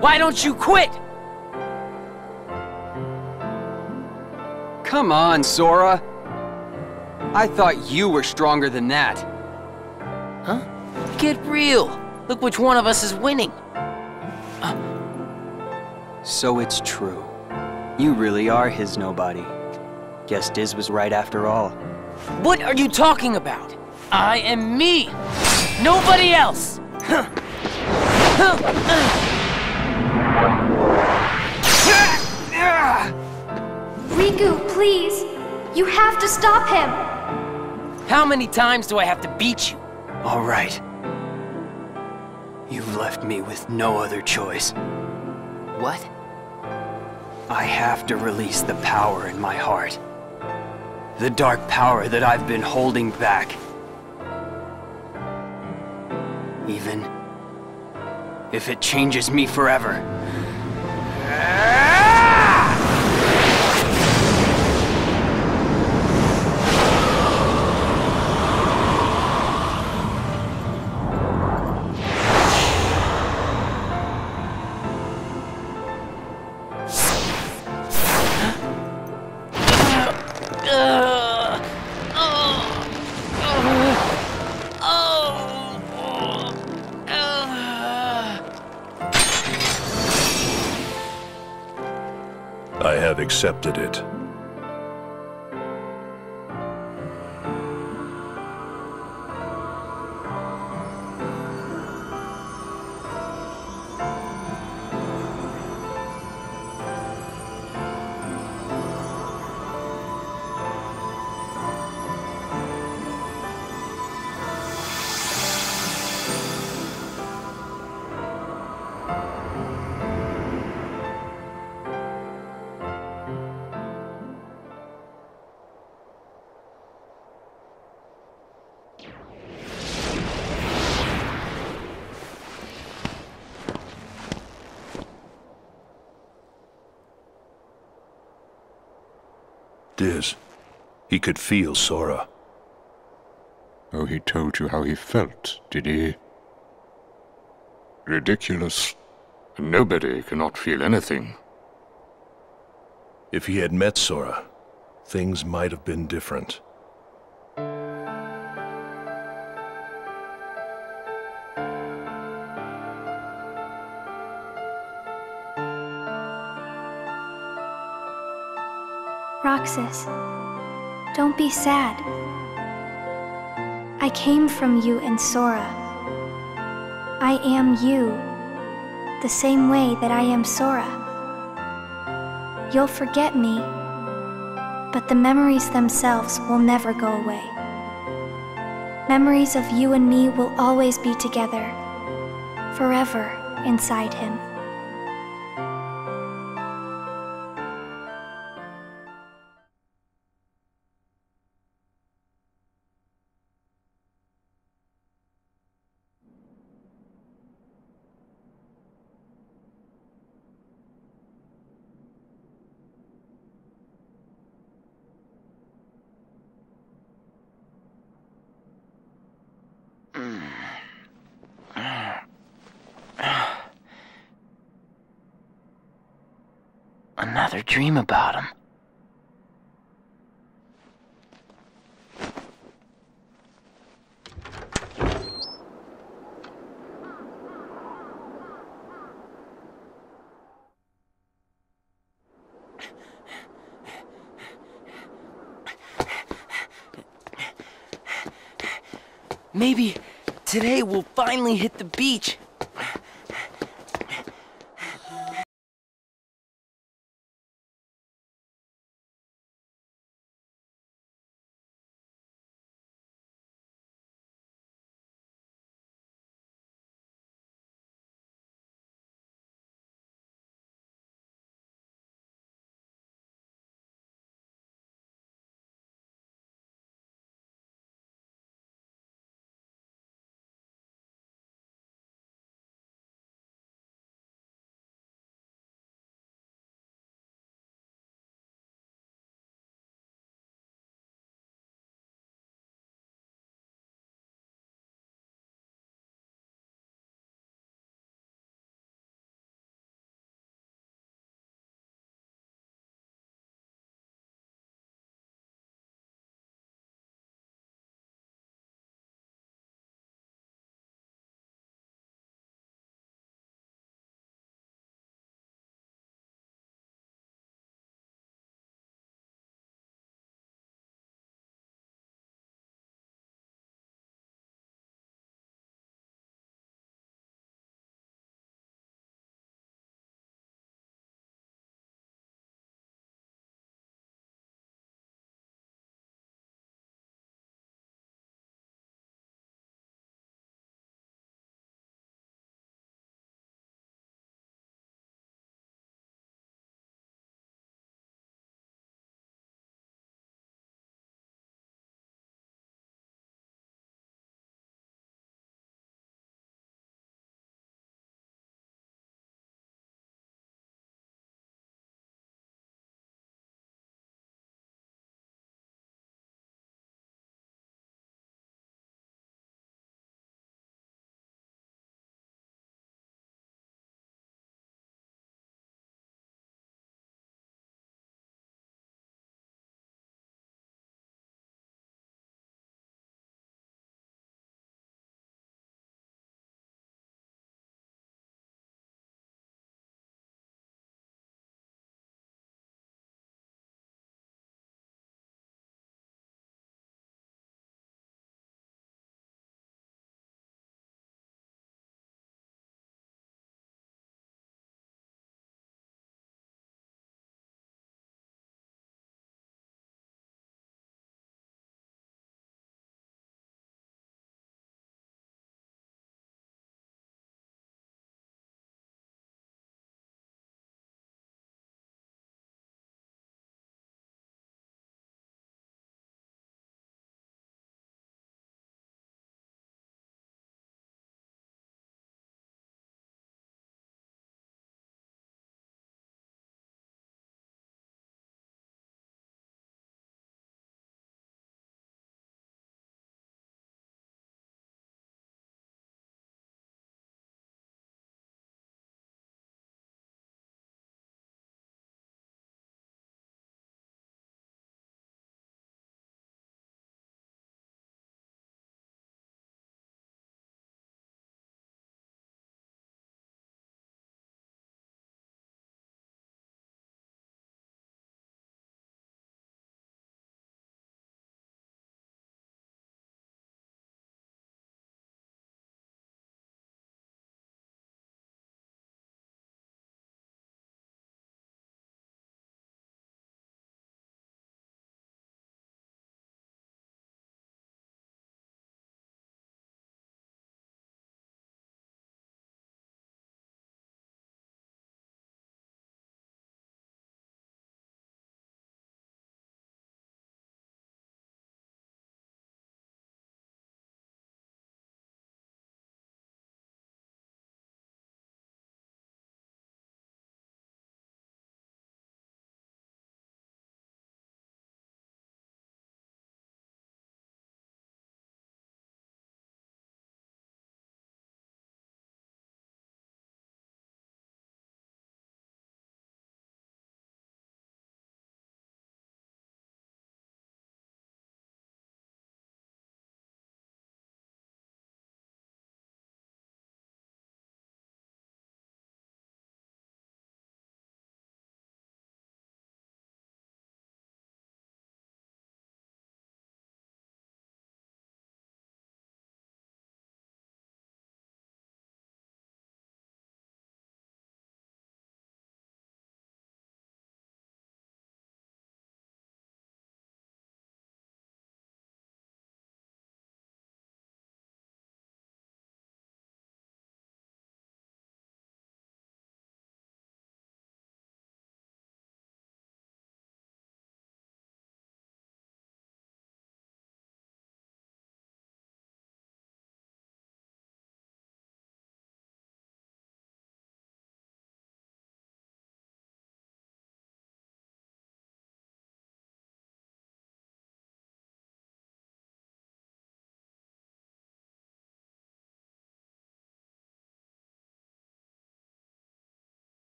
Why don't you quit?
Come on, Sora. I thought you were stronger than that.
Huh? Get real. Look which one of us is winning.
So it's true. You really are his nobody. Guess Diz was right after all.
What are you talking about? I am me. Nobody else.
Riku, please! You have to stop him!
How many times do I have to beat you?
All right. You've left me with no other choice.
What?
I have to release the power in my heart. The dark power that I've been holding back. Even if it changes me forever.
I have accepted it. Diz, he could feel Sora.
Oh, he told you how he felt, did he? Ridiculous. Nobody cannot feel anything.
If he had met Sora, things might have been different.
Roxas, don't be sad. I came from you and Sora. I am you, the same way that I am Sora. You'll forget me, but the memories themselves will never go away. Memories of you and me will always be together, forever inside him.
Another dream about him.
Maybe today we'll finally hit the beach.